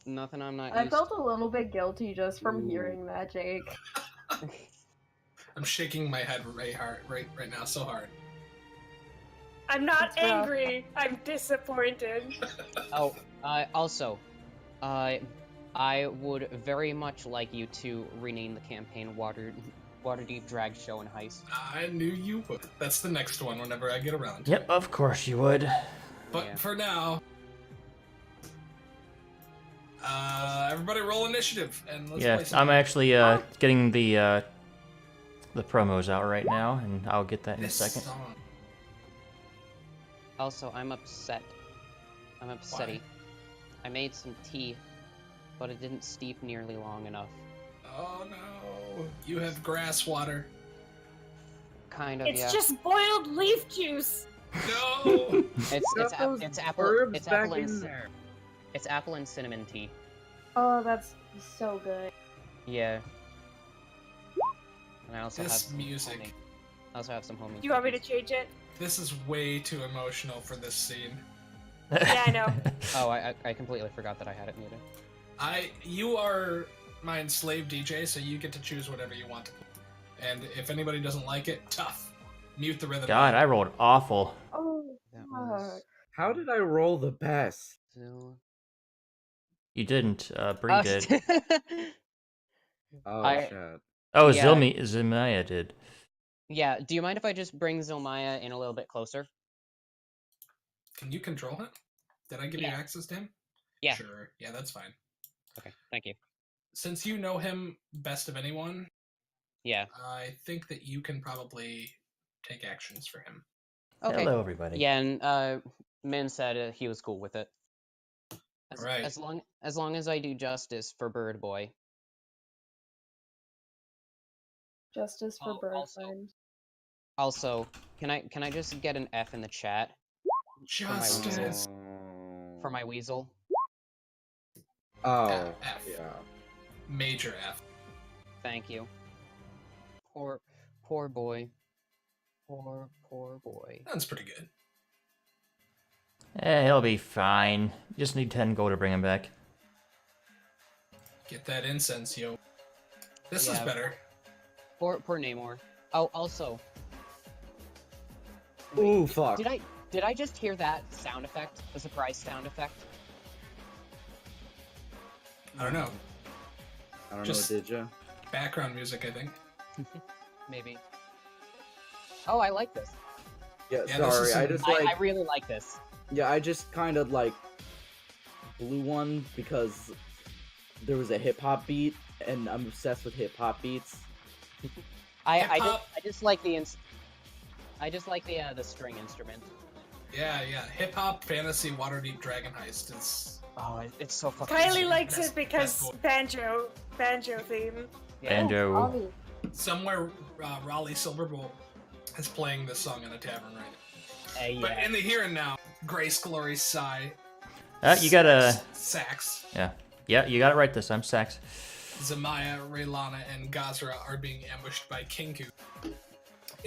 Nothing I'm not I used felt a little bit guilty just from Ooh. hearing that, Jake. I'm shaking my head right now so hard. I'm not It's rough. angry. I'm disappointed. Oh, also, I would very much like you to rename the campaign Waterdeep Drag Show and Heist. I knew you would. That's the next one whenever I get around to Yep, it. of course you would. But Yeah. for now, everybody roll initiative and let's play Yeah, some. I'm actually getting the promos out right now, and I'll get that in a This second. song. Also, I'm upset. I'm upsetty. Why? I made some tea, but it didn't steep nearly long enough. Oh no! You have grass water. Kind of, It's yeah. just boiled leaf juice. No! It's apple back and in there. it's apple and cinnamon tea. Oh, that's so good. Yeah. And I also This have music. Homemade. I also have some homemade. Do you want me to cookies. change it? This is way too emotional for this scene. Yeah, I know. Oh, I completely forgot that I had it muted. You are my enslaved DJ, so you get to choose whatever you want to play. And if anybody doesn't like it, tough. Mute the rhythm. God, I rolled awful. Oh, That fuck. was How did I roll the best? Zil. You didn't. Bree did. Oh, I- shit. Oh, Yeah. Zilmaya did. Yeah, do you mind if I just bring Zilmaya in a little bit closer? Can you control him? Did I give you Yeah. access to him? Yeah. Sure. Yeah, that's fine. Okay, thank you. Since you know him best of anyone, Yeah. I think that you can probably take actions for him. Okay. Hello, everybody. Yeah, and Min said he was cool with it. Right. As long as I do justice for Bird Boy. Justice for Oh, also- Birdfriend. Also, can I just get an F in the chat Justice. for my weasel? Oh, F. yeah. Major F. Thank you. Poor boy. Poor boy. That's pretty good. He'll be fine. Just need 10 gold to bring him back. Get that incense, yo. This is Yeah. better. Poor Namor. Oh, also, Ooh, fuck. did I just hear that sound effect? The surprise sound effect? I don't know. I don't Just- know, did ya? Background music, I think. Maybe. Oh, I like this. Yeah, Yeah, this sorry. is I some- just I really like this. yeah, I just kind of like blew one because there was a hip hop beat, and I'm obsessed with hip hop beats. Hip-hop. I just like the string instrument. Yeah. Hip hop fantasy Waterdeep Dragon Heist. Oh, it's so fucking. Kylie sick. likes Best- it because best boy. banjo theme. Yeah. Banjo. Ollie. Somewhere Raleigh Silverbolt is playing this song in a tavern right now. Yeah. But in the here and now, Grace Glory Sigh. You gotta. Sax. Yeah, you got it right this time, Sax. Zamaya, Raylana, and Gazra are being ambushed by Kinku We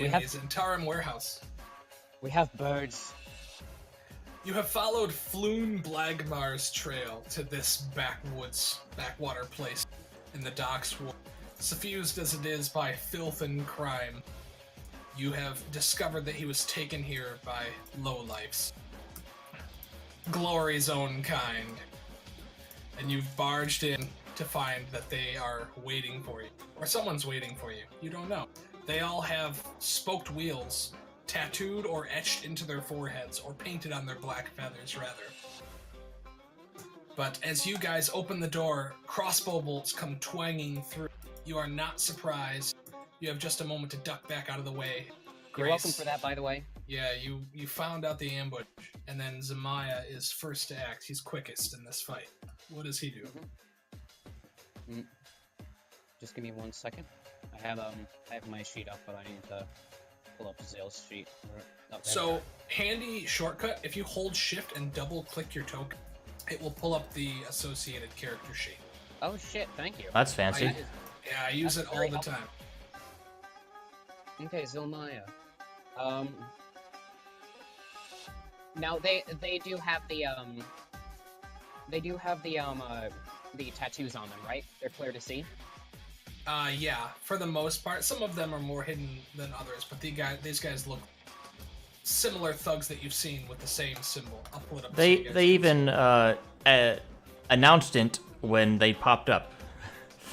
in have- his Zhentarim warehouse. We have birds. You have followed Floon Blagmar's trail to this backwater place in the docks, suffused as it is by filth and crime. You have discovered that he was taken here by lowlifes, Glory's own kind, and you've barged in to find that they are waiting for you, or someone's waiting for you. You don't know. They all have spoked wheels tattooed or etched into their foreheads, or painted on their black feathers, rather. But as you guys open the door, crossbow bolts come twanging through. You are not surprised. You have just a moment to duck back out of the way. You're welcome for that, by the way. Yeah, you found out the ambush, and then Zamaya is first to act. He's quickest in this fight. What does he do? Just give me 1 second. I have my sheet up, but I need to pull up Zale's sheet. Oh, there we So, go. handy shortcut, if you hold shift and double click your token, it will pull up the associated character sheet. Oh shit! Thank you. That's fancy. That is- Yeah, I use That's it all very the helpful. time. Okay, Zilmaya. Now they do have the They do have the tattoos on them, right? They're clear to see. Yeah, for the most part. Some of them are more hidden than others, but these guys look similar thugs that you've seen with the same symbol. I'll pull it up. They even announced it when they popped up.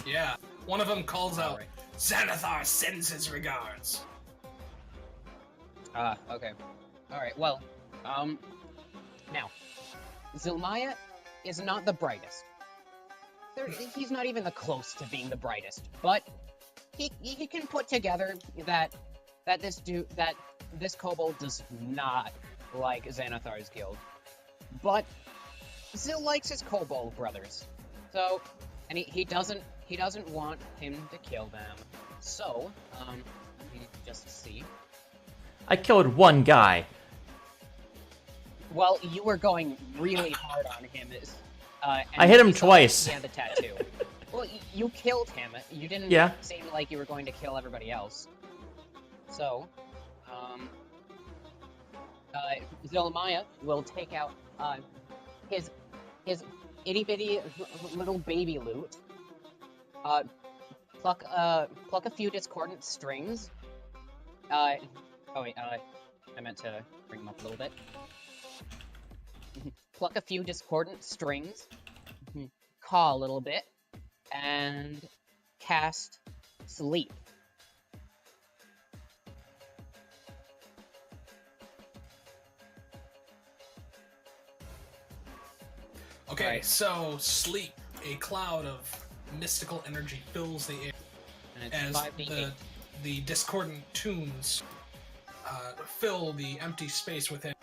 Yeah, one of them calls out, Alright. Xanathar sends his regards. Okay. Alright, well, now, Zilmaya is not the brightest. He's not even close to being the brightest, but he can put together that this kobold does not like Xanathar's guild. But Zil likes his kobold brothers. So, and he doesn't want him to kill them. So, let me just see. I killed one guy. Well, you were going really hard on him. And I hit him he saw twice. He had the tattoo. Well, you killed him. You didn't seem like you were going to kill everybody else. So, Zilmaya will take out his itty bitty little baby loot. Pluck a few discordant strings. Oh wait, I meant to bring them up a little bit. Pluck a few discordant strings, caw a little bit, and cast Sleep. Okay, Right. so sleep. A cloud of mystical energy fills the air And it's as 5d8. the discordant tunes fill the empty space within,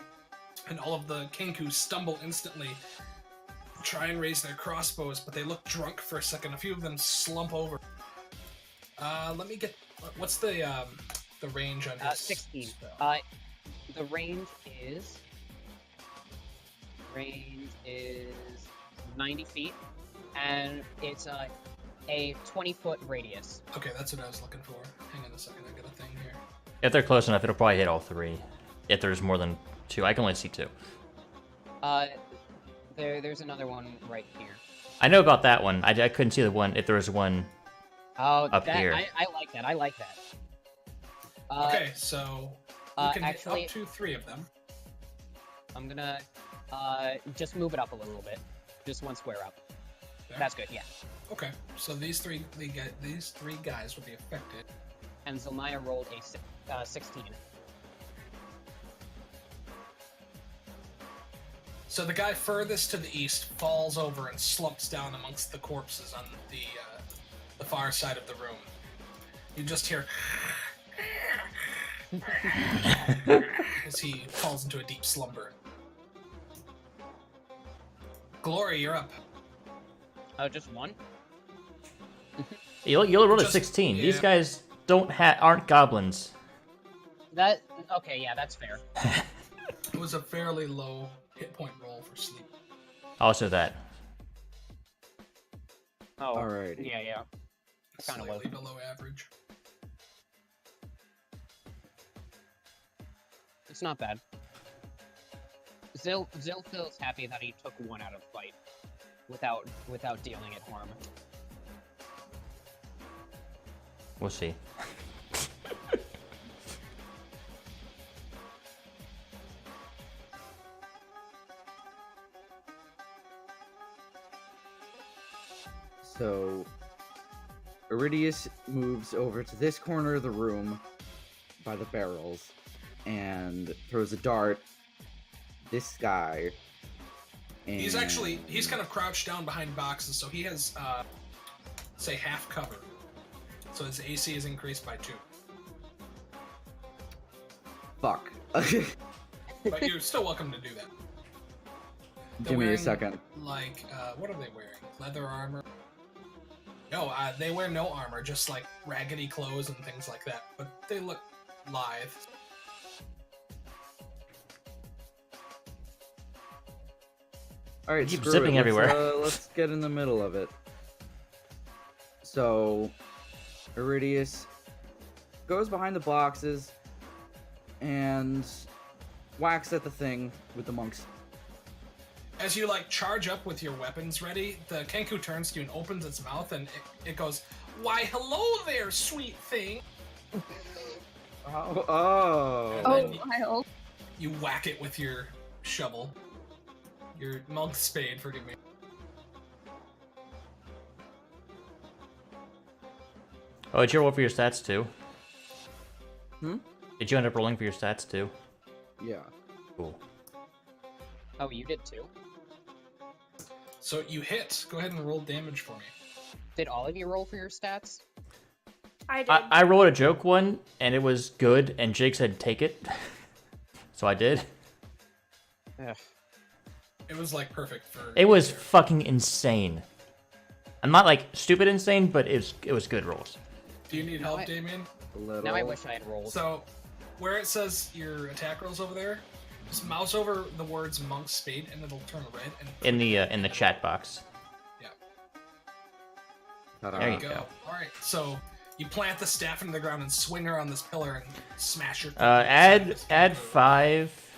and all of the Kenku stumble instantly, try and raise their crossbows, but they look drunk for a second. A few of them slump over. Let me get. What's the range on his 16. spell? The range is 90 feet, and it's a 20-foot radius. Okay, that's what I was looking for. Hang on a second, I got a thing here. If they're close enough, it'll probably hit all three. If there's more than two. I can only see two. There's another one right here. I know about that one. I couldn't see the one, if there was one Oh, up that, here. I like that. I like that. Okay, so you can actually- hit up to 3 of them. I'm gonna just move it up a little bit, just one square up. There. That's good. Yeah. Okay, so these three guys will be affected. And Zilmaya rolled a 16. So the guy furthest to the east falls over and slumps down amongst the corpses on the far side of the room. You just hear as he falls into a deep slumber. Glory, you're up. Oh, just one? You'll roll a Just- 16. yeah. These guys aren't goblins. Okay, yeah, that's fair. It was a fairly low hit point roll for sleep. Also that. Oh, Alrighty. yeah. Kinda low. Slightly below average. It's not bad. Zil feels happy that he took one out of fight without dealing it harm. We'll see. So, Iridius moves over to this corner of the room by the barrels and throws a dart. This guy. And... He's kind of crouched down behind boxes, so he has, say, half cover. So his AC is increased by 2. Fuck. But you're still welcome to do that. They're Give me a wearing, second. Like, what are they wearing? Leather armor? No, they wear no armor, just like raggedy clothes and things like that. But they look lithe. Alright, Keep screw zipping it. everywhere. Let's get in the middle of it. So, Iridius goes behind the boxes and whacks at the thing with the monks. As you like charge up with your weapons ready, the Kenku turns to you and opens its mouth, and it goes, "Why, hello there, sweet thing." Oh. And Oh, then wild. you whack it with your shovel, your monk spade. Forgive me. Oh, did you roll for your stats too? Hmm? Did you end up rolling for your stats too? Yeah. Cool. Oh, you did too? So you hit. Go ahead and roll damage for me. Did all of you roll for your stats? I did. I rolled a joke one, and it was good, and Jake said take it. So I did. Ugh. It was like perfect for. It was fucking insane. I'm not like stupid insane, but it was good rolls. Do you need No, help, I- Damien? A little. Now I wish I had rolled. So, where it says your attack rolls over there, just mouse over the words "monk spade" and it'll turn red. And In the chat box. Yeah. Ta-da. There you Go. go. All right. So you plant the staff into the ground and swing her on this pillar and smash her. Add 5.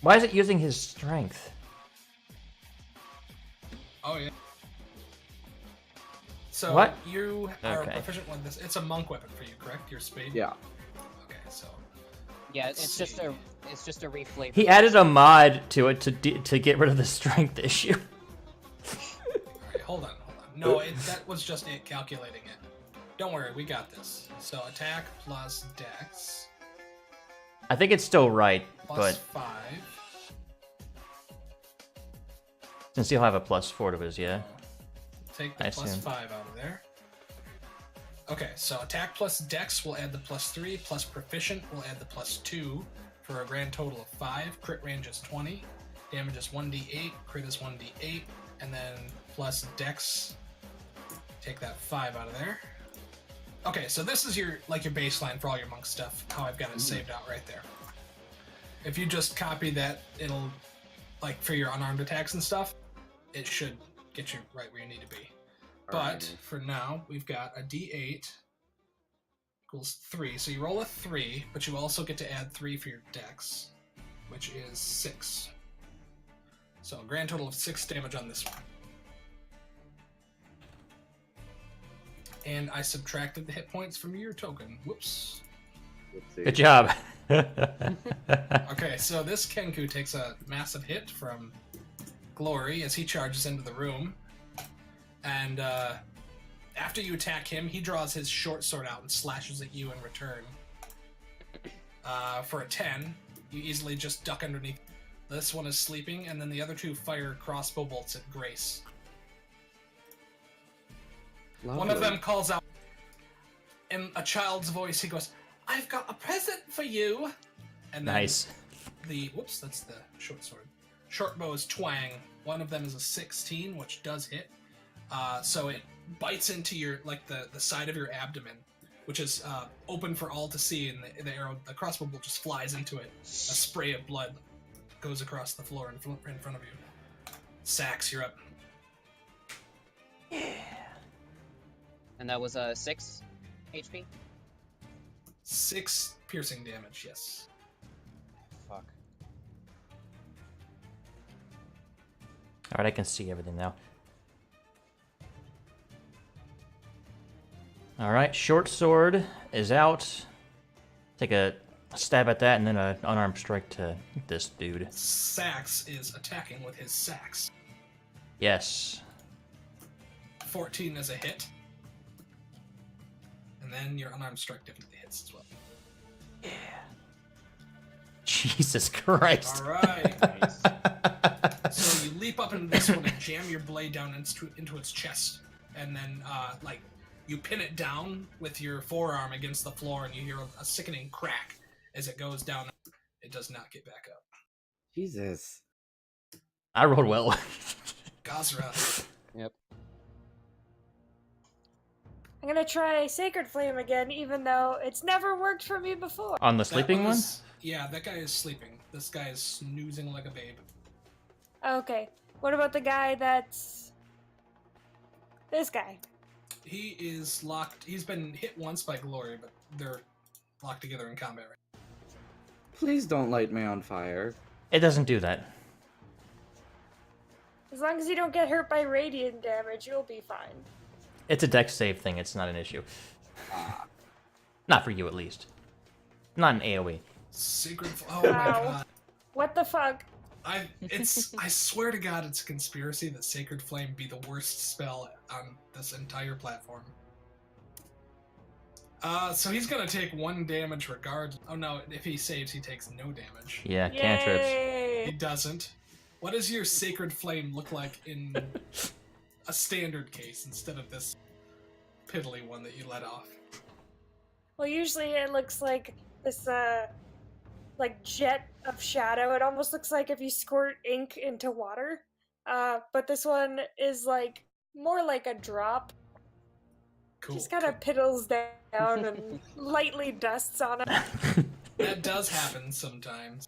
Why is it using his strength? Oh yeah. So What? you are Okay. proficient with this. It's a monk weapon for you, correct? Your spade. Yeah. Okay. So Yeah, let's it's just see. a reflavor. He added a mod to it to get rid of the strength issue. All right. Hold on. No, that was just it calculating it. Don't worry, we got this. So attack plus dex I think it's still right, plus but 5. since he'll have a +4 to his, yeah. Take the I plus assume. 5 out of there. Okay, so attack plus dex will add the +3, plus proficient will add the +2 for a grand total of 5. Crit range is 20. Damage is 1d8. Crit is 1d8. And then plus dex. Take that 5 out of there. Okay, so this is your baseline for all your monk stuff. How I've got it saved out right there. If you just copy that, it'll like for your unarmed attacks and stuff. It should get you right where you need to be. But Alright. for now, we've got a d8 equals 3. So you roll a 3, but you also get to add 3 for your dex, which is 6. So a grand total of 6 damage on this one. And I subtracted the hit points from your token. Whoops. Let's see. Good job. Okay, so this Kenku takes a massive hit from Glory as he charges into the room. And after you attack him, he draws his short sword out and slashes at you in return. For a 10, you easily just duck underneath. This one is sleeping, and then the other two fire crossbow bolts at Grace. One of Lovely. them calls out in a child's voice. He goes, "I've got a present for you." And then Nice. whoops, that's the short sword. Short bows twang. One of them is a 16, which does hit. So it bites into your the side of your abdomen, which is open for all to see, and the arrow, the crossbow bolt just flies into it. A spray of blood goes across the floor in front of you. Sax, you're up. And that was a 6 HP? 6 piercing damage, yes. Fuck. Alright, I can see everything now. Alright, short sword is out. Take a stab at that and then an unarmed strike to this dude. Sax is attacking with his sax. Yes. 14 is a hit. And then your unarmed strike definitely hits as well. Jesus Christ. Alright. So you leap up into this one and jam your blade down into its chest. And then, you pin it down with your forearm against the floor, and you hear a sickening crack as it goes down. It does not get back up. Jesus. I rolled well. Gazra. Yep. I'm gonna try Sacred Flame again, even though it's never worked for me before. On the That sleeping one? was- Yeah, that guy is sleeping. This guy is snoozing like a babe. Okay. What about the guy that's... this guy? He is locked. He's been hit once by Glory, but they're locked together in combat right Please don't light me on fire. It doesn't do that. As long as you don't get hurt by radiant damage, you'll be fine. It's a dex save thing. It's not an issue. Ah. Not for you, at least. Not an AoE. Sacred. Oh my Wow. god. What the fuck? I swear to God, it's a conspiracy that Sacred Flame be the worst spell on this entire platform. So he's gonna take 1 damage regardless. Oh no, if he saves, he takes no damage. Yeah, cantrips. He Yay! doesn't. What does your Sacred Flame look like in a standard case instead of this piddly one that you let off? Well, usually it looks like this, like jet of shadow. It almost looks like if you squirt ink into water. But this one is like more like a drop. Cool. Just kind of piddles down and lightly dusts on it. That does happen sometimes.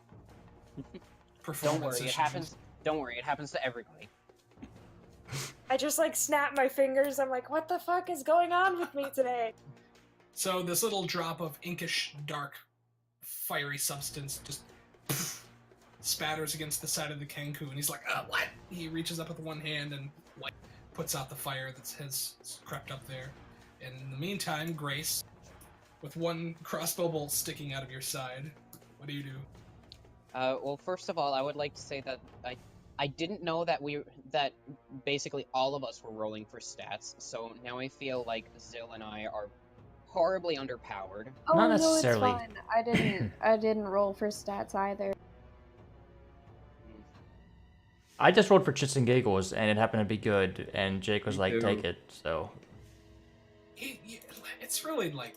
Don't Performance worry, it issues. happens. Don't worry, it happens to everybody. I just like snap my fingers. I'm like, what the fuck is going on with me today? So this little drop of inkish, dark, fiery substance just spatters against the side of the Kenku, and he's like, what? He reaches up with one hand and puts out the fire that has crept up there. And in the meantime, Grace, with 1 crossbow bolt sticking out of your side, what do you do? Well, first of all, I would like to say that I didn't know that that basically all of us were rolling for stats, so now I feel like Zill and I are horribly underpowered. Oh Not no, necessarily. it's fine. I didn't roll for stats either. I just rolled for chits and giggles, and it happened to be good, and Jake was Me like, too. take it, so... It's really like,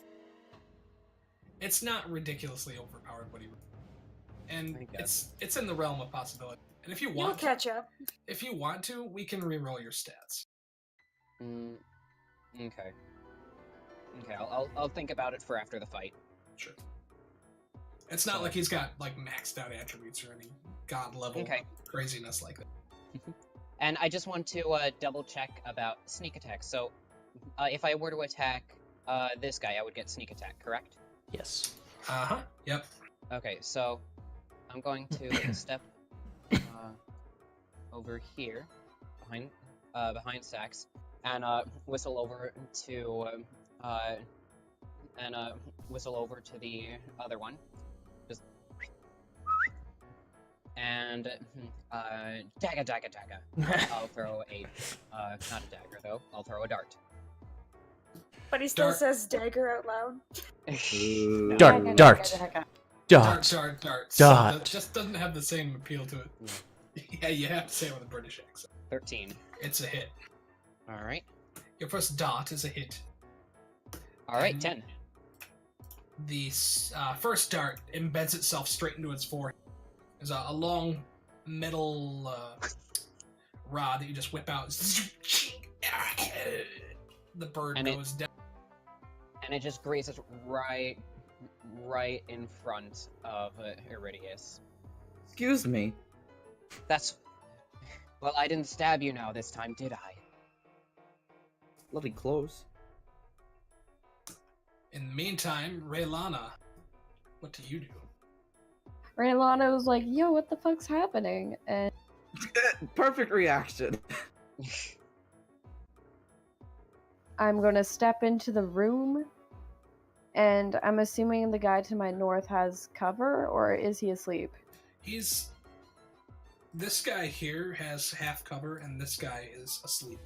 it's not ridiculously overpowered what he, and I guess. it's in the realm of possibility. And if you You'll want, catch up. if you want to, we can re-roll your stats. Okay. Okay, I'll think about it for after the fight. Sure. It's not like he's got like maxed out attributes or any god level Okay. craziness like that. And I just want to double check about sneak attack. So, if I were to attack this guy, I would get sneak attack, correct? Yes. Yep. Okay, so I'm going to step over here behind Sax and whistle over to whistle over to the other one. Just and dagger. I'll throw a not a dagger though. I'll throw a dart. But he still Dart. says dagger out loud. Ooh. Dart, Dagger, dart. dagger. Dart. Dart. Dart. So that just doesn't have the same appeal to it. Yeah, you have to say it with a British accent. 13. It's a hit. All right. Your first dart is a hit. All right. 10. The first dart embeds itself straight into its forehead. There's a long metal rod that you just whip out. The bird And it- goes down. And it just grazes right in front of Iridius. Excuse me. That's... Well, I didn't stab you now this time, did I? Bloody close. In the meantime, Raylana, what do you do? Raylana was like, yo, what the fuck's happening? And Perfect reaction. I'm gonna step into the room, and I'm assuming the guy to my north has cover, or is he asleep? This guy here has half cover, and this guy is asleep.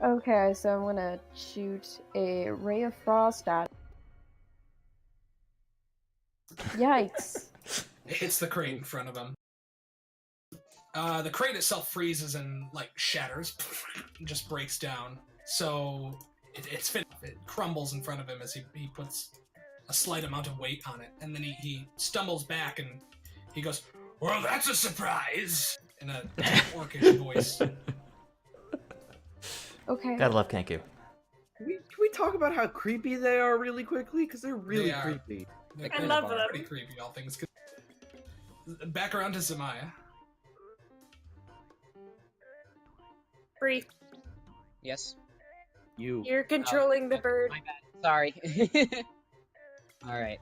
Okay, so I'm gonna shoot a ray of frost at. Yikes. It hits the crate in front of him. The crate itself freezes and like shatters, just breaks down. So it crumbles in front of him as he puts a slight amount of weight on it, and then he stumbles back and he goes, "Well, that's a surprise!" in a orcish voice. Okay. Gotta love Kenku. Can we talk about how creepy they are really quickly? Because they're really They are. creepy. I love them. Pretty creepy, all things. Back around to Zamaya. Bree, Yes? you're controlling the bird. My bad. Sorry. Alright,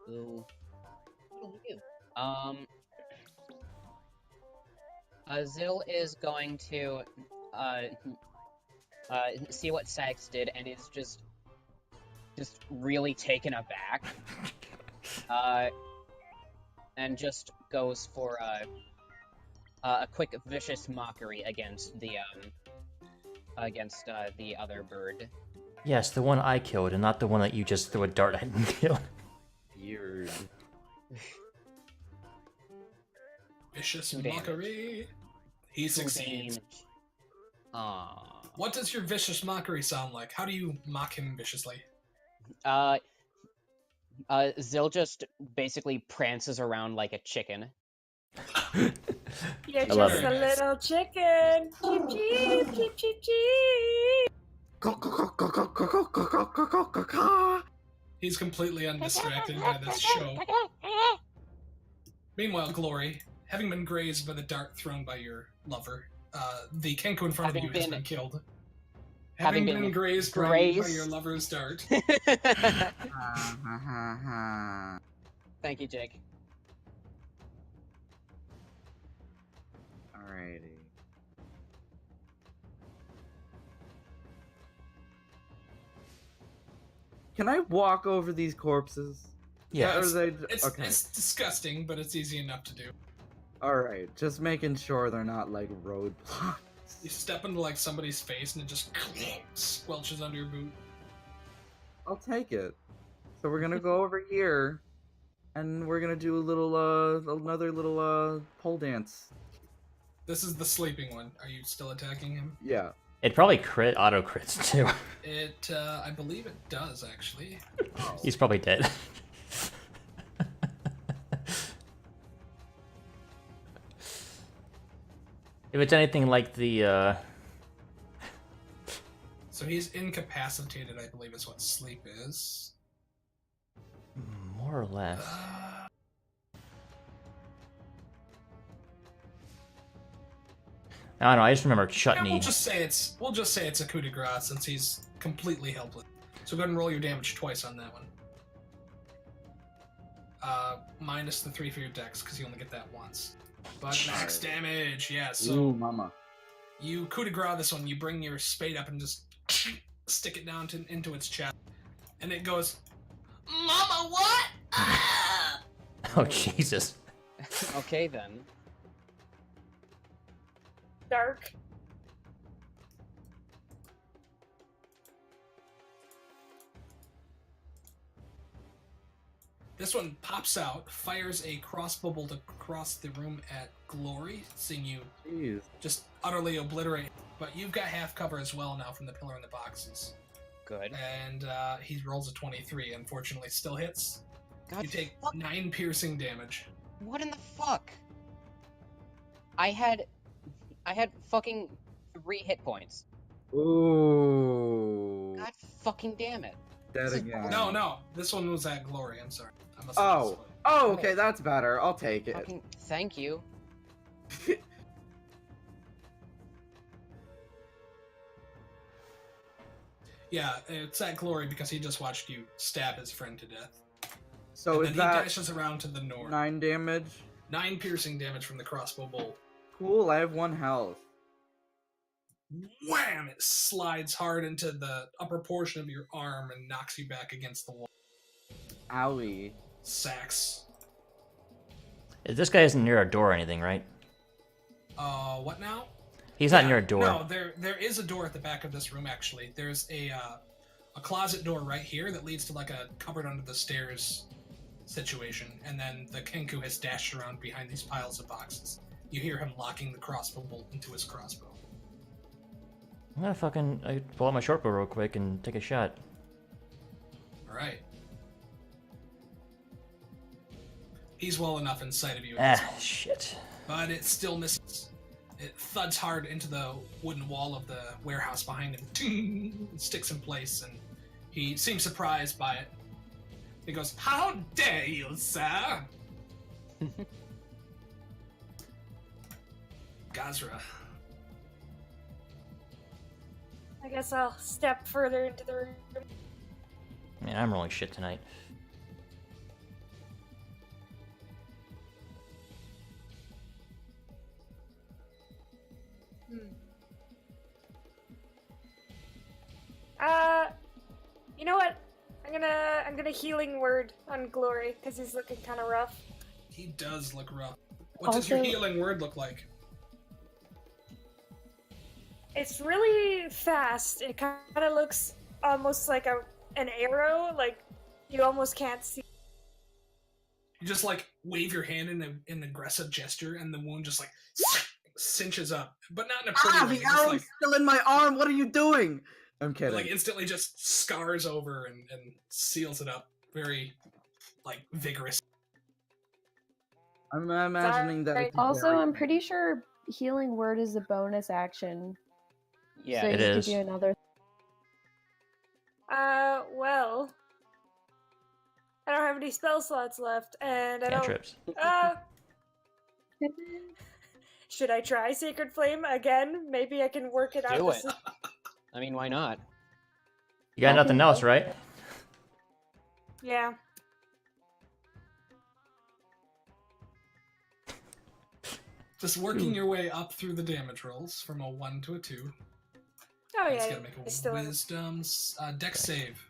what'll we do? Zil is going to see what Sax did and is just really taken aback. And just goes for a quick vicious mockery against the other bird. Yes, the one I killed, and not the one that you just threw a dart at and killed. Weird. Vicious Two damage. mockery. He succeeds. Aww. What does your vicious mockery sound like? How do you mock him viciously? Zil just basically prances around like a chicken. You're I love just it. a little chicken. Cheep, cheep, cheep, cheep, cheep. He's completely undistracted by this show. Meanwhile, Glory, having been grazed by the dart thrown by your lover, the Kenku in front of you has been killed. Having been grazed by your lover's dart. Thank you, Jake. Alrighty. Can I walk over these corpses? Yeah. Or they... It's Okay. disgusting, but it's easy enough to do. Alright, just making sure they're not like roadblocks. You step into like somebody's face and it just squelches under your boot. I'll take it. So we're gonna go over here, and we're gonna do a little, another little, pole dance. This is the sleeping one. Are you still attacking him? Yeah. It probably auto crits too. It, I believe it does, actually. He's probably dead. If it's anything like the, So he's incapacitated, I believe is what sleep is. more or less. I don't know, I just remember Yeah, Chutney. we'll just say it's a coup de grace since he's completely helpless. So go ahead and roll your damage twice on that one. Minus the 3 for your dex, because you only get that once. But max damage, yeah, so Ooh, mama. you coup de grace this one, you bring your spade up and just stick it down into its chest. And it goes, Mama, what? Ah! Oh, Jesus. Okay then. Dark. This one pops out, fires a crossbow bolt across the room at Glory, seeing you Jeez. just utterly obliterate. But you've got half cover as well now from the pillar and the boxes. Good. And he rolls a 23, unfortunately still hits. God, You take fuck. 9 piercing damage. What in the fuck? I had fucking 3 hit points. Ooh. God fucking damn it. Dead this is again. No, this one was at Glory, I'm sorry. I must have missed Oh, okay, that's better. I'll take it. Fucking thank you. Yeah, it's at Glory because he just watched you stab his friend to death. So And is then that he dashes around to the north. 9 damage? 9 piercing damage from the crossbow bolt. Cool, I have 1 health. Wham! It slides hard into the upper portion of your arm and knocks you back against the wall. Owie. Sax. This guy isn't near a door or anything, right? What now? He's not Yeah, near a door. No, there is a door at the back of this room, actually. There's a closet door right here that leads to like a cupboard under the stairs situation, and then the Kenku has dashed around behind these piles of boxes. You hear him locking the crossbow bolt into his crossbow. I'm gonna fucking pull out my short bow real quick and take a shot. Alright. He's well enough in sight of you at this point, Shit. but it still misses. It thuds hard into the wooden wall of the warehouse behind him. Ting! It sticks in place, and he seems surprised by it. He goes, "How dare you, sir?" Gazra. I guess I'll step further into the room. Man, I'm rolling shit tonight. You know what? I'm gonna healing word on Glory because he's looking kind of rough. He does look rough. What does your Also- healing word look like? It's really fast. It kind of looks almost like an arrow. Like you almost can't see. You just like wave your hand in an aggressive gesture, and the wound just like cinches up, but not in a pretty way. The Just arrow's like still in my arm. What are you doing? I'm it, kidding. like instantly just scars over and seals it up. Very like vigorous. I'm imagining that. Sorry. it's Also, very- I'm pretty sure healing word is a bonus action. Yeah, so it you is. could do another. Well, I don't have any spell slots left, and I don't. Cantrips. Should I try Sacred Flame again? Maybe I can work it out. do it. this- I mean, why not? You got I nothing can else, go. right? Yeah. Just working your way up through the damage rolls from a 1 to a 2. Oh He's yeah. gotta make It's a still in. wisdom dex save.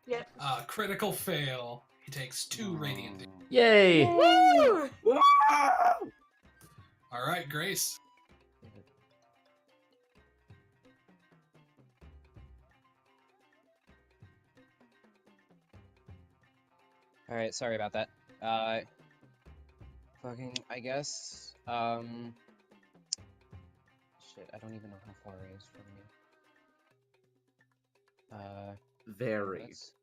Yep. Critical fail. He takes 2 radiant damage. Yay! Woo! All right, Grace. All right, sorry about that. Fucking, I guess. Shit, I don't even know how far it is from me. Very. That's-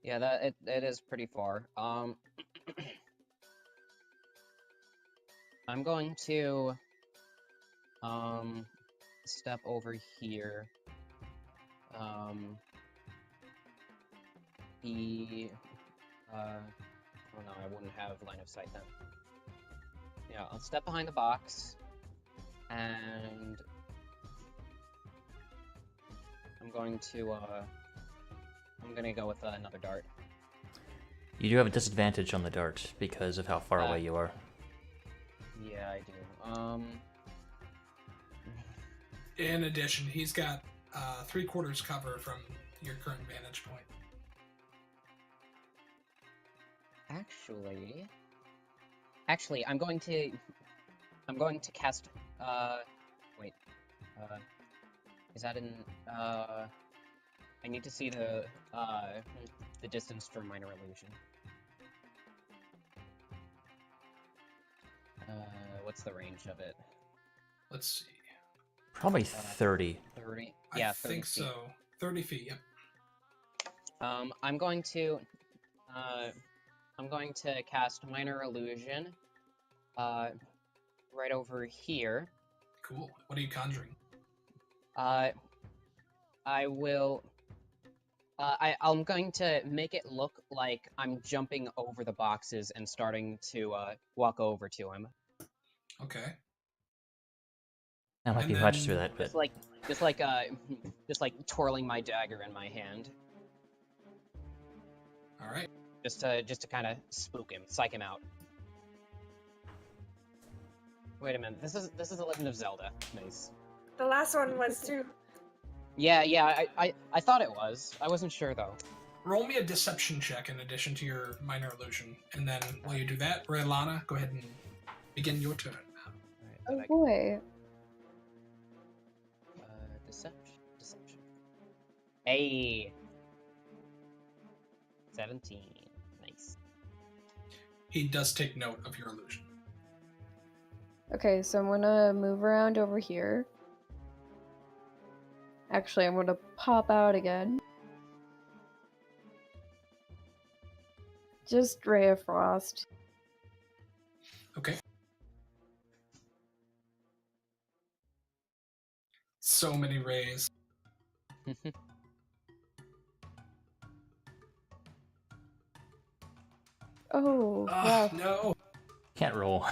Yeah, that it is pretty far. I'm going to step over here. Oh no, I wouldn't have line of sight then. Yeah, I'll step behind the box, and I'm gonna go with another dart. You do have a disadvantage on the dart because of how far away you are. Yeah, I do. In addition, he's got 3/4 cover from your current vantage point. Actually, I'm going to cast. Wait. Is that in? I need to see the distance for minor illusion. What's the range of it? Let's see. Probably 30. 30. I Yeah, 30 think feet. so. 30 feet. Yep. I'm going to cast minor illusion. Right over here. Cool. What are you conjuring? I will. I'm going to make it look like I'm jumping over the boxes and starting to walk over to him. Okay. I might And be then- much through that, but Just like twirling my dagger in my hand, All right. just to kind of spook him, psych him out. Wait a minute, this is The Legend of Zelda. Nice. The last one was too. Yeah, I thought it was. I wasn't sure though. Roll me a deception check in addition to your minor illusion, and then while you do that, Raylana, go ahead and begin your turn. Oh boy. Deception. Hey. 17. Nice. He does take note of your illusion. Okay, so I'm gonna move around over here. Actually, I'm gonna pop out again. Just Ray of Frost. Okay. So many rays. Oh, wow. No. can't roll.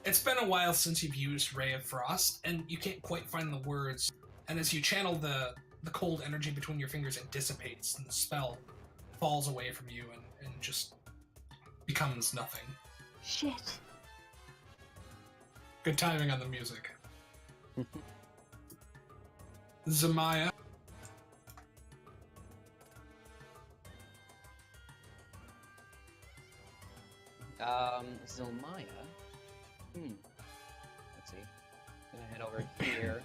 It's been a while since you've used Ray of Frost, and you can't quite find the words. And as you channel the cold energy between your fingers, it dissipates, and the spell falls away from you and just becomes nothing. Shit. Good timing on the music. Zamaya. Zilmaya. Let's see. Gonna head over here.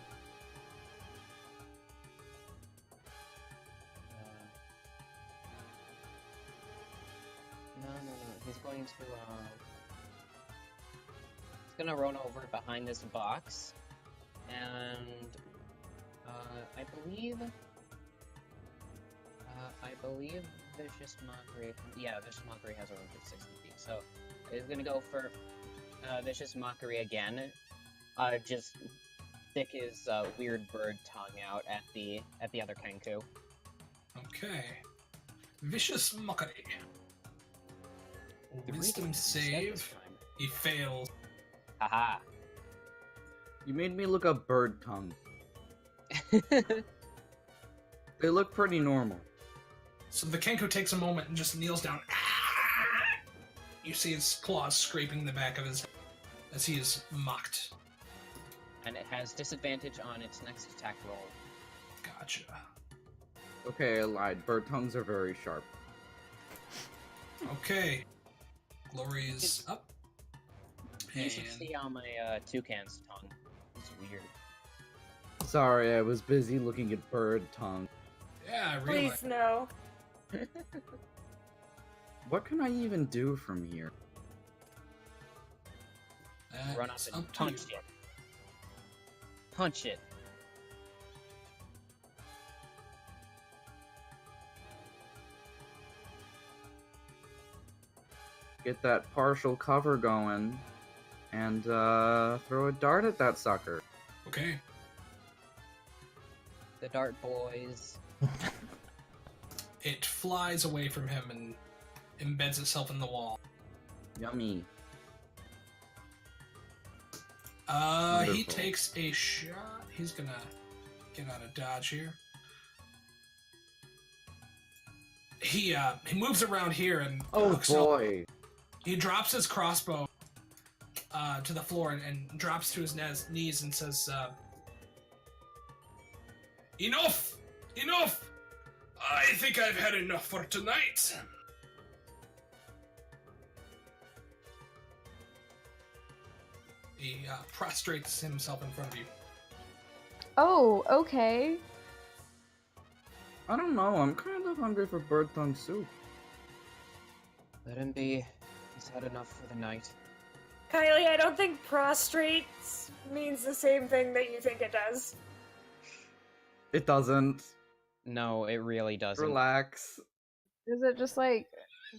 No. He's going to, he's gonna run over behind this box. And, I believe Vicious Mockery, yeah, Vicious Mockery has a range of 60 feet, so he's gonna go for, Vicious Mockery again, just stick his, weird bird tongue out at the other Kenku. Okay. Vicious Mockery. Three Wisdom times instead this save. He fails. Haha. You made me look up bird tongue. They look pretty normal. So the Kenku takes a moment and just kneels down. Ah! You see his claws scraping the back of his head as he is mocked. And it has disadvantage on its next attack roll. Gotcha. Okay, I lied. Bird tongues are very sharp. Okay. Glory is up. You should And see how my toucan's tongue. It's weird. Sorry, I was busy looking at bird tongue. yeah, I realize. Please no. What can I even do from here? That Run up is and up to punch you. it. Punch it. Get that partial cover going, and throw a dart at that sucker. Okay. The dart boys. It flies away from him and embeds itself in the wall. Yummy. He Wonderful. takes a shot. He's gonna get out of dodge here. He moves around here and Oh looks up. boy. He drops his crossbow to the floor and drops to his knees and says, "Enough! Enough! I think I've had enough for tonight." He prostrates himself in front of you. Oh, okay. I don't know, I'm kind of hungry for bird tongue soup. Let him be. He's had enough for the night. Kylie, I don't think prostrate means the same thing that you think it does. It doesn't. No, it really doesn't. Relax. Is it just like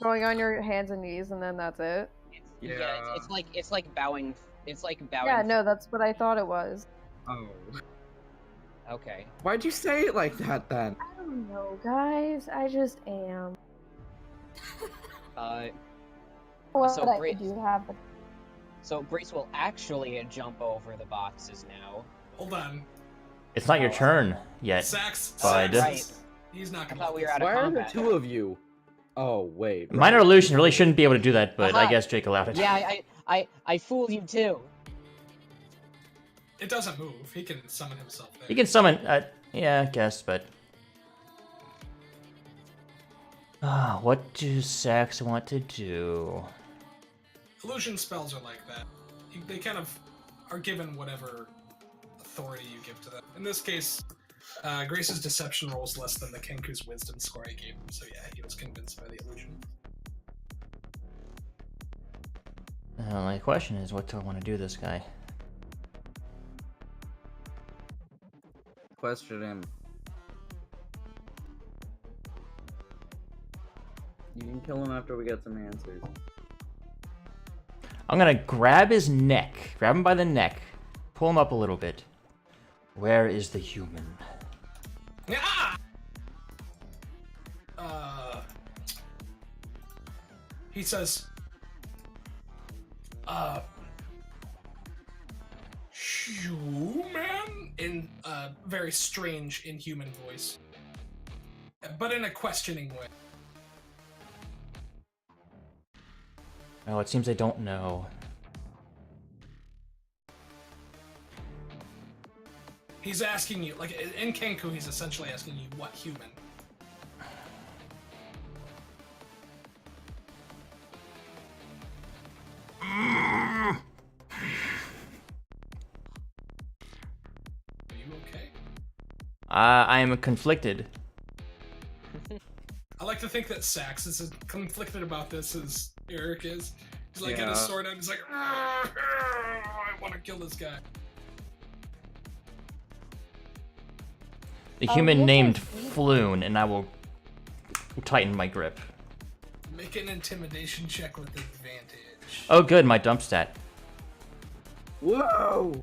going on your hands and knees and then that's it? Yeah, it's like bowing. It's like bowing. Yeah, no, that's what I thought it was. Oh. Okay. Why'd you say it like that then? I don't know, guys. I just am. What So I Grace- do have. So Grace will actually jump over the boxes now. Hold on. It's not your turn yet. Sax. Bud. Sax. He's not I gonna. thought we were out of Why are there combat. two of you? Oh, wait. Minor illusion really shouldn't be able to do that, but I Aha. guess Jake allowed it. Yeah, I fooled you too. It doesn't move. He can summon himself there. You can summon, yeah, I guess, but... what do Sax want to do? Illusion spells are like that. They kind of are given whatever authority you give to them. In this case, Grace's deception roll is less than the Kenku's wisdom score I gave him, so yeah, he was convinced by the illusion. My question is, what do I want to do this guy? Question him. You can kill him after we get some answers. I'm gonna grab his neck, grab him by the neck, pull him up a little bit. Where is the human? Ah! He says, human? In a very strange, inhuman voice. But in a questioning way. Oh, it seems I don't know. He's asking you, like, in Kenku, he's essentially asking you, what human? Are you okay? I am conflicted. I like to think that Sax is as conflicted about this as Eric is. He's like, got his sword out, he's like, I want to kill this guy. The Oh, human yes, named yes. Floon, and I will tighten my grip. Make an intimidation check with advantage. Oh, good, my dump stat. Whoa!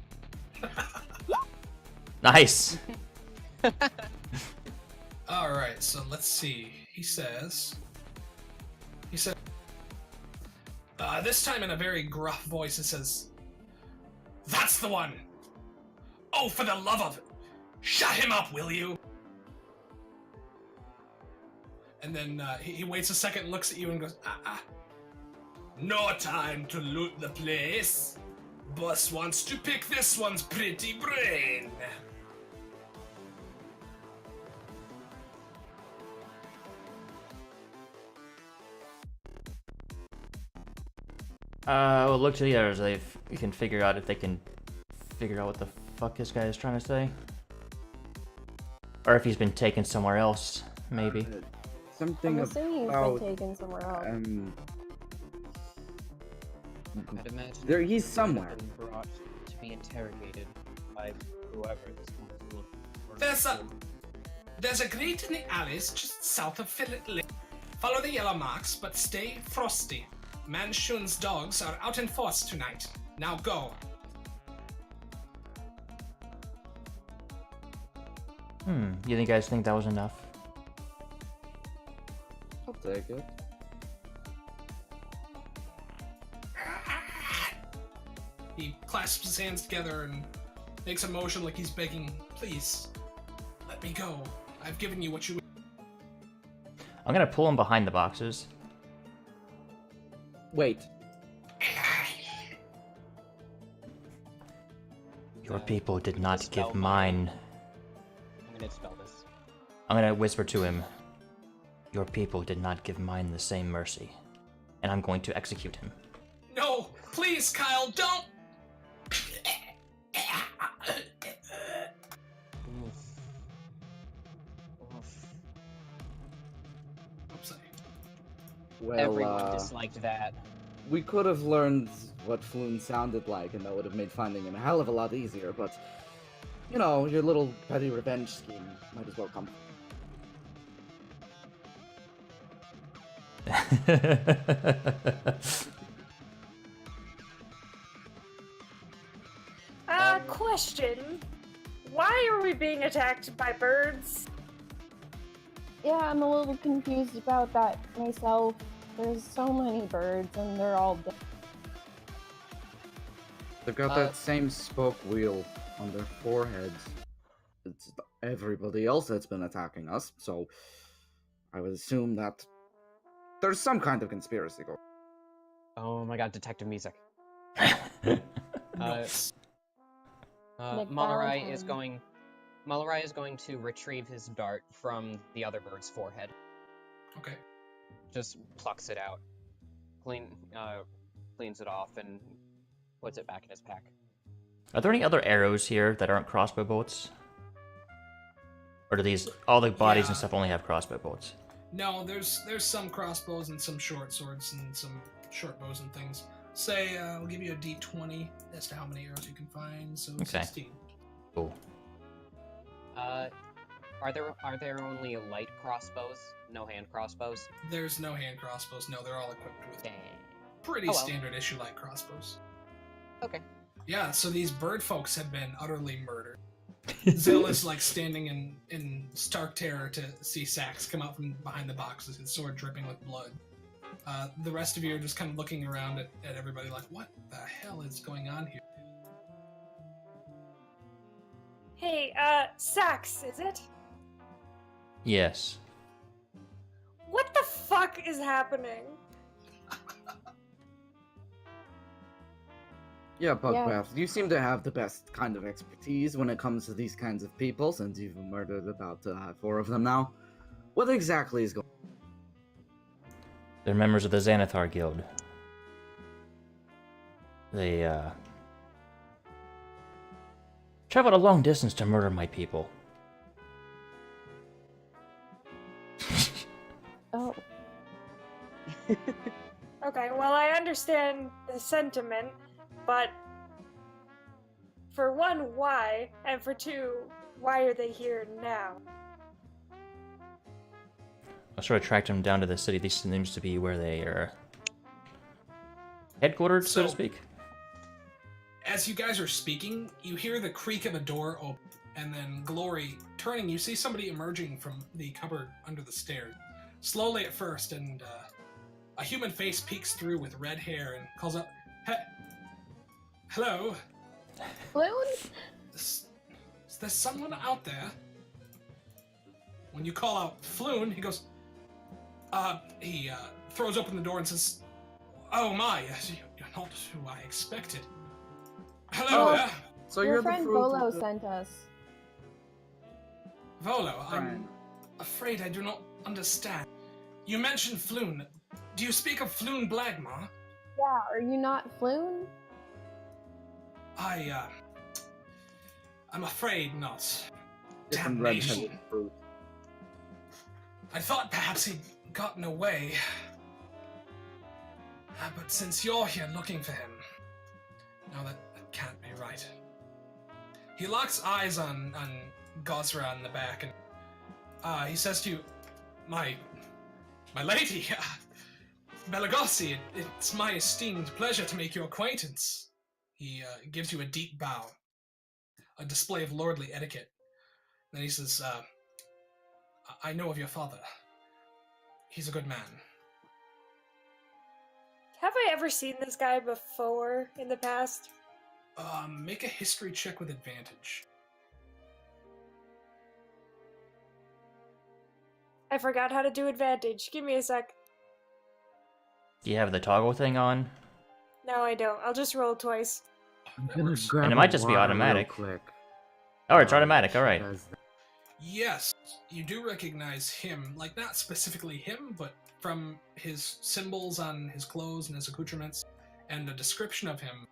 Nice. Alright, so let's see. He said, this time in a very gruff voice, it says, "That's the one! Oh, for the love of it! Shut him up, will you?" And then he waits a second, looks at you, and goes, "No time to loot the place. Boss wants to pick this one's pretty brain." We'll look to the others. We can figure out if they can figure out what the fuck this guy is trying to say. Or if he's been taken somewhere else, maybe. Something I'm assuming he's about, been taken somewhere else. I'd imagine There, he's he somewhere. might have been brought to be interrogated by whoever this one There's a grate in the alleys just south of Fillet Lake. Follow the yellow marks, but stay frosty. Manshun's dogs are out in force tonight. Now go. You guys think that was enough? I'll take it. He clasps his hands together and makes a motion like he's begging, "Please, let me go. I've given you what you..." I'm gonna pull him behind the boxes. Wait. Your people did not Dispel give mine. mine. I'm gonna spell this. I'm gonna whisper to him. Your people did not give mine the same mercy. And I'm going to execute him. No, please, Kyle, don't. Oops, Well, Everyone disliked that. we could have learned what Floon sounded like, and that would have made finding him a hell of a lot easier, but, you know, your little petty revenge scheme might as well come. Question. Why are we being attacked by birds? Yeah, I'm a little confused about that myself. There's so many birds and they're all dead. They've got that same spoke wheel on their foreheads. It's everybody else that's been attacking us, so I would assume that there's some kind of conspiracy going. Oh my god, detective music. nice. Nick Malarai is Valentine. going to retrieve his dart from the other bird's forehead. Okay. Just plucks it out, cleans it off, and puts it back in his pack. Are there any other arrows here that aren't crossbow bolts? Or do these, all the bodies and Yeah. stuff only have crossbow bolts? No, there's some crossbows and some short swords and some short bows and things. Say, I'll give you a d20 as to how many arrows you can find, so Okay. 16. Cool. Are there only light crossbows? No hand crossbows? There's no hand crossbows, no, they're all equipped with Dang. pretty Oh, well. standard issue light crossbows. Okay. Yeah, so these bird folks have been utterly murdered. Zill is like standing in stark terror to see Sax come out from behind the boxes, his sword dripping with blood. The rest of you are just kind of looking around at everybody like, what the hell is going on here? Hey, Sax, is it? Yes. What the fuck is happening? Yeah, Bugbath, you seem to have the best kind of expertise when it comes to these kinds of people, since you've murdered about 4 of them now. What exactly is going on? They're members of the Xanathar Guild. They, traveled a long distance to murder my people. Oh. Okay, well, I understand the sentiment, but for one, why? And for two, why are they here now? I'll sort of track them down to the city. This seems to be where they are headquartered, so to speak. As you guys are speaking, you hear the creak of a door open, and then Glory, turning, you see somebody emerging from the cupboard under the stairs. Slowly at first, and a human face peeks through with red hair and calls out, "Hello? Floon? Is there someone out there?" When you call out Floon, he goes, he throws open the door and says, "Oh my, you're not who I expected. Hello there." So Your you're friend the fruit Volo of the... sent us. Volo, I'm Friend. afraid I do not understand. You mentioned Floon. Do you speak of Floon Blagmar? Yeah, are you not Floon? I'm afraid not. Different Damnation. red-headed fruit. I thought perhaps he'd gotten away. But since you're here looking for him, no, that can't be right. He locks eyes on Gosra in the back, and he says to you, My lady, Belagossi, it's my esteemed pleasure to make your acquaintance." He gives you a deep bow, a display of lordly etiquette. Then he says, "I know of your father. He's a good man." Have I ever seen this guy before in the past? Make a history check with advantage. I forgot how to do advantage. Give me a sec. Do you have the toggle thing on? No, I don't. I'll just roll twice. I'm gonna grab And it a might just be water automatic. real quick. Oh, it's automatic, alright. Because Yes, you do recognize him, like not specifically him, but from his symbols on his clothes and his accoutrements, and the description of him,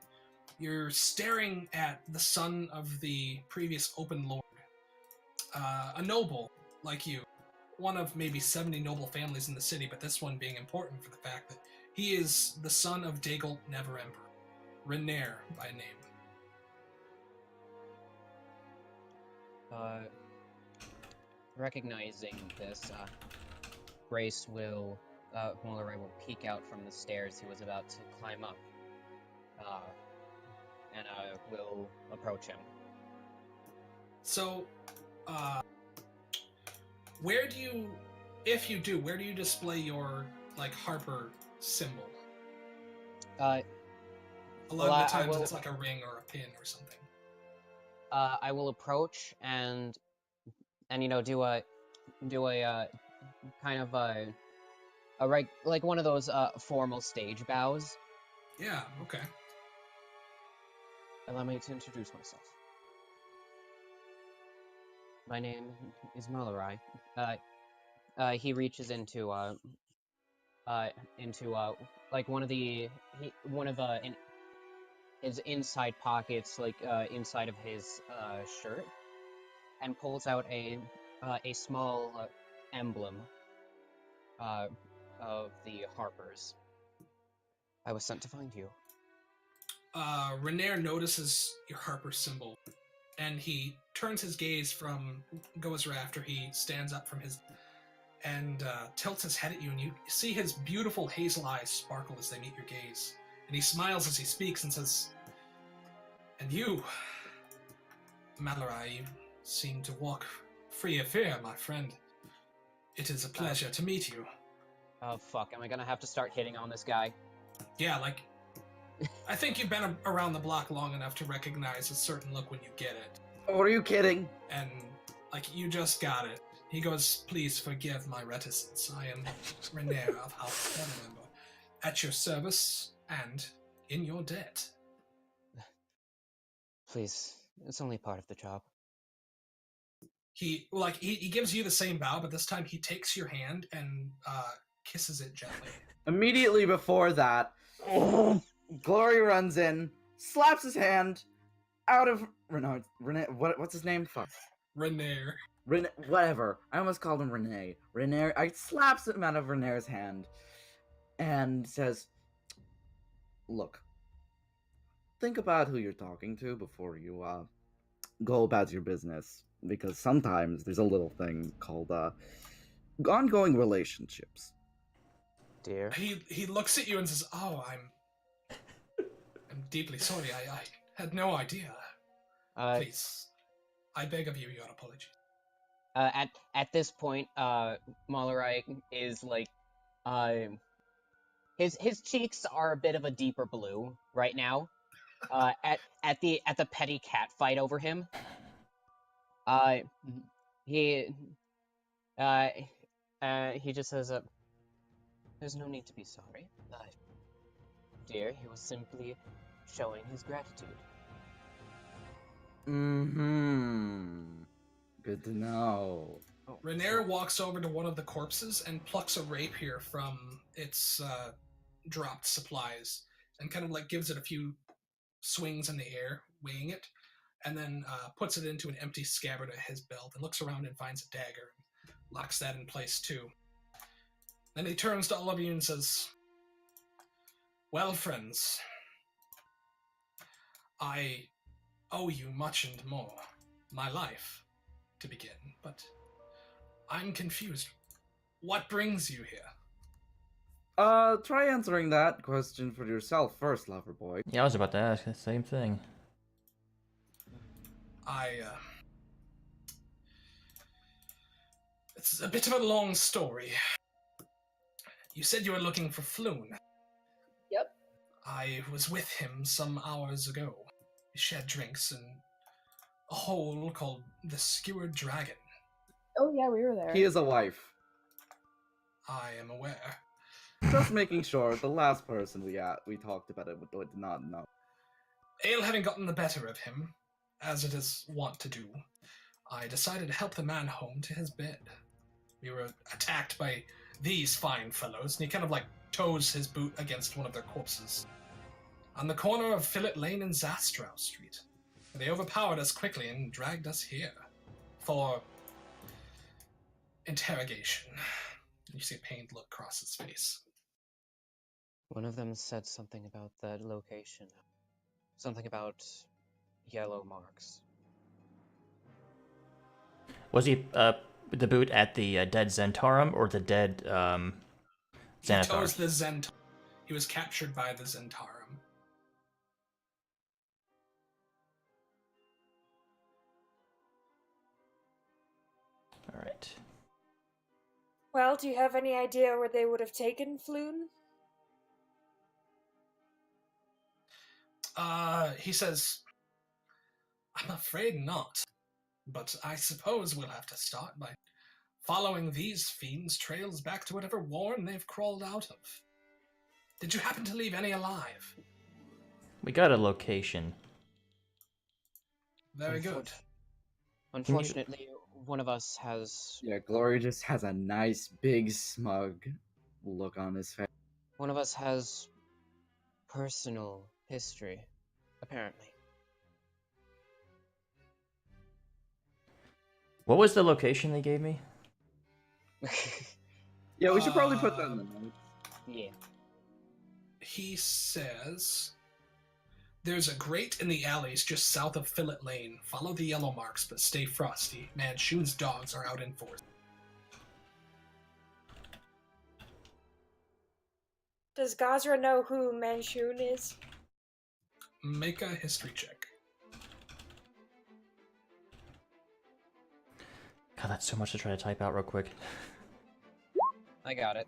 you're staring at the son of the previous open lord, a noble like you, one of maybe 70 noble families in the city, but this one being important for the fact that he is the son of Dagult Neverember, Renair by name. Recognizing this, Grace will, Mulleray will peek out from the stairs he was about to climb up, and will approach him. So, where do you, if you do, where do you display your, like, Harper symbol? A lot of the times it's like a ring or a pin or something. I will approach and you know do a kind of a right, like one of those formal stage bows. Yeah, okay. Allow me to introduce myself. My name is Malarai. He reaches into like one of his inside pockets, like inside of his shirt, and pulls out a small emblem of the Harpers. I was sent to find you. Renair notices your Harper symbol, and he turns his gaze from Gozra after he stands up from his, and tilts his head at you, and you see his beautiful hazel eyes sparkle as they meet your gaze. And he smiles as he speaks and says, "And you, Malarai, you seem to walk free of fear, my friend. It is a pleasure to meet you." Oh fuck, am I gonna have to start hitting on this guy? Yeah, like, I think you've been around the block long enough to recognize a certain look when you get it. Oh, are you kidding? And, like, you just got it. He goes, "Please forgive my reticence. I am Renair of House Member, at your service and in your debt." Please, it's only part of the job. He gives you the same bow, but this time he takes your hand and kisses it gently. Immediately before that, Glory runs in, slaps his hand out of Renee. What's his name? Fuck. Renair. Whatever. I almost called him Renee. Renee. I slaps him out of Renair's hand and says, "Look, think about who you're talking to before you go about your business, because sometimes there's a little thing called ongoing relationships." Dear. He looks at you and says, "Oh, I'm deeply sorry. I had no idea. Please, I beg of you your apologies." At this point, Malarai is like, his cheeks are a bit of a deeper blue right now. At the petty cat fight over him. He just says, "There's no need to be sorry. Dear, he was simply showing his gratitude." Good to know. Renair walks over to one of the corpses and plucks a rapier from its dropped supplies and kind of like gives it a few swings in the air, weighing it, and then puts it into an empty scabbard at his belt and looks around and finds a dagger and locks that in place too. Then he turns to all of you and says, "Well, friends, I owe you much and more. My life, to begin, but I'm confused. What brings you here?" Try answering that question for yourself first, lover boy. Yeah, I was about to ask the same thing. It's a bit of a long story. You said you were looking for Floon. Yep. I was with him some hours ago. We shared drinks in a hole called the Skewered Dragon. Oh yeah, we were there. He is a wife. I am aware. Just making sure. The last person we talked about it did not know. Ale having gotten the better of him, as it is wont to do, I decided to help the man home to his bed. We were attacked by these fine fellows, and he kind of like toes his boot against one of their corpses. On the corner of Fillet Lane and Zastrow Street. They overpowered us quickly and dragged us here for interrogation. You see a pained look cross his face. One of them said something about that location. Something about yellow marks. Was he the boot at the dead Zhentarim or the dead Xanathar? He toes the Zhentarim. He was captured by the Zhentarim. All right. Well, do you have any idea where they would have taken Floon? He says, "I'm afraid not. But I suppose we'll have to start by following these fiends' trails back to whatever warren they've crawled out of. Did you happen to leave any alive?" We got a location. Very good. Unfortunately, one of us has... Yeah, Glory just has a nice, big, smug look on his face. One of us has personal history, apparently. What was the location they gave me? Yeah, we should probably put that in the notes. Yeah. He says, "There's a grate in the alleys just south of Fillet Lane. Follow the yellow marks, but stay frosty. Manshoon's dogs are out in force." Does Gazra know who Manshoon is? Make a history check. God, that's so much to try to type out real quick. I got it.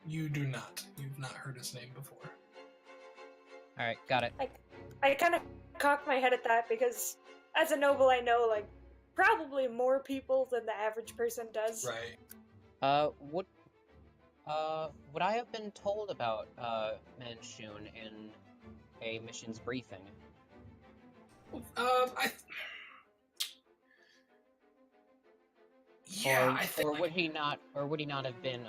You do not. You've not heard his name before. Alright, got it. I kind of cock my head at that because, as a noble, I know like probably more people than the average person does. Right. Would I have been told about, Manshoon in a missions briefing? I. Yeah, I think. Or would he not? Or would he not have been?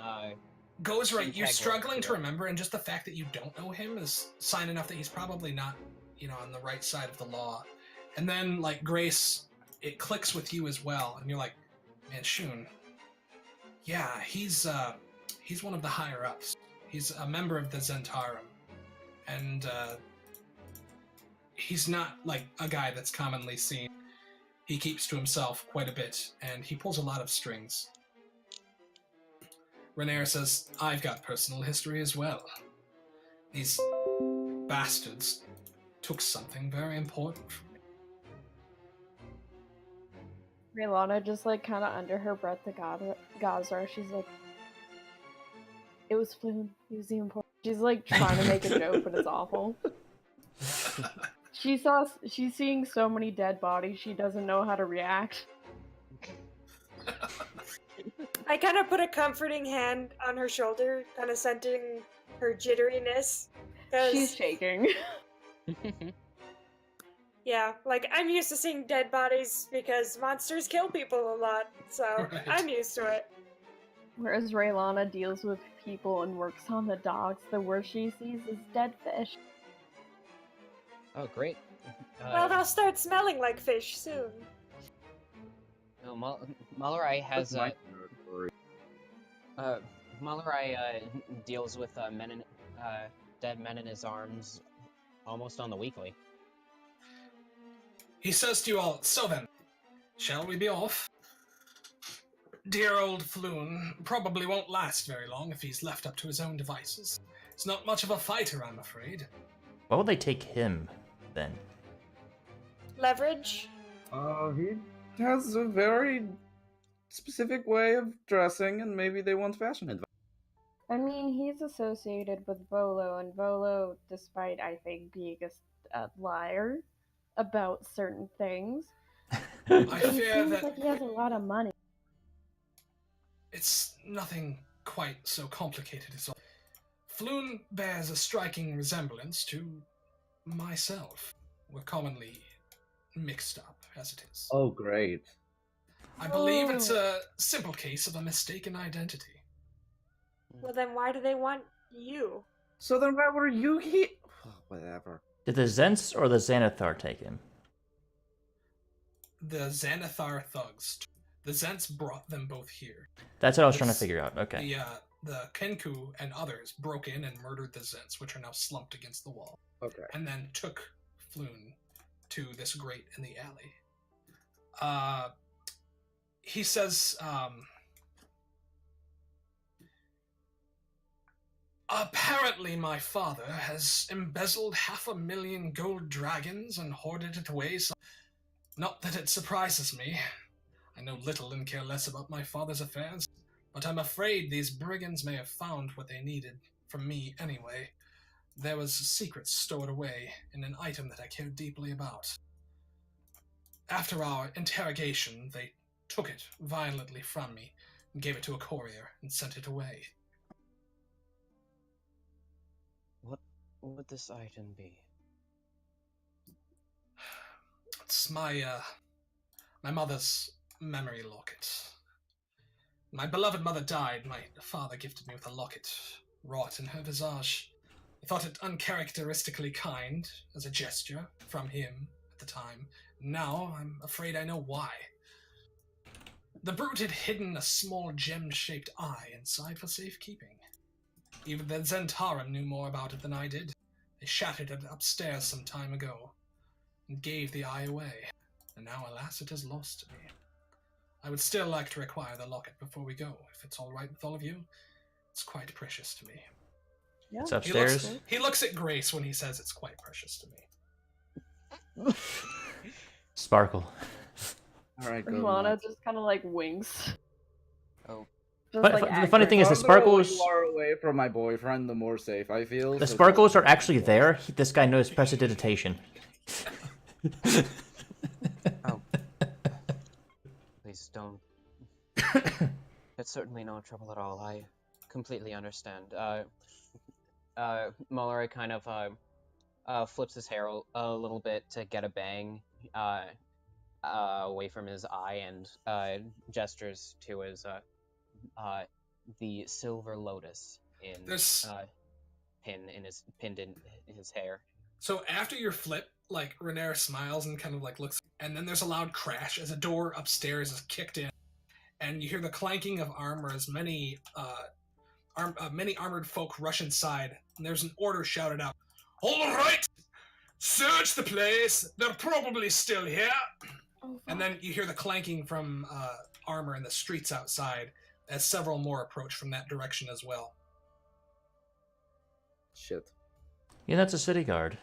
Goes right. You're integral struggling to to it. remember, and just the fact that you don't know him is sign enough that he's probably not, on the right side of the law. And then, like, Grace, it clicks with you as well, and you're like, man, Shun. Yeah, he's one of the higher ups. He's a member of the Zhentarim, and he's not like a guy that's commonly seen. He keeps to himself quite a bit, and he pulls a lot of strings. Renair says, I've got personal history as well. These bastards took something very important from me. Raylana just like kind of under her breath to Gazar. She's like, it was Floon. He was the important. She's like trying to make a joke, but it's awful. She's seeing so many dead bodies. She doesn't know how to react. I kind of put a comforting hand on her shoulder, kind of scenting her jitteriness. She's shaking. Yeah, like, I'm used to seeing dead bodies because monsters kill people a lot, so Right. I'm used to it. Whereas Raylana deals with people and works on the dogs, the worst she sees is dead fish. Oh, great. Well, they'll start smelling like fish soon. No, Malarai has That's my territory. Malarai deals with dead men in his arms almost on the weekly. He says to you all, so then, shall we be off? Dear old Floon probably won't last very long if he's left up to his own devices. He's not much of a fighter, I'm afraid. Why would they take him then? Leverage? He has a very specific way of dressing, and maybe they want fashion advice. I mean, he's associated with Volo, and Volo, despite I think being a liar about certain things, I he fear seems that like he has a lot of money. it's nothing quite so complicated as all. Floon bears a striking resemblance to myself. We're commonly mixed up, as it is. Oh, great. I believe it's a simple case of a mistaken identity. Well, then why do they want you? So then why were you here? Whatever. Did the Zents or the Xanathar take him? The Xanathar thugs. The Zents brought them both here. That's what I was trying to figure out. Okay. The Kenku and others broke in and murdered the Zents, which are now slumped against the wall. Okay. And then took Floon to this grate in the alley. He says, apparently my father has embezzled 500,000 gold dragons and hoarded it away, so not that it surprises me. I know little and care less about my father's affairs, but I'm afraid these brigands may have found what they needed from me anyway. There was secrets stored away in an item that I cared deeply about. After our interrogation, they took it violently from me and gave it to a courier and sent it away. What would this item be? It's my mother's memory locket. My beloved mother died. My father gifted me with a locket wrought in her visage. I thought it uncharacteristically kind as a gesture from him at the time. Now I'm afraid I know why. The brute had hidden a small gem-shaped eye inside for safekeeping. Even the Zhentarim knew more about it than I did. They shattered it upstairs some time ago and gave the eye away. And now, alas, it is lost to me. I would still like to acquire the locket before we go, if it's all right with all of you. It's quite precious to me. Yeah. It's upstairs. He looks at Grace when he says it's quite precious to me. Sparkle. All right, go. Raylana Matt. just kind of like winks. Oh, Just, But like, the funny thing is, the farther away sparkles. you are away from my boyfriend, the more safe I feel. The so- sparkles are actually there. This guy knows prestidigitation. oh. Please don't. That's certainly no trouble at all. I completely understand. Mallory kind of flips his hair a little bit to get a bang away from his eye and gestures to his the silver lotus in There's pinned in his hair. So after your flip, like Renair smiles and kind of like looks, and then there's a loud crash as a door upstairs is kicked in, and you hear the clanking of armor as many armored folk rush inside, and there's an order shouted out. All right, search the place. They're probably still here. Oh, And then you hear the clanking from armor in the streets outside as several more approach from that direction as well. Shit. Yeah, that's a city guard.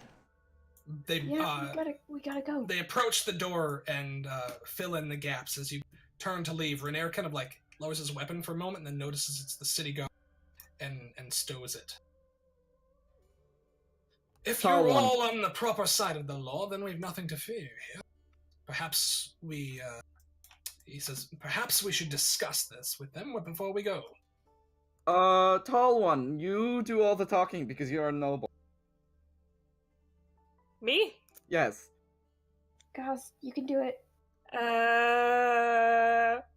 They yeah, we gotta go. they approach the door and fill in the gaps as you turn to leave. Renair kind of like lowers his weapon for a moment and then notices it's the city guard and stows it. If Tall you're one. all on the proper side of the law, then we've nothing to fear here. Perhaps we, he says, perhaps we should discuss this with them before we go. Tall one, you do all the talking because you're a noble. Me? Yes. Guys, you can do it.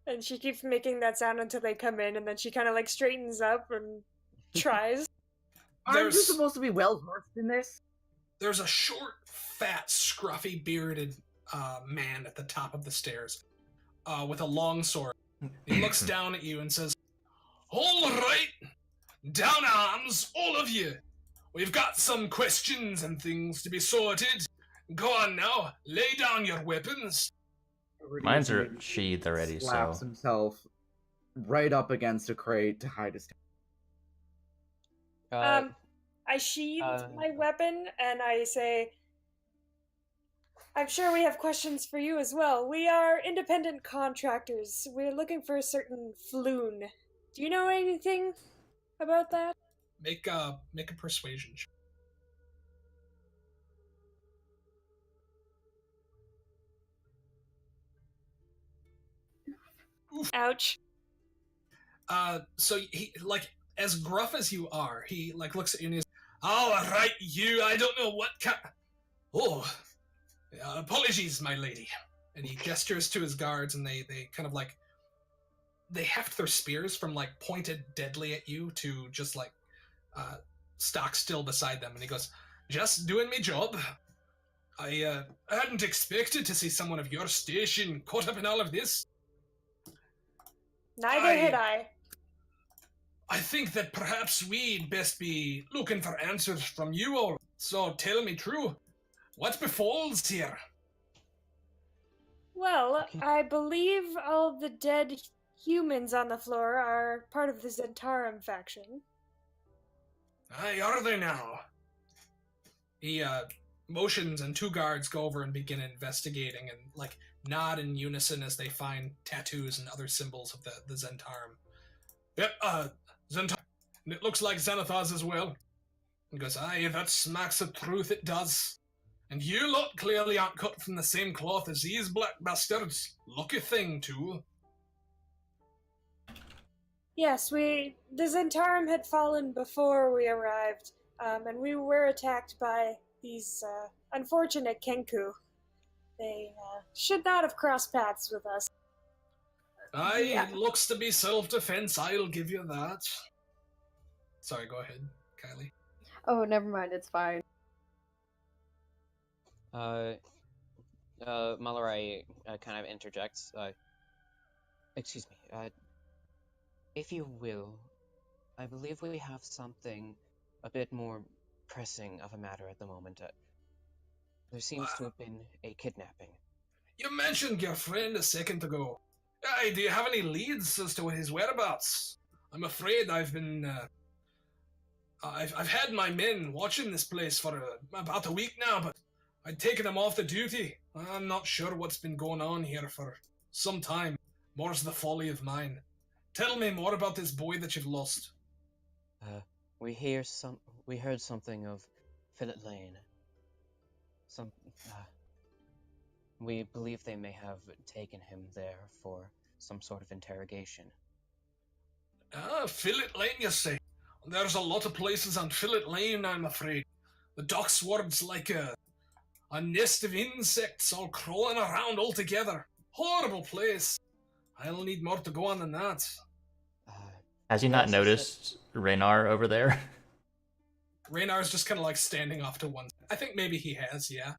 And she keeps making that sound until they come in, and then she kind of like straightens up and tries. Aren't you There's- supposed to be well versed in this? There's a short, fat, scruffy, bearded man at the top of the stairs with a long sword. He looks down at you and says, all right, down arms, all of you. We've got some questions and things to be sorted. Go on now, lay down your weapons. Mine's are sheathed already, Slaps so himself right up against a crate to hide his. I sheathe my weapon and I say, I'm sure we have questions for you as well. We are independent contractors. We're looking for a certain floon. Do you know anything about that? Make a persuasion check. Ouch. So he, like, as gruff as you are, he like looks at you and he's, all right, you. I don't know what kind. Oh, apologies, my lady. And he gestures to his guards, and they kind of like they heft their spears from like pointed deadly at you to just like stock still beside them. And he goes, just doing me job. I hadn't expected to see someone of your station caught up in all of this. Neither had I. I think that perhaps we'd best be looking for answers from you all. So tell me true, what befalls here? Well, I believe all the dead humans on the floor are part of the Zhentarim faction. Aye, are they now? He motions and two guards go over and begin investigating and like nod in unison as they find tattoos and other symbols of the Zhentarim. Yep, Zhentarim. And it looks like Xanathar's as well. He goes, aye, that smacks of truth, it does. And you lot clearly aren't cut from the same cloth as these black bastards. Lucky thing, too. Yes, the Zhentarim had fallen before we arrived, and we were attacked by these unfortunate Kenku. They should not have crossed paths with us. Aye, Yeah. it looks to be self-defense, I'll give you that. Sorry, go ahead, Kylie. Oh, never mind. It's fine. Malarai kind of interjects. Excuse me. If you will, I believe we have something a bit more pressing of a matter at the moment. There seems to have been a kidnapping. You mentioned your friend a second ago. Aye, do you have any leads as to his whereabouts? I'm afraid I've been, I've had my men watching this place for about a week now, but I'd taken them off the duty. I'm not sure what's been going on here for some time. More's the folly of mine. Tell me more about this boy that you've lost. We heard something of Fillet Lane. We believe they may have taken him there for some sort of interrogation. Fillet Lane, you say? There's a lot of places on Fillet Lane, I'm afraid. The docksward's like A nest of insects all crawling around all together. Horrible place. I'll need more to go on than that. Has he not noticed Raynar over there? Raynar's just kind of like standing off to one. I think maybe he has, yeah.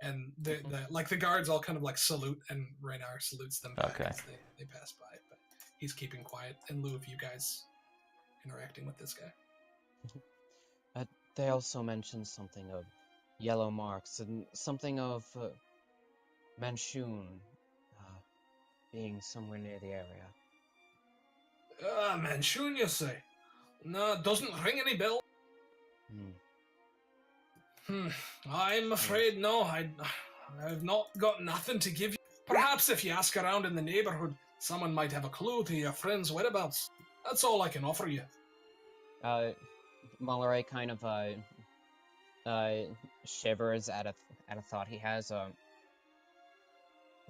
And the guards all kind of like salute, and Raynar salutes them back as they pass by. But he's keeping quiet in lieu of you guys interacting with this guy. They also mentioned something of yellow marks and something of Manchun being somewhere near the area. Manchun, you say? No, doesn't ring any bell. I'm afraid no. I've not got nothing to give you. Perhaps if you ask around in the neighborhood, someone might have a clue to your friend's whereabouts. That's all I can offer you. Mulleray kind of shivers at a thought he has.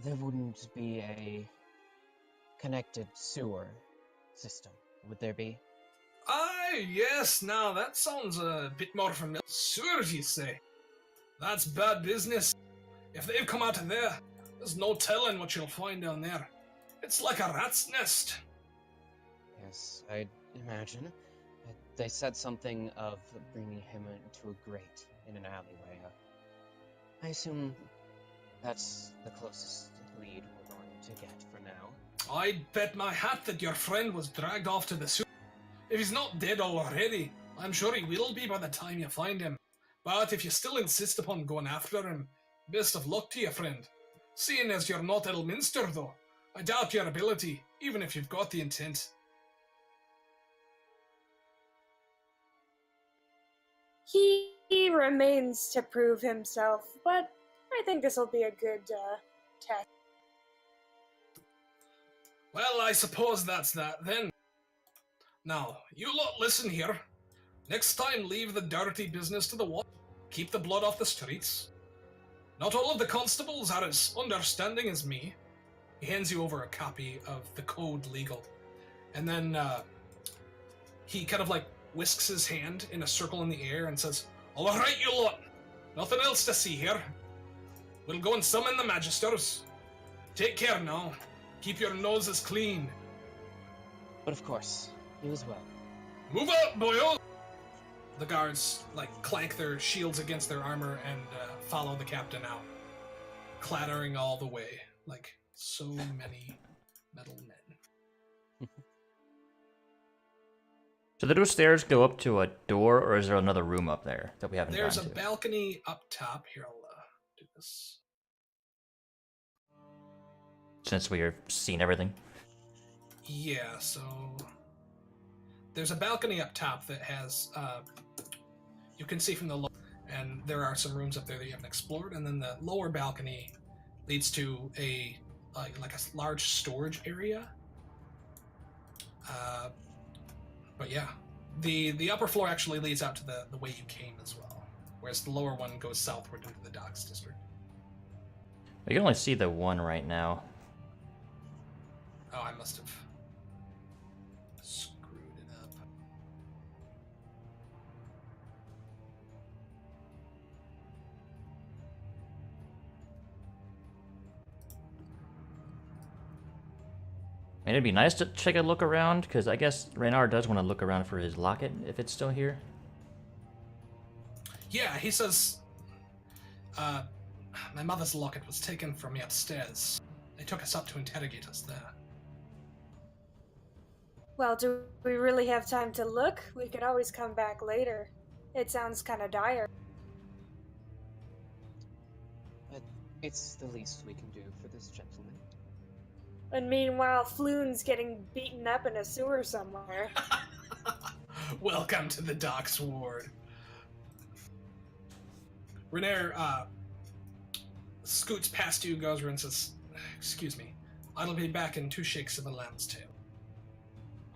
There wouldn't be a connected sewer system, would there be? Yes, now that sounds a bit more familiar. Sewers, you say? That's bad business. If they've come out of there, there's no telling what you'll find down there. It's like a rat's nest. Yes, I'd imagine. They said something of bringing him into a grate in an alleyway. I assume that's the closest lead we're going to get for now. I'd bet my hat that your friend was dragged off to the sewer. If he's not dead already, I'm sure he will be by the time you find him. But if you still insist upon going after him, best of luck to you, friend. Seeing as you're not Elminster, though, I doubt your ability, even if you've got the intent. He remains to prove himself, but I think this will be a good test. Well, I suppose that's that, then. Now, you lot listen here. Next time, leave the dirty business to the wall. Keep the blood off the streets. Not all of the constables are as understanding as me. He hands you over a copy of the Code Legal. And then, he kind of like whisks his hand in a circle in the air and says, "All right, you lot. Nothing else to see here. We'll go and summon the Magisters. Take care now. Keep your noses clean." But of course, you as well. Move up, boyo! The guards, like, clank their shields against their armor and follow the captain out, clattering all the way, like so many metal men. So do those stairs go up to a door, or is there another room up there that we haven't There's a gone to? balcony up top. Here, I'll do this. Since we are seeing everything. Yeah, so there's a balcony up top that has, you can see from the lower, and there are some rooms up there that you haven't explored, and then the lower balcony leads to a like a large storage area. But yeah, the upper floor actually leads out to the way you came as well, whereas the lower one goes southward into the docks district. We can only see the one right now. Oh, I must have screwed it up. I mean, it'd be nice to take a look around, because I guess Raynar does want to look around for his locket, if it's still here. Yeah, he says, my mother's locket was taken from me upstairs. They took us up to interrogate us there. Well, do we really have time to look? We could always come back later. It sounds kind of dire. But it's the least we can do for this gentleman. And meanwhile, Floon's getting beaten up in a sewer somewhere. Welcome to the docks ward. Renair scoots past you, goes and says, "Excuse me, I'll be back in 2 shakes of a lamb's tail."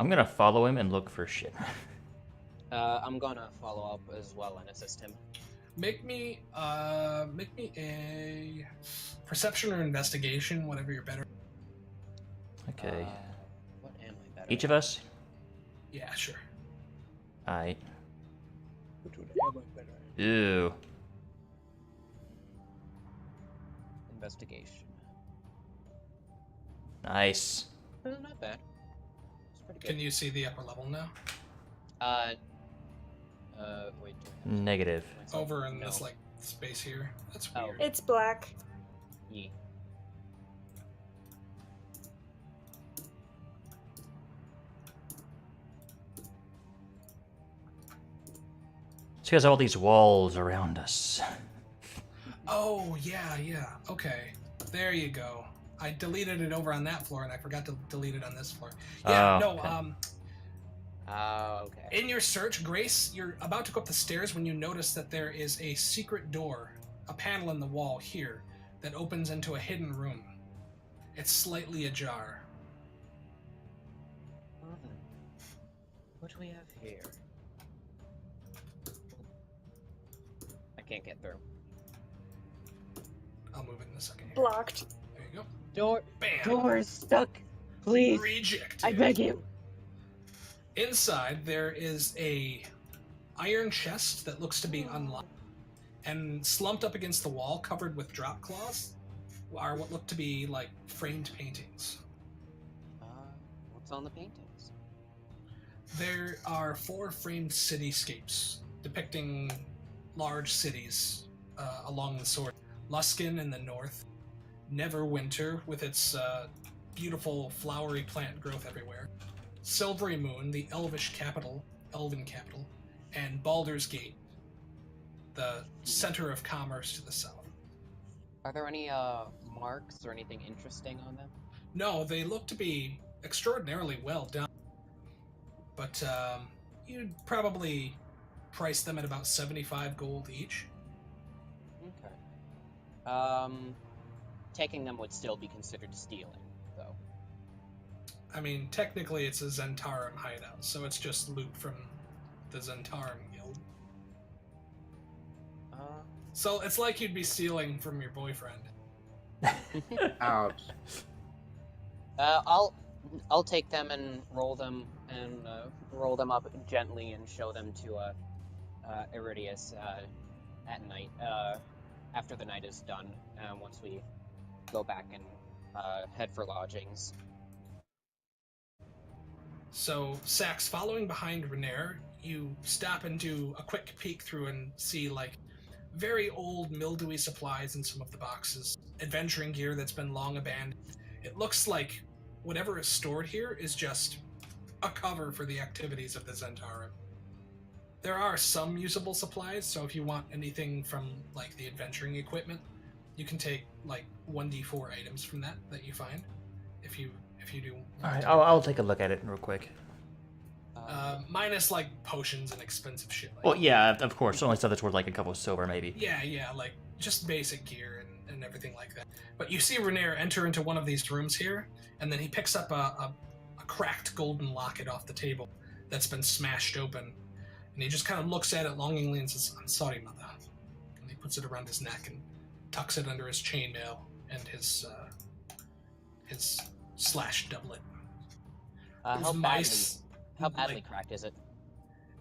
I'm gonna follow him and look for shit. I'm gonna follow up as well and assist him. Make me a perception or investigation, whatever you're better. Okay. What am I better Each of at? us? Yeah, sure. Alright. Which one am I better at? Ew. investigation. Nice. Not bad. It's pretty good. Can you see the upper level now? Wait. Negative. Over in No. this like space here. That's Oh. weird. It's black. Ye. So you guys have all these walls around us. Oh yeah. Okay, there you go. I deleted it over on that floor, and I forgot to delete it on this floor. Yeah, Oh, no. okay. Okay. In your search, Grace, you're about to go up the stairs when you notice that there is a secret door, a panel in the wall here, that opens into a hidden room. It's slightly ajar. Well then, what do we have here? I can't get through. I'll move it in a second. Here. Blocked. There you go. Door Bam. is stuck. Please. Reject. I beg you. Inside, there is a iron chest that looks to be unlocked, and slumped up against the wall, covered with drop claws, are what look to be like framed paintings. What's on the paintings? There are 4 framed cityscapes depicting large cities along the sword. Luskin in the north, Neverwinter with its beautiful flowery plant growth everywhere, Silvery Moon, the elven capital, and Baldur's Gate, the center of commerce to the south. Are there any marks or anything interesting on them? No, they look to be extraordinarily well done, but you'd probably price them at about 75 gold each. Okay. Taking them would still be considered stealing, though. I mean, technically it's a Zhentarim hideout, so it's just loot from the Zhentarim guild. So it's like you'd be stealing from your boyfriend. Ouch. I'll take them and roll them up gently and show them to Iridius at night after the night is done. Once we go back and head for lodgings. So, Sax, following behind Renair, you stop and do a quick peek through and see, like, very old mildewy supplies in some of the boxes. Adventuring gear that's been long abandoned. It looks like whatever is stored here is just a cover for the activities of the Zhentarim. There are some usable supplies, so if you want anything from, like, the adventuring equipment, you can take, like, 1d4 items from that you find, if you do. Alright, I'll take a look at it real quick. Minus, like, potions and expensive shit. Like Well, yeah, of course. Only stuff that's worth like a couple of silver, maybe. Yeah, like, just basic gear and everything like that. But you see Renair enter into one of these rooms here, and then he picks up a cracked golden locket off the table that's been smashed open. And he just kind of looks at it longingly and says, "I'm sorry, mother." And he puts it around his neck and tucks it under his chainmail and his slash doublet. How There's mice, badly like, cracked is it?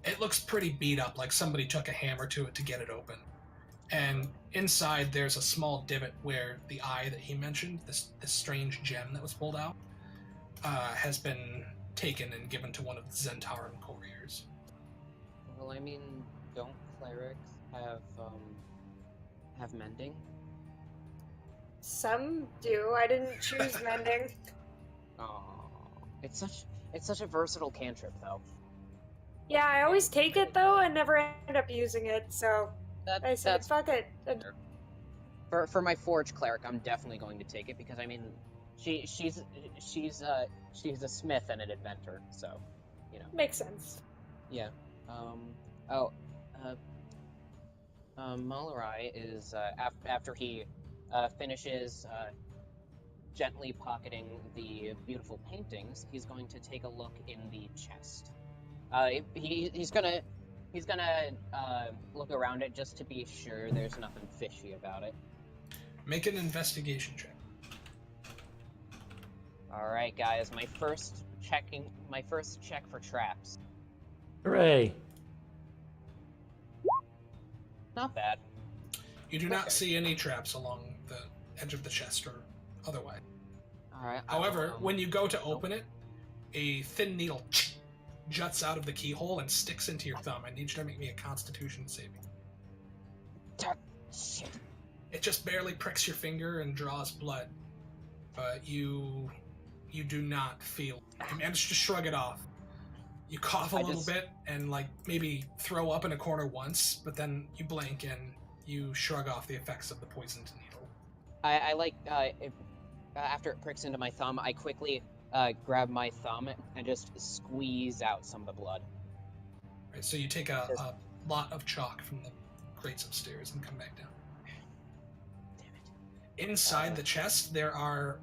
It looks pretty beat up, like somebody took a hammer to it to get it open. And inside there's a small divot where the eye that he mentioned, this strange gem that was pulled out, has been taken and given to one of the Zhentarim couriers. Well, I mean, don't clerics have mending? Some do. I didn't choose mending. Oh, it's such a versatile cantrip, though. Yeah, I always take it though and never end up using it, so I said, That's fuck it. for my forge cleric. I'm definitely going to take it because I mean, she's a smith and an inventor, so you know. Makes sense. Yeah. Malarai is after he finishes gently pocketing the beautiful paintings, he's going to take a look in the chest. He's gonna look around it just to be sure there's nothing fishy about it. Make an investigation check. All right, guys, my first check for traps. Hooray! Not bad. You do not see any traps along edge of the chest or otherwise. Alright. However, when you go to open it, a thin needle juts out of the keyhole and sticks into your thumb. I need you to make me a Constitution saving. Shit. It just barely pricks your finger and draws blood, but you do not feel. You manage to shrug it off. You cough a little bit and like maybe throw up in a corner once, but then you blink and you shrug off the effects of the poisoned needle. I like after it pricks into my thumb, I quickly grab my thumb and just squeeze out some of the blood. Right, so you take a lot of chalk from the crates upstairs and come back down. Damn it. Inside the chest, there are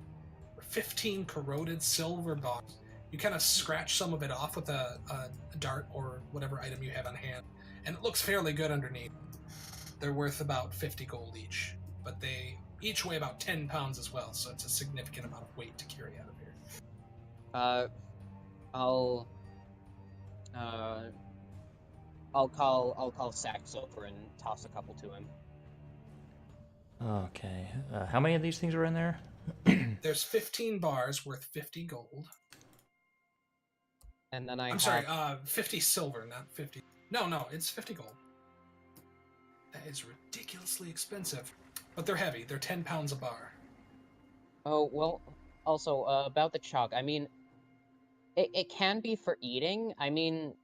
15 corroded silver bars. You kind of scratch some of it off with a dart or whatever item you have on hand, and it looks fairly good underneath. They're worth about 50 gold each, but they each weigh about 10 pounds as well, so it's a significant amount of weight to carry out of here. I'll call Sax over and toss a couple to him. Okay. How many of these things are in there? There's 15 bars worth 50 gold. And then I'm sorry, 50 silver, not 50. No, it's 50 gold. That is ridiculously expensive. But they're heavy. They're 10 pounds a bar. Oh, well, also, about the chalk, I mean, it can be for eating. I mean,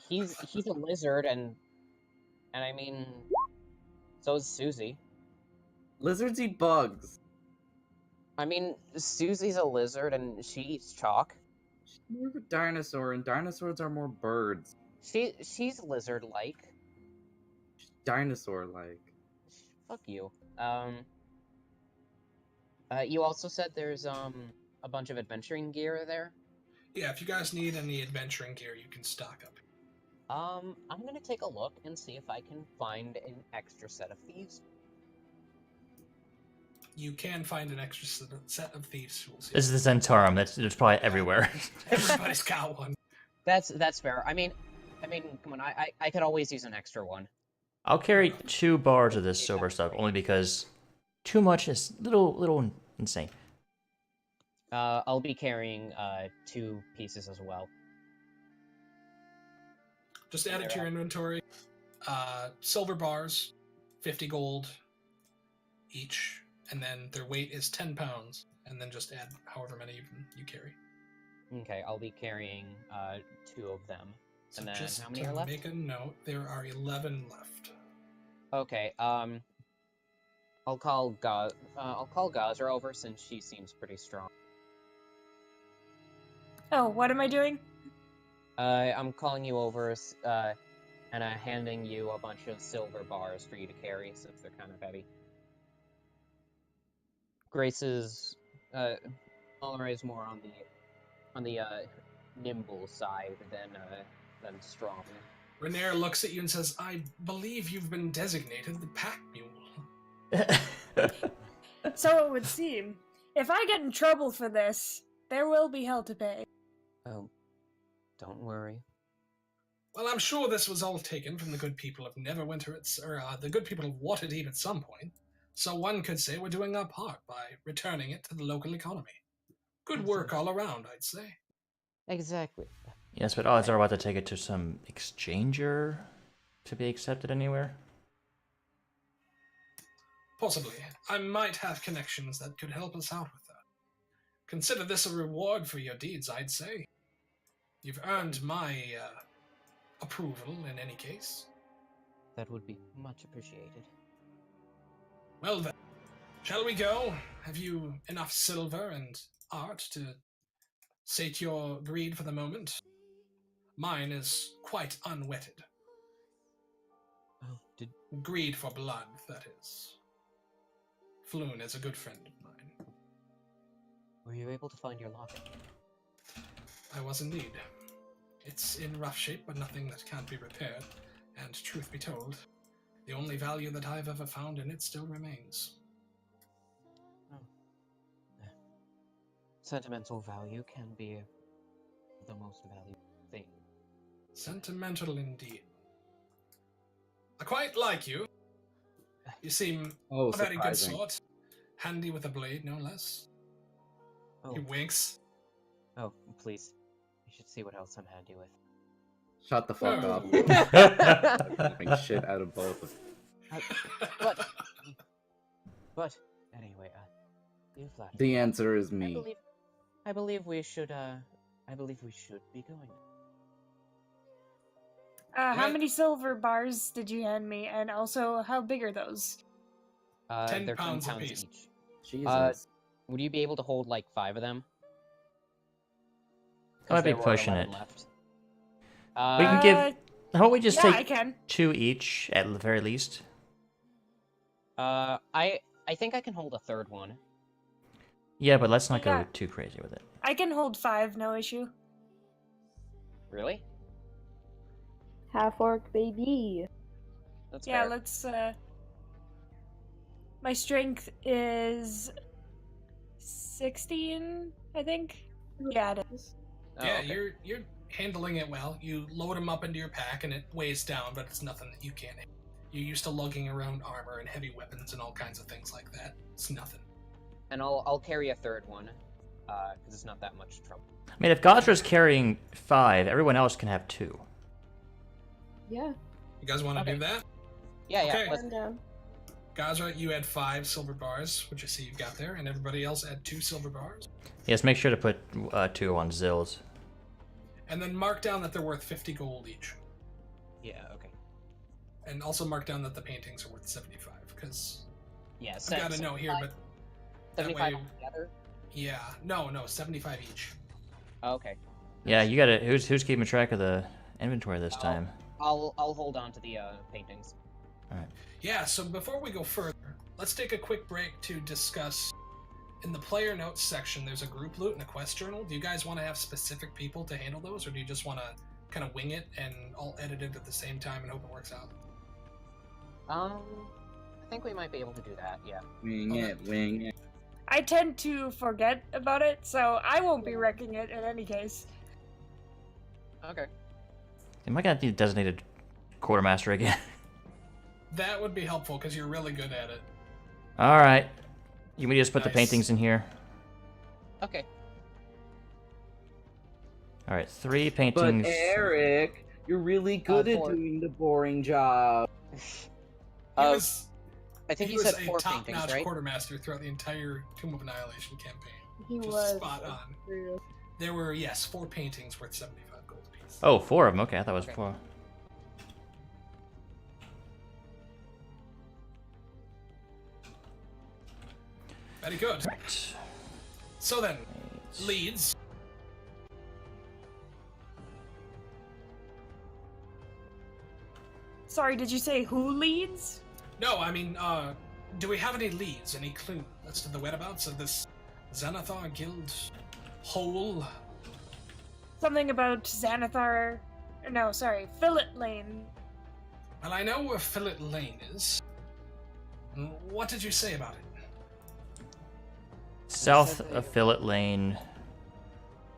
he's a lizard, and I mean, so is Susie. Lizards eat bugs. I mean, Susie's a lizard, and she eats chalk. She's more of a dinosaur, and dinosaurs are more birds. She's lizard-like. She's dinosaur-like. Fuck you. You also said there's, a bunch of adventuring gear there? Yeah, if you guys need any adventuring gear, you can stock up. I'm gonna take a look and see if I can find an extra set of thieves. You can find an extra set of thieves' tools. This is the Zhentarim. It's probably everywhere. Everybody's got one. That's fair. I mean, come on, I could always use an extra one. I'll carry 2 bars of this silver stuff, only because too much is little insane. I'll be carrying 2 pieces as well. Just add it to your inventory. Silver bars, 50 gold each, and then their weight is 10 pounds, and then just add however many you carry. Okay, I'll be carrying 2 of them. So and then just how many to are left? make a note, there are 11 left. Okay, I'll call Gazer over since she seems pretty strong. Oh, what am I doing? I'm calling you over, and handing you a bunch of silver bars for you to carry since they're kind of heavy. Grace's, Mallory is more on the nimble side than strong. Renair looks at you and says, "I believe you've been designated the pack mule." So it would seem. If I get in trouble for this, there will be hell to pay. Oh, don't worry. Well, I'm sure this was all taken from the good people of Neverwinter, or the good people of Waterdeep at some point. So one could say we're doing our part by returning it to the local economy. Good work all around, I'd say. Exactly. Yes, but odds are about to take it to some exchanger to be accepted anywhere. Possibly. I might have connections that could help us out with that. Consider this a reward for your deeds, I'd say. You've earned my approval in any case. That would be much appreciated. Well then, shall we go? Have you enough silver and art to sate your greed for the moment? Mine is quite unwetted. Oh, Greed for blood, that is. Floon is a good friend of mine. were you able to find your locket? I was indeed. It's in rough shape, but nothing that can't be repaired. And truth be told, the only value that I've ever found in it still remains. Sentimental value can be the most valuable thing. Sentimental indeed. I quite like you. You seem Oh, a very good surprising. sort. Handy with a blade, no less. Oh, He winks. oh, please. You should see what else I'm handy with. Shut the fuck Oh. up. I'm beating shit out of both of But, but anyway, you flatter. The answer is I me. believe we should be going. How Right. many silver bars did you hand me? And also, how big are those? 10 They're 10 pounds pounds apiece. each. Jesus. Would you be able to hold like 5 of them? I might be there were pushing 11 it. left. We can give. How about we just Yeah, I take can. 2 each at the very least? I think I can hold a third one. Yeah, but let's not Yeah. go too crazy with it. I can hold 5, no issue. Really? Half orc baby. That's Yeah, fair. let's. My strength is 16, I think. Yeah, it is. Oh, Yeah, okay. you're handling it well. You load him up into your pack and it weighs down, but it's nothing that you can't handle. You're used to lugging around armor and heavy weapons and all kinds of things like that. It's nothing. And I'll carry a third one, because it's not that much trouble. I mean, if Gosra's carrying 5, everyone else can have 2. Yeah. You guys want to Okay. do that? Yeah, Okay. let's I'm down. Gazra, you add 5 silver bars, which I see you've got there, and everybody else add 2 silver bars. Yes, make sure to put 2 on Zills. And then mark down that they're worth 50 gold each. Yeah, okay. And also mark down that the paintings are worth 75, because Yeah, I've got a note here, but that 75 way- altogether? yeah, no, 75 each. Oh, okay. Yeah, you gotta. Who's keeping track of the inventory this Oh. time? I'll hold on to the paintings. Yeah, so before we go further, let's take a quick break to discuss. In the player notes section, there's a group loot and a quest journal. Do you guys want to have specific people to handle those, or do you just want to kind of wing it and all edit it at the same time and hope it works out? I think we might be able to do that, yeah. Wing it, wing it. I tend to forget about it, so I won't be wrecking it in any case. Okay. Am I gonna need a designated quartermaster again? That would be helpful, because you're really good at it. Alright. You may just put the Nice. paintings in here. Okay. Alright, 3 But paintings. Eric, you're really good at 4. doing the boring job. He was, I think he you was said a 4 paintings, top-notch right? quartermaster throughout the entire Tomb of Annihilation campaign. He Just was. spot on. True. There were, yes, 4 paintings worth 75 gold apiece. Oh, 4 of them. Okay, I thought it was Okay. 4. Very good. Right. So then, leads. Sorry, did you say who leads? No, I mean, do we have any leads, any clue as to the whereabouts of this Xanathar Guild hole? Something about Xanathar. No, sorry, Fillet Lane. Well, I know where Fillet Lane is. What did you say about it? South of Fillet Lane.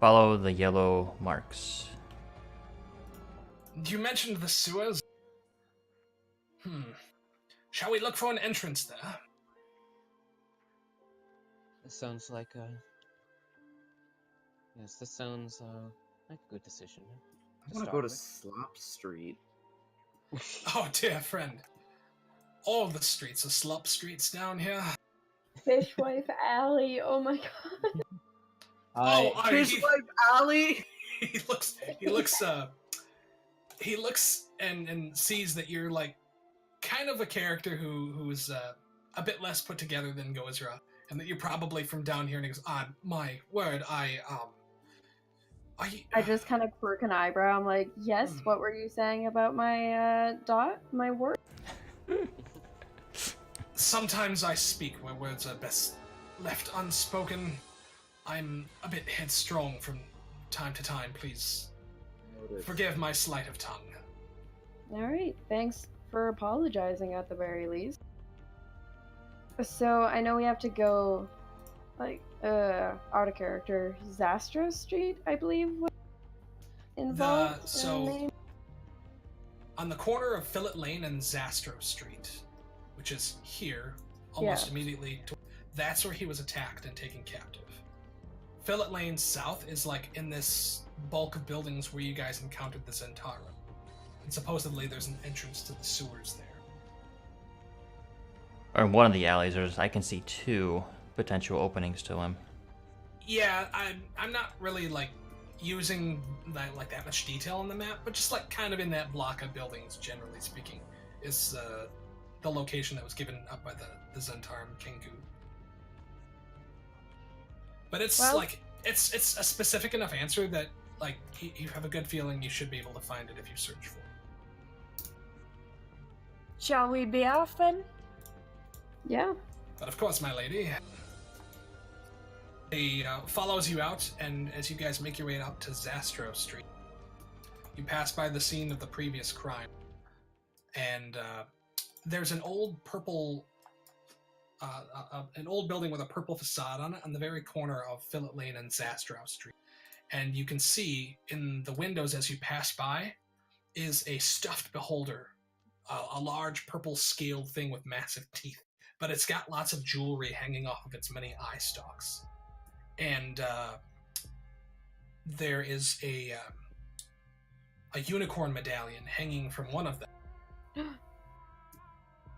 Follow the yellow marks. You mentioned the sewers. Shall we look for an entrance there? This sounds like yes, this sounds like a good decision. I want to go to Slop Street. Oh, dear friend. All the streets are slop streets down here. Fishwife Alley. Oh my god. Fishwife Alley? He looks and sees that you're like kind of a character who's a bit less put together than Gozra, and that you're probably from down here, and he goes, my word, I just kind of quirk an eyebrow. I'm like, yes, what were you saying about my my word? Sometimes I speak where words are best left unspoken. I'm a bit headstrong from time to time, please forgive my sleight of tongue. Alright, thanks for apologizing at the very least. So, I know we have to go, like, out of character. Zastra Street, I believe, was involved in the so- name? On the corner of Fillet Lane and Zastro Street, which is here, almost Yeah. immediately. That's where he was attacked and taken captive. Fillet Lane south is like in this bulk of buildings where you guys encountered the Zhentarim. And supposedly there's an entrance to the sewers there. Or in one of the alleys, I can see 2 potential openings to him. Yeah, I'm not really like using that much detail on the map, but just like kind of in that block of buildings, generally speaking, is the location that was given up by the Zhentarim Kengu. But it's like it's a specific enough answer that like you have a good feeling you should be able to find it if you search for it. Shall we be off then? Yeah. But of course, my lady. He follows you out, and as you guys make your way up to Zastro Street, you pass by the scene of the previous crime. And there's an old purple, an old building with a purple facade on it on the very corner of Fillet Lane and Zastro Street. And you can see in the windows as you pass by is a stuffed beholder, a large purple scaled thing with massive teeth. But it's got lots of jewelry hanging off of its many eye stalks. And there is a unicorn medallion hanging from one of them.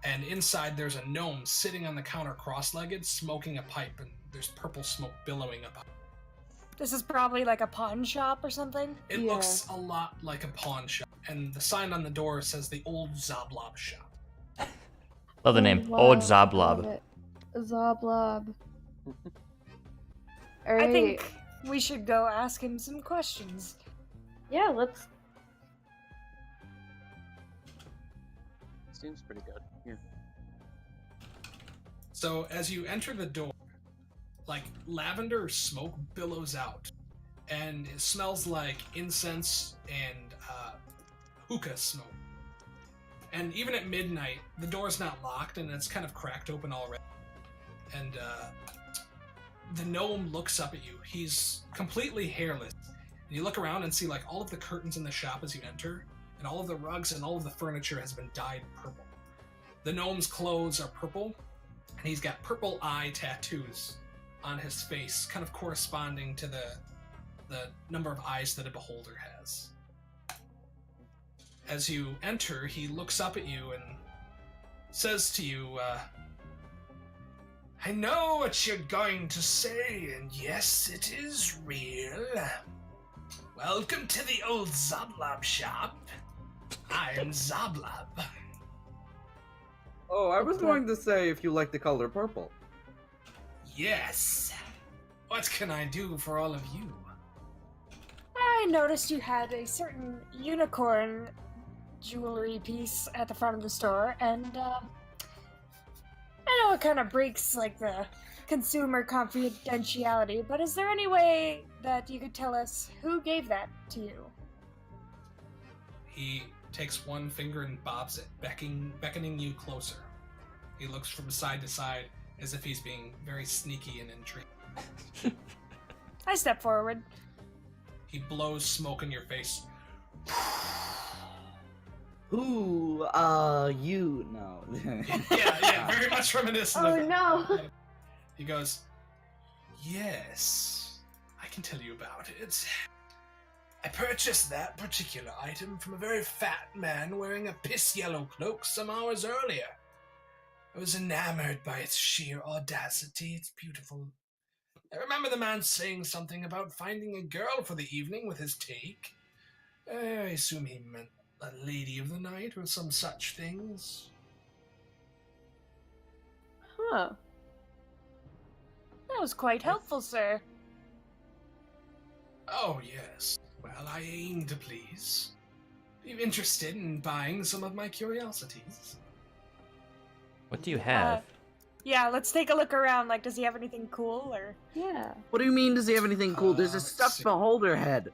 And inside there's a gnome sitting on the counter cross-legged, smoking a pipe, and there's purple smoke billowing about. This is probably like a pawn shop or something. It looks a lot like a pawn shop, and the sign on the door says the Old Zoblob Shop. Love the name. Wow, Old love Zoblob. it. Zoblob. All I right. think we should go ask him some questions. Yeah, let's. Seems pretty good. Yeah. So as you enter the door, like lavender smoke billows out, and it smells like incense and hookah smoke. And even at midnight, the door's not locked, and it's kind of cracked open already. And the gnome looks up at you. He's completely hairless. And you look around and see like all of the curtains in the shop as you enter, and all of the rugs and all of the furniture has been dyed purple. The gnome's clothes are purple, and he's got purple eye tattoos on his face, kind of corresponding to the number of eyes that a beholder has. As you enter, he looks up at you and says to you, I know what you're going to say, and yes, it is real. Welcome to the Old Zoblob Shop. I'm Zoblob. Oh, I was going to say if you like the color purple. Yes. What can I do for all of you? I noticed you had a certain unicorn jewelry piece at the front of the store, and I know it kind of breaks like the consumer confidentiality, but is there any way that you could tell us who gave that to you? He takes one finger and bobs it, beckoning you closer. He looks from side to side as if he's being very sneaky and intrigued. I step forward. He blows smoke in your face. Who, you? No. Yeah, very much reminiscent Oh of it. no! He goes, yes, I can tell you about it. I purchased that particular item from a very fat man wearing a piss-yellow cloak some hours earlier. I was enamored by its sheer audacity. It's beautiful. I remember the man saying something about finding a girl for the evening with his take. I assume he meant a lady of the night or some such things. Huh. That was quite helpful, sir. Oh, yes. Well, I aim to please. Are you interested in buying some of my curiosities? What do you have? Yeah, let's take a look around. Like, does he have anything cool, or? Yeah. What do you mean, does he have anything cool? There's a let's stuffed see. beholder head.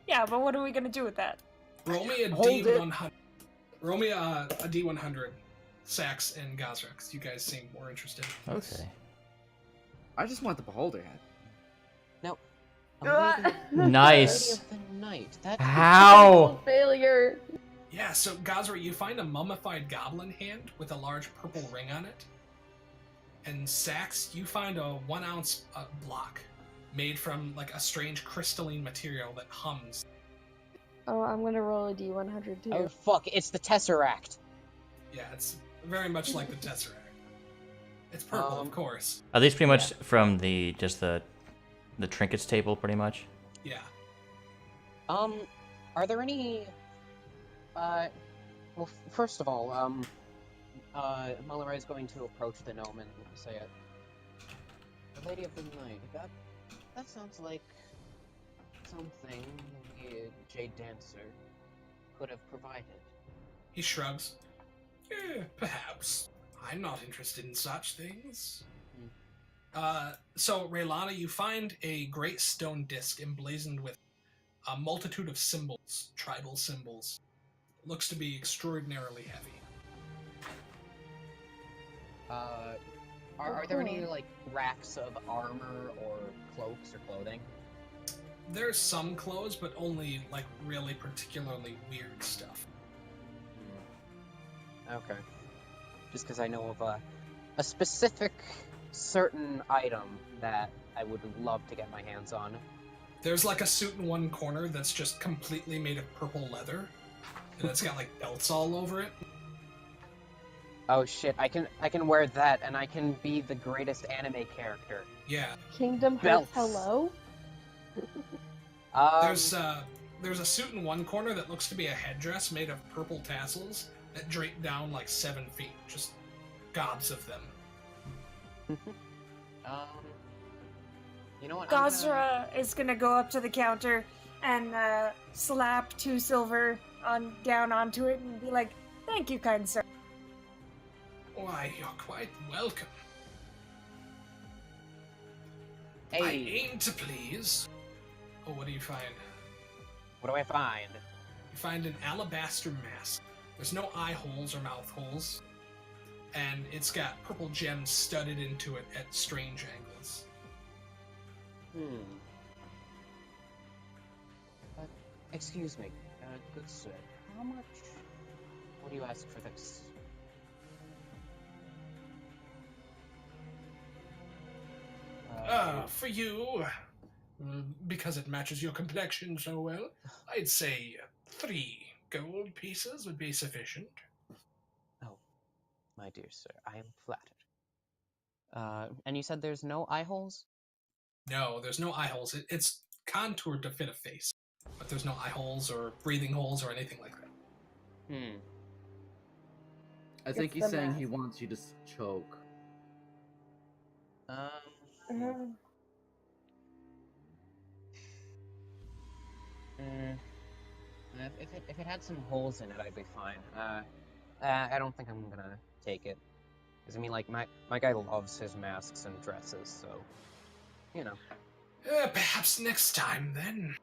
Yeah, but what are we gonna do with that? Roll me a Hold it. D100. Roll me a D100. Sax and Gazrex. You guys seem more interested in this. Okay. I just want the beholder head. Now, Ah! Nice. of the night. That How? Failure. Yeah, so Gazra, you find a mummified goblin hand with a large purple ring on it. And Sax, you find a 1 ounce block made from like a strange crystalline material that hums. Oh, I'm gonna roll a D100 too. Oh fuck! It's the Tesseract. Yeah, it's very much like the Tesseract. It's purple, of course. Are these pretty much from the trinkets table, pretty much? Yeah. Are there any? Well, first of all, Mullera is going to approach the gnome and say it. The Lady of the Night. That sounds like something the Jade Dancer could have provided. He shrugs. Perhaps. I'm not interested in such things. So, Raylana, you find a great stone disc emblazoned with a multitude of symbols, tribal symbols. It looks to be extraordinarily heavy. Are there any, like, racks of armor or cloaks or clothing? There's some clothes, but only, like, really particularly weird stuff. Okay. Just because I know of a specific certain item that I would love to get my hands on. There's like a suit in one corner that's just completely made of purple leather, and it's got like belts all over it. Oh shit! I can wear that, and I can be the greatest anime character. Yeah. Kingdom Belts. Hearts Hello? There's a suit in one corner that looks to be a headdress made of purple tassels that drape down like 7 feet. Just gobs of them. You know what? Gazra is gonna go up to the counter and slap 2 silver down onto it and be like, "Thank you, kind sir." Why, you're quite welcome. I Hey, aim to please. Oh, what do you find? what do I find? You find an alabaster mask. There's no eye holes or mouth holes. And it's got purple gems studded into it at strange angles. Excuse me, good sir. How much would you ask for this? For you, because it matches your complexion so well, I'd say 3 gold pieces would be sufficient. Oh, my dear sir, I am flattered. And you said there's no eye holes? No, there's no eye holes. It's contoured to fit a face, but there's no eye holes or breathing holes or anything like that. I think he's saying he wants you to choke. If it had some holes in it, I'd be fine. I don't think I'm gonna take it. Because, I mean, like, my guy loves his masks and dresses, so, you know. Perhaps next time, then.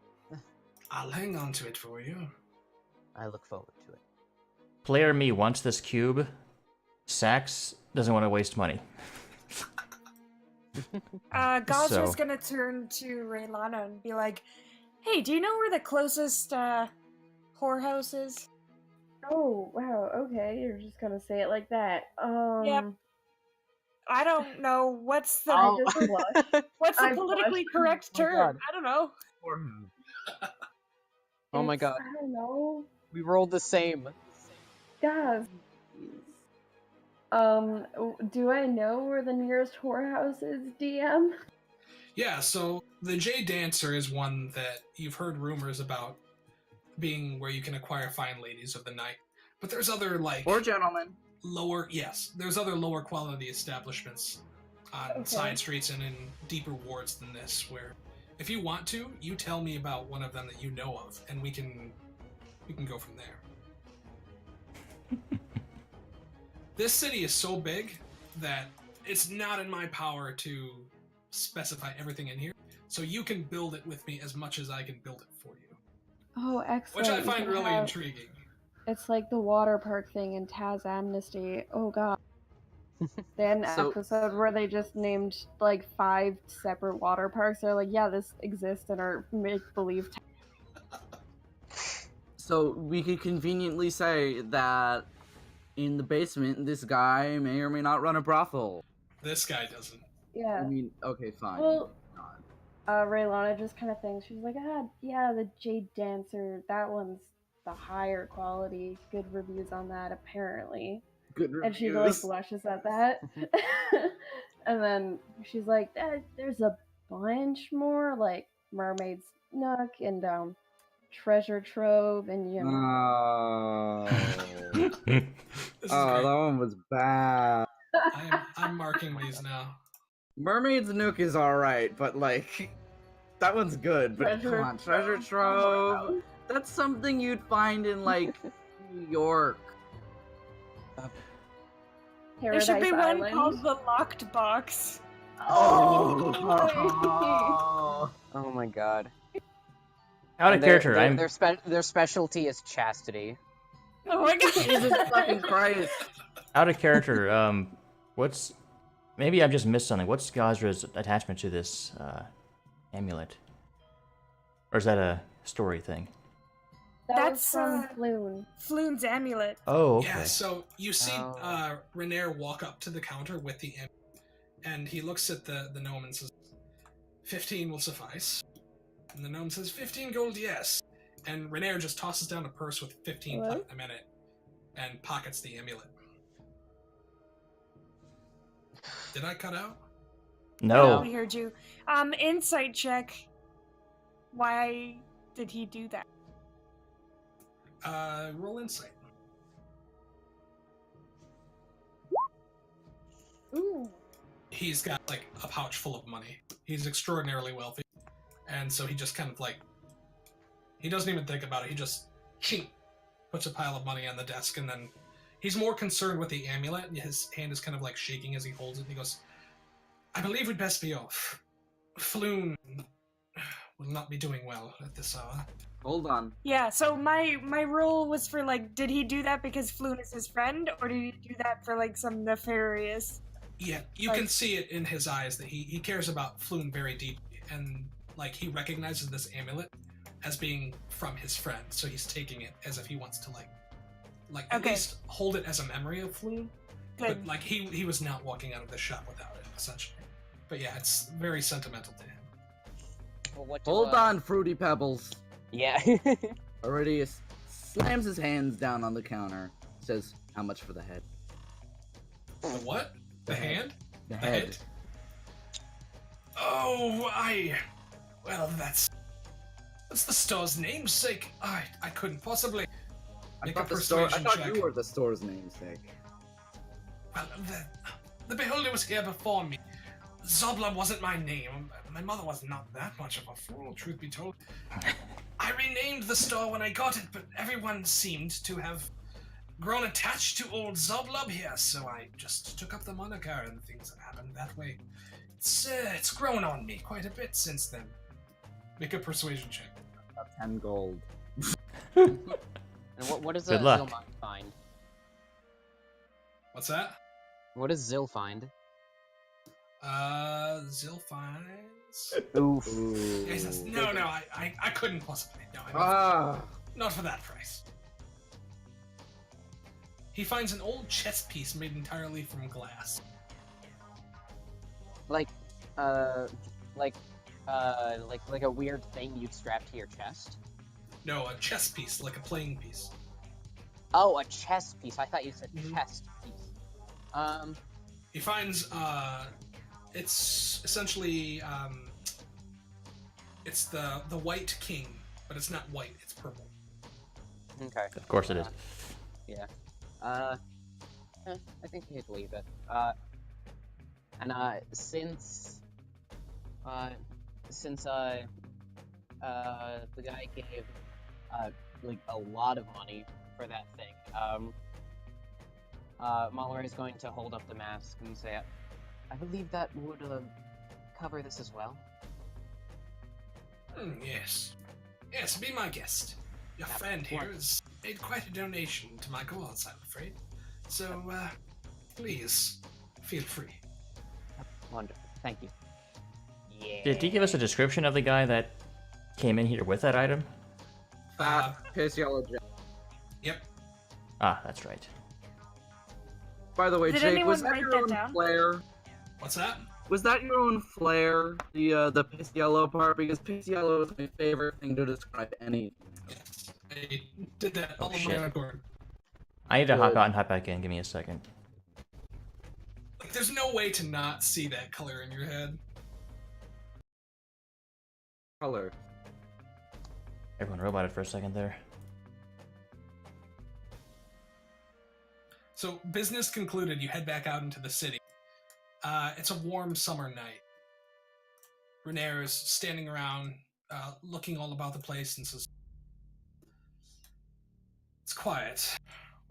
I'll hang on to it for you. I look forward to it. Player me wants this cube. Sax doesn't want to waste money. Gazra's gonna turn to Raylana and be like, "Hey, do you know where the closest whorehouse is?" Oh, wow, okay, you're just gonna say it like that. Yep. I don't know what's the I just blushed. what's the I politically blushed. correct Oh my term. God. I don't know. Oh my It's- god, I don't know. we rolled the same. Guys. Do I know where the nearest whorehouse is, DM? Yeah, so the Jade Dancer is one that you've heard rumors about being where you can acquire fine ladies of the night. But there's other, like... Or gentlemen. There's other lower quality establishments on Okay. side streets and in deeper wards than this, where if you want to, you tell me about one of them that you know of, and we can go from there. This city is so big that it's not in my power to specify everything in here, so you can build it with me as much as I can build it for you, Oh, excellent. which I You find can really have- intriguing. It's like the water park thing in Taz Amnesty. Oh god. They had an So- episode where they just named like 5 separate water parks. They're like, yeah, this exists in our make-believe town. So we could conveniently say that in the basement, this guy may or may not run a brothel. This guy doesn't. Yeah. I mean, okay, fine. Well, Raylana just kind of thinks, she's like, yeah, the Jade Dancer, that one's the higher quality. Good reviews on that, apparently. Good reviews. And she like blushes at that. And then she's like, there's a bunch more, like Mermaid's Nook and Treasure Trove and Oh, This is that great. one was bad. I'm marking these now. Mermaid's Nook is alright, but like, that one's good. But come on, Treasure Trove. That's something you'd find in like New York. There should be Paradise one Island. called the Locked Box. Oh. Oh my god. Out of And character, their specialty is chastity. Oh my god. Jesus fucking Christ. out of character. What's maybe I've just missed something. What's Gazra's attachment to this amulet, or is that a story thing? That's That's, from Floon. Floon's amulet. Oh, okay. Yeah, so you see Oh. Renair walk up to the counter with the imp, and he looks at the gnome and says, 15 will suffice. And the gnome says, 15 gold, yes. And Renair just tosses down a purse with 15 What? platinum in it and pockets the amulet. Did I cut out? No. We heard you. Insight check. Why did he do that? Roll insight. Ooh. He's got like a pouch full of money. He's extraordinarily wealthy. And so he just kind of like, he doesn't even think about it. He just chink, puts a pile of money on the desk, and then he's more concerned with the amulet. And his hand is kind of like shaking as he holds it. And he goes, I believe we'd best be off. Floon will not be doing well at this hour. Hold on. Yeah, so my rule was for like, did he do that because Floon is his friend, or did he do that for like some nefarious? Yeah, you can see it in his eyes that he cares about Floon very deeply, and like he recognizes this amulet as being from his friend, so he's taking it as if he wants to like at Okay. least hold it as a memory of Floon. Good. But like he was not walking out of the shop without it, essentially. But yeah, it's very sentimental to him. Well, what do, Hold on, Fruity Pebbles. Yeah. Aurelius slams his hands down on the counter. Says, how much for the head? The what? The hand? The The head. Oh, well, that's the store's namesake. I couldn't possibly I make a thought, the store, I persuasion thought check. you were the store's namesake. Well, the beholder was here before me. Zobla wasn't my name. My mother was not that much of a fool, truth be told. I renamed the store when I got it, but everyone seemed to have grown attached to old Zoblub here, so I just took up the moniker, and things have happened that way. It's grown on me quite a bit since then. Make a persuasion check. 10 gold. And what does Good luck. Zil find? What's that? What does Zil find? Zil finds... Oof. Yeah, he says, no, I couldn't possibly. No, not for that price. He finds an old chess piece made entirely from glass. Like a weird thing you'd strap to your chest? No, a chess piece, like a playing piece. Oh, a chess piece. I thought you said Mhm. chest piece. He finds, it's essentially, it's the white king, but it's not white, it's purple. Okay. Of course it is. Yeah. I think we could leave it. And since the guy gave like a lot of money for that thing, Mahler is going to hold up the mask and say, I believe that would cover this as well. Yes. Yes, be my guest. Your Yeah, friend here what? has made quite a donation to my cause, I'm afraid. So, please, feel free. Wonderful. Thank you. Yeah. Did he give us a description of the guy that came in here with that item? Piss Yellow Jack. Yep. Ah, that's right. By the way, Did Jake, anyone was that write your that own down? flair? What's that? Was that your own flair? The piss yellow part? Because piss yellow is my favorite thing to describe anything. Yes. I did that Oh, all on shit. my own accord. I need to hop Good. out and hop back in. Give me a second. Like, there's no way to not see that color in your head. Color. Everyone roboted for a second there. So, business concluded, you head back out into the city. It's a warm summer night. Renair is standing around, looking all about the place and says, "It's quiet.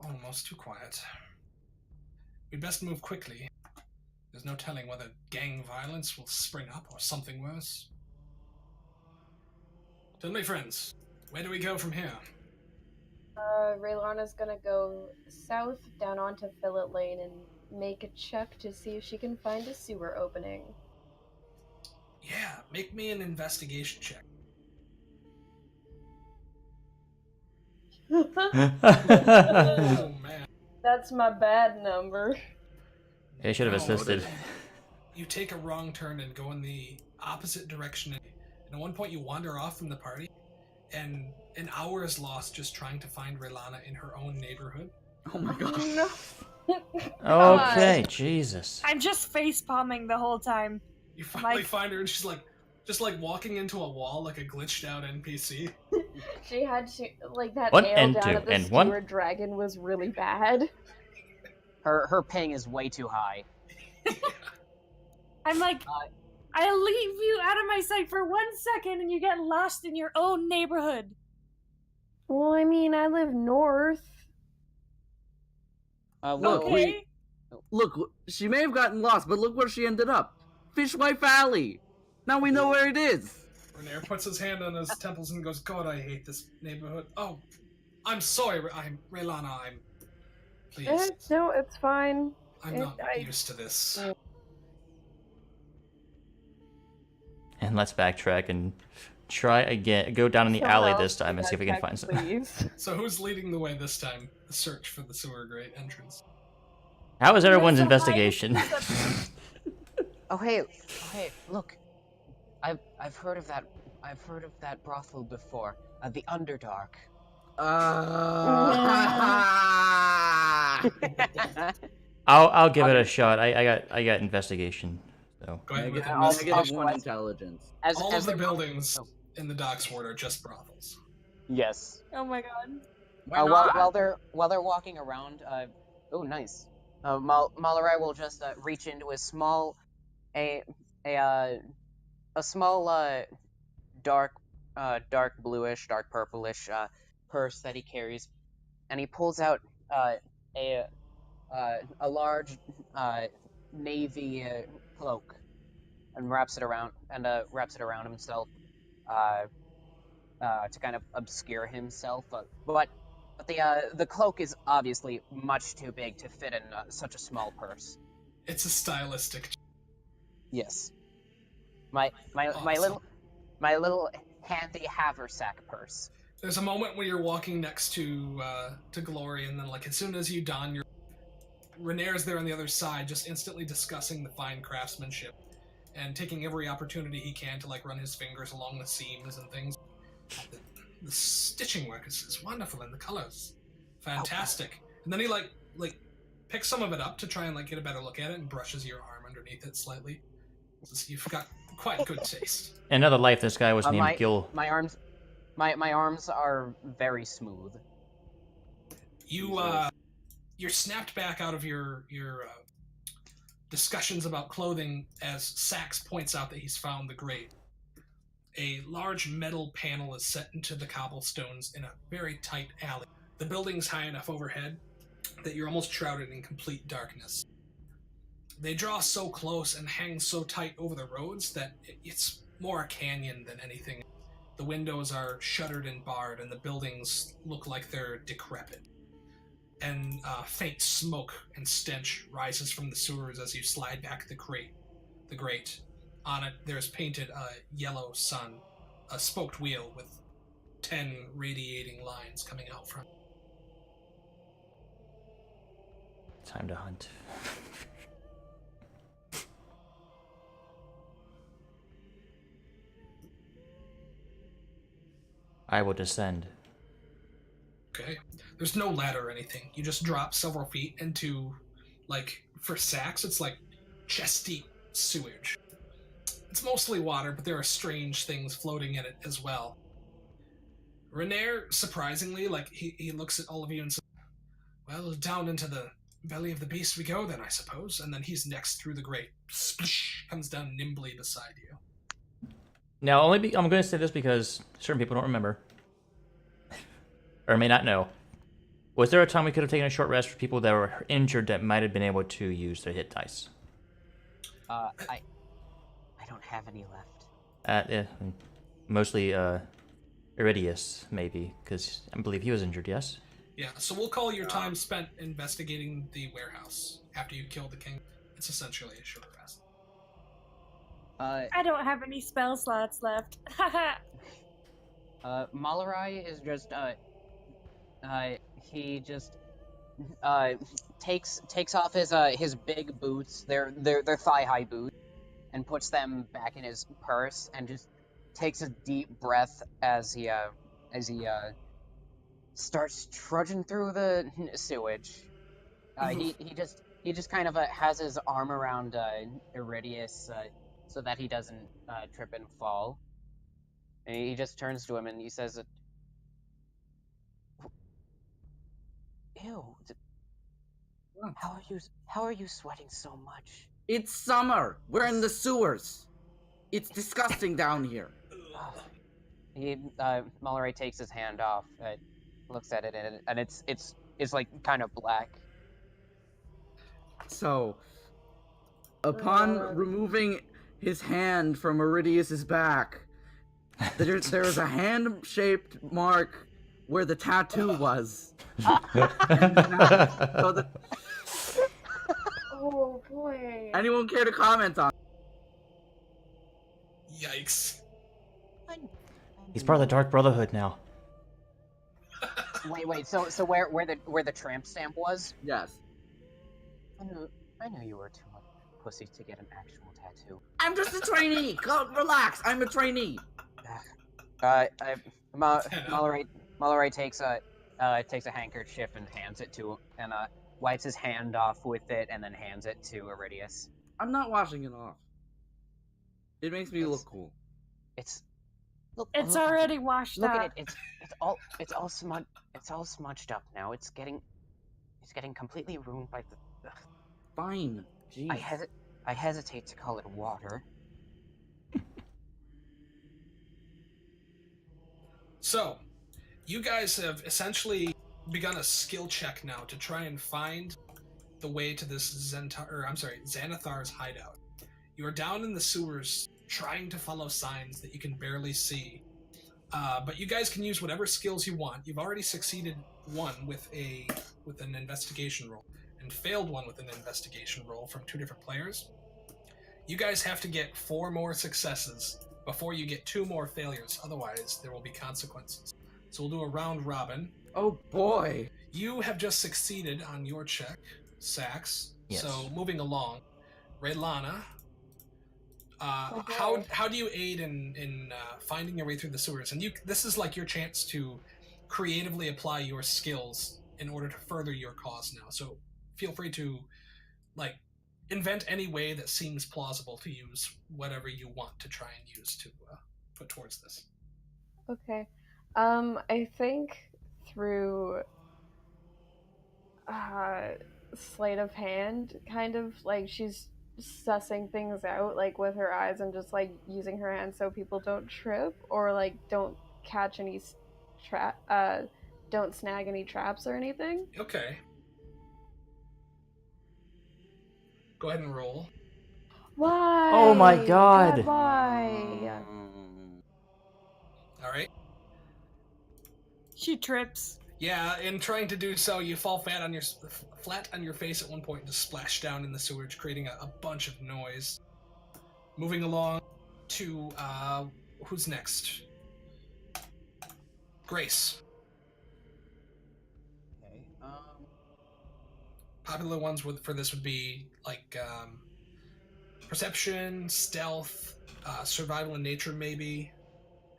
Almost too quiet. We'd best move quickly. There's no telling whether gang violence will spring up or something worse. Tell me, friends, where do we go from here?" Raylana's gonna go south down onto Fillet Lane and make a check to see if she can find a sewer opening. Yeah, make me an investigation check. Oh, man. That's my bad number. They should have No, assisted. You take a wrong turn and go in the opposite direction, and at one point you wander off from the party, and an hour is lost just trying to find Raylana in her own neighborhood. Oh my god. No. Okay, Jesus. I'm just face palming the whole time. You finally Like- find her, and she's like, just like walking into a wall like a glitched out NPC. She had to, like, that One ale and down two, at the and one. sewer dragon was really bad. Her ping is way too high. I'm like, I leave you out of my sight for 1 second and you get lost in your own neighborhood. Well, I mean, I live north. Look, Okay. we- Look, she may have gotten lost, but look where she ended up. Fishwife Valley. Now we know where it is. Renair puts his hand on his temples and goes, "God, I hate this neighborhood. Oh, I'm sorry, I'm Raylana, please. No, it's fine. I'm not used to this." And let's backtrack and try again. Go down in the Someone alley else this time and see if we can check, find some. please. So who's leading the way this time? The search for the sewer grate entrance. How was everyone's So investigation? Oh hey, look. I've heard of that. I've heard of that brothel before. The Underdark. I'll give it a shot. I got investigation. So Go ahead with I'll- investigation. Negative one I'll- intelligence. All of the they're- buildings Oh, in the docks ward are just brothels. yes. Oh my god. Why While not? they're walking around, oh nice. Malarai will just reach into his small, a small dark bluish, dark purplish purse that he carries, and he pulls out a large navy cloak and wraps it around himself to kind of obscure himself, but the cloak is obviously much too big to fit in such a small purse. It's a stylistic. Yes. My Awesome. little handy haversack purse. There's a moment when you're walking next to Glory, and then like as soon as you don your, Renair's there on the other side, just instantly discussing the fine craftsmanship and taking every opportunity he can to like run his fingers along the seams and things. The stitching work is wonderful, and the colors fantastic. And then he like picks some of it up to try and like get a better look at it, and brushes your arm underneath it slightly. So you've got quite good taste. in another life, this guy was named my Gil. my arms are very smooth. You're snapped back out of your discussions about clothing as Sax points out that he's found the grate. A large metal panel is set into the cobblestones in a very tight alley. The building's high enough overhead that you're almost shrouded in complete darkness. They draw so close and hang so tight over the roads that it's more a canyon than anything. The windows are shuttered and barred, and the buildings look like they're decrepit. And faint smoke and stench rises from the sewers as you slide back the grate. On it, there's painted a yellow sun, a spoked wheel with 10 radiating lines coming out from. Time to hunt. I will descend. Okay. There's no ladder or anything. You just drop several feet into, like, for sacks, it's like chest-deep sewage. It's mostly water, but there are strange things floating in it as well. Renair, surprisingly, like, he looks at all of you and says, well, down into the belly of the beast we go then, I suppose. And then he's next through the grate. Splish! Comes down nimbly beside you. Now, I'm going to say this because certain people don't remember. Or may not know. Was there a time we could have taken a short rest for people that were injured that might have been able to use their hit dice? I don't have any left. Yeah, mostly Iridius, maybe, because I believe he was injured, yes? Yeah, so we'll call your time spent investigating the warehouse after you killed the king. It's essentially a short rest. I don't have any spell slots left. Malarai is just, he just, takes off his big boots, they're thigh-high boots, and puts them back in his purse, and just takes a deep breath as he starts trudging through the sewage. He just kind of has his arm around Iridius so that he doesn't trip and fall. And he just turns to him and he says, "Ew, how are you sweating so much?" It's summer. We're in the sewers. It's disgusting down here. Malarai takes his hand off, looks at it, and it's like kind of black. So, upon removing his hand from Iridius's back, there is a hand-shaped mark where the tattoo was. Oh boy. Anyone care to comment on? Yikes. He's part of the Dark Brotherhood now. Wait. So where the tramp stamp was? Yes. I knew you were too much pussy to get an actual tattoo. I'm just a trainee. Relax. I'm a trainee. Malarai takes a handkerchief and hands it to him, and wipes his hand off with it, and then hands it to Iridius. I'm not washing it off. It makes me look cool. It's already washed look up. at it. It's all smudged up now. It's getting completely ruined by the. Fine. Jeez. I hesitate to call it water. So, you guys have essentially begun a skill check now to try and find the way to this Xanathar's hideout. You are down in the sewers trying to follow signs that you can barely see. But you guys can use whatever skills you want. You've already succeeded one with an investigation roll and failed one with an investigation roll from 2 different players. You guys have to get 4 more successes before you get 2 more failures. Otherwise, there will be consequences. So we'll do a round robin. Oh boy. You have just succeeded on your check, Sax. Yes. So moving along, Raylana, how do you aid in finding your way through the sewers? And this is like your chance to creatively apply your skills in order to further your cause now. So feel free to invent any way that seems plausible to use whatever you want to try and use to put towards this. Okay. I think through sleight of hand, kind of like she's sussing things out, like with her eyes and just like using her hands so people don't trip or like don't catch any don't snag any traps or anything. Okay. Go ahead and roll. Why? Oh my god. Why? All right. She trips. Yeah, in trying to do so, you fall flat on your face at one point and just splash down in the sewage, creating a bunch of noise. Moving along to who's next? Grace. Okay. Popular ones for this would be like perception, stealth, survival in nature, maybe.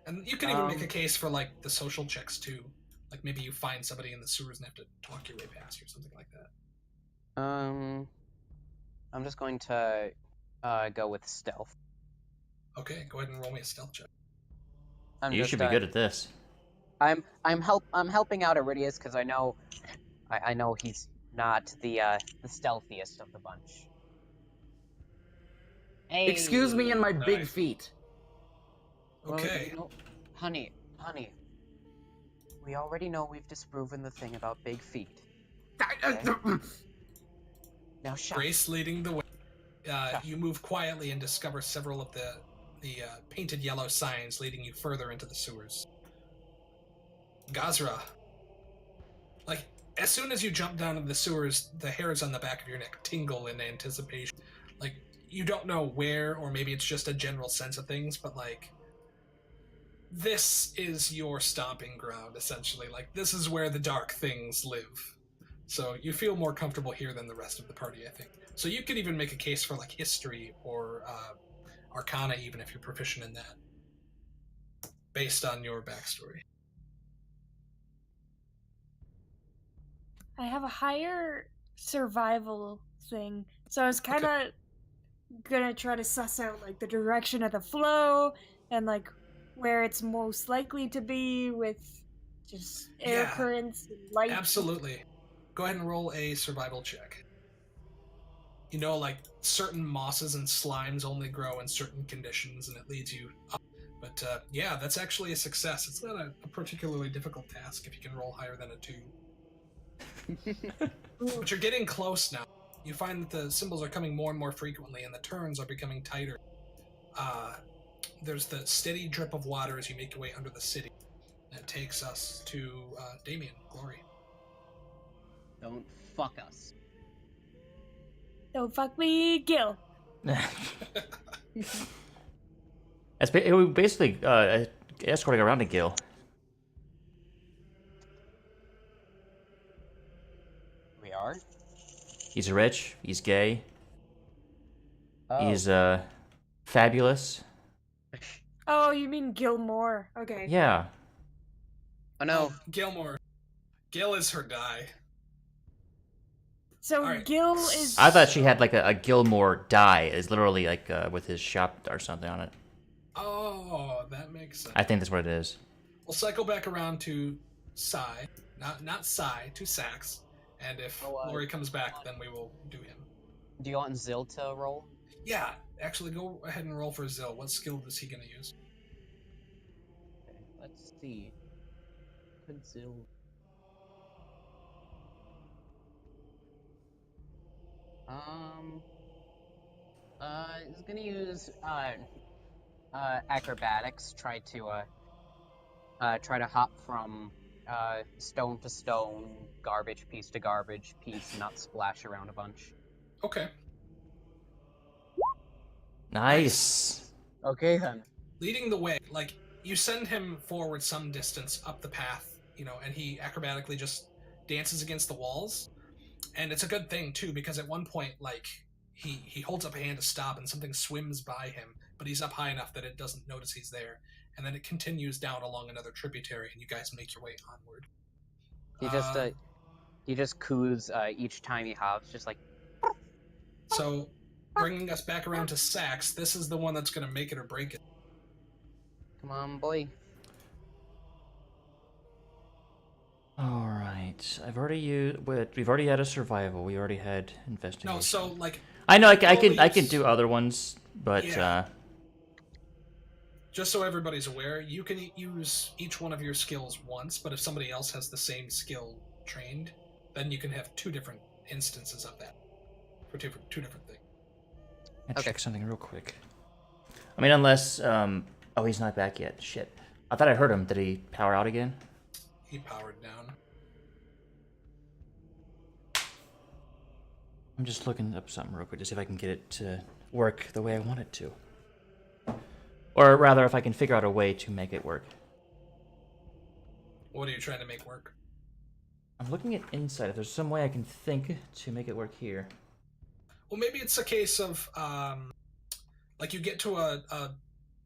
And you can even make a case for like the social checks too. Like maybe you find somebody in the sewers and have to talk your way past or something like that. I'm just going to go with stealth. Okay, go ahead and roll me a stealth check. You should be good at this. I'm helping out Iridius because I know he's not the stealthiest of the bunch. Hey. Excuse me and my big Nice. feet. Okay. Well, honey, we already know we've disproven the thing about big feet. Now shut. Grace leading the way. You move quietly and discover several of the painted yellow signs leading you further into the sewers. Gazra. Like, as soon as you jump down into the sewers, the hairs on the back of your neck tingle in anticipation. Like, you don't know where, or maybe it's just a general sense of things, but like, this is your stomping ground, essentially. Like, this is where the dark things live. So you feel more comfortable here than the rest of the party, I think. So you could even make a case for like history or arcana, even if you're proficient in that, based on your backstory. I have a higher survival thing, so I was kind of gonna try to suss out like the direction of the flow and like where it's most likely to be with just air currents and light. Absolutely. Go ahead and roll a survival check. You know, like certain mosses and slimes only grow in certain conditions, and it leads you up. But yeah, that's actually a success. It's not a particularly difficult task if you can roll higher than a 2. But you're getting close now. You find that the symbols are coming more and more frequently, and the turns are becoming tighter. There's the steady drip of water as you make your way under the city. That takes us to Damien, Glory. Don't fuck us. Don't fuck me, Gil. It would basically escorting around a Gil. We are? He's rich. He's gay. Oh. He's fabulous. Oh, you mean Gilmore? Okay. Yeah. Oh no. Gilmore. Gil is her guy. So Alright. Gil is. I thought she had like a Gilmore die. Is literally like with his shop or something on it. Oh, that makes sense. I think that's what it is. We'll cycle back around to Sai. Not Sai, to Sax. And if Lori comes back, then we will do him. Do you want Zil to roll? Yeah, actually go ahead and roll for Zil. What skill is he going to use? Okay, let's see. Could Zil... He's gonna use acrobatics. Try to hop from stone to stone, garbage piece to garbage piece, not splash around a bunch. Okay. Nice. Okay then. Leading the way, like, you send him forward some distance up the path, you know, and he acrobatically just dances against the walls. And it's a good thing, too, because at one point, like, he holds up a hand to stop and something swims by him, but he's up high enough that it doesn't notice he's there. And then it continues down along another tributary, and you guys make your way onward. He just coos each time he hops, just like... So, bringing us back around to Sax, this is the one that's going to make it or break it. Come on, boy. All right. I've already used. We've already had a survival. We already had investigation. No, so, like... I know. I can do other ones, but Yeah. Just so everybody's aware, you can use each one of your skills once, but if somebody else has the same skill trained, then you can have 2 different instances of that for 2 different things. I'll check something real quick. I mean, unless oh, he's not back yet. Shit. I thought I heard him. Did he power out again? He powered down. I'm just looking up something real quick to see if I can get it to work the way I want it to. Or rather, if I can figure out a way to make it work. What are you trying to make work? I'm looking at insight. If there's some way I can think to make it work here. Well, maybe it's a case of like you get to a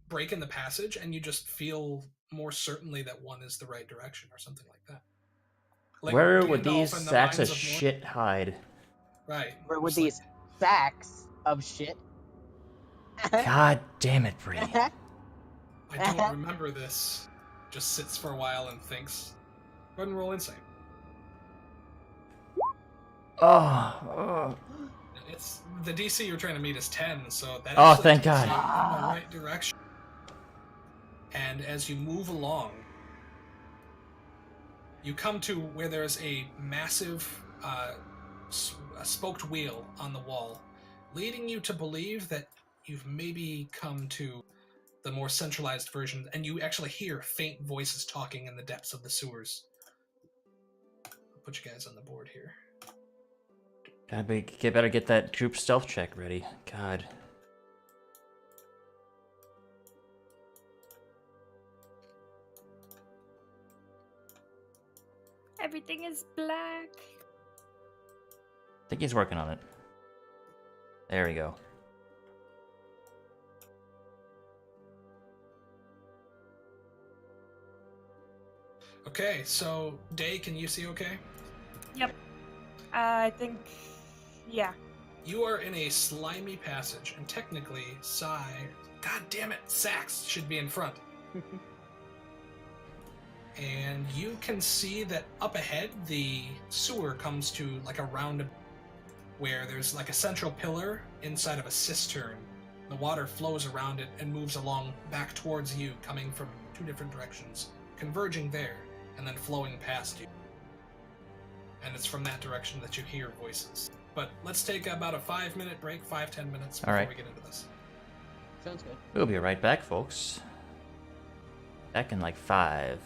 break in the passage and you just feel more certainly that one is the right direction or something like that. Like Where would Gandalf these in the sacks of Mines of Moria. shit hide? Right. Or with just like- these sacks of shit. God damn it, Bree. I don't remember this. Just sits for a while and thinks. Go ahead and roll insight. Oh. It's the DC you're trying to meet is 10, so that Oh, actually thank takes God. you in the right direction. And as you move along, you come to where there's a massive spoked wheel on the wall, leading you to believe that you've maybe come to the more centralized version, and you actually hear faint voices talking in the depths of the sewers. I'll put you guys on the board here. God, we better get that group stealth check ready. God. Everything is black. I think he's working on it. There we go. Okay, so Day, can you see okay? Yep. I think, yeah. You are in a slimy passage, and technically, God damn it, Sax should be in front. And you can see that up ahead, the sewer comes to like a roundabout where there's like a central pillar inside of a cistern. The water flows around it and moves along back towards you, coming from two different directions, converging there, and then flowing past you. And it's from that direction that you hear voices. But let's take about a 5-minute break, 5-10 minutes before Alright. we get into this. Sounds good. We'll be right back, folks. Back in like 5.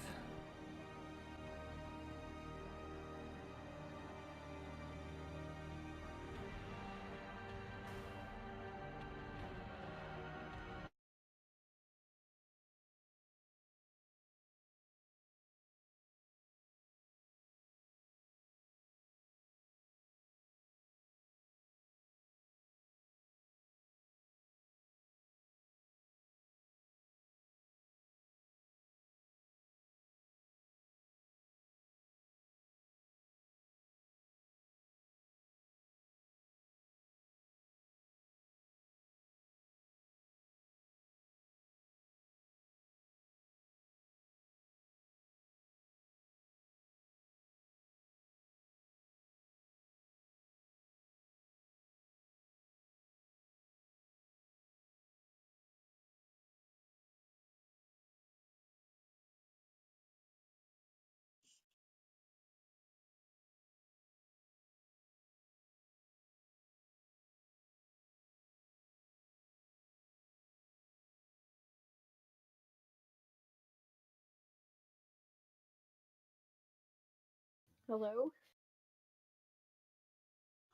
Hello?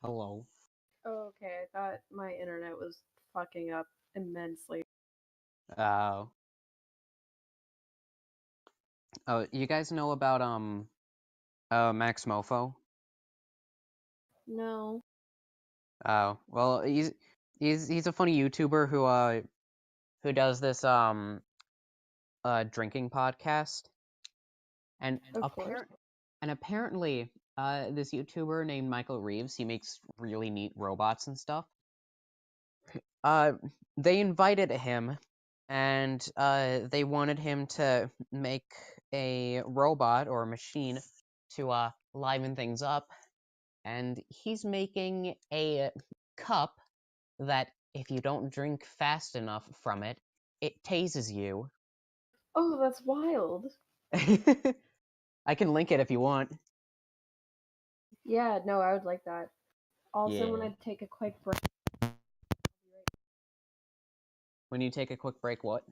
Hello. Oh, okay, I thought my internet was fucking up immensely. Oh. Oh, you guys know about Max Mofo? No. Oh, well, he's a funny YouTuber who does this drinking podcast. And Of course. apparently this YouTuber named Michael Reeves, he makes really neat robots and stuff. They invited him and they wanted him to make a robot or a machine to liven things up, and he's making a cup that if you don't drink fast enough from it, it tases you. Oh, that's wild. I can link it if you want. Yeah, no, I would like that. Also, when Yeah. I take a quick break. When you take a quick break, what?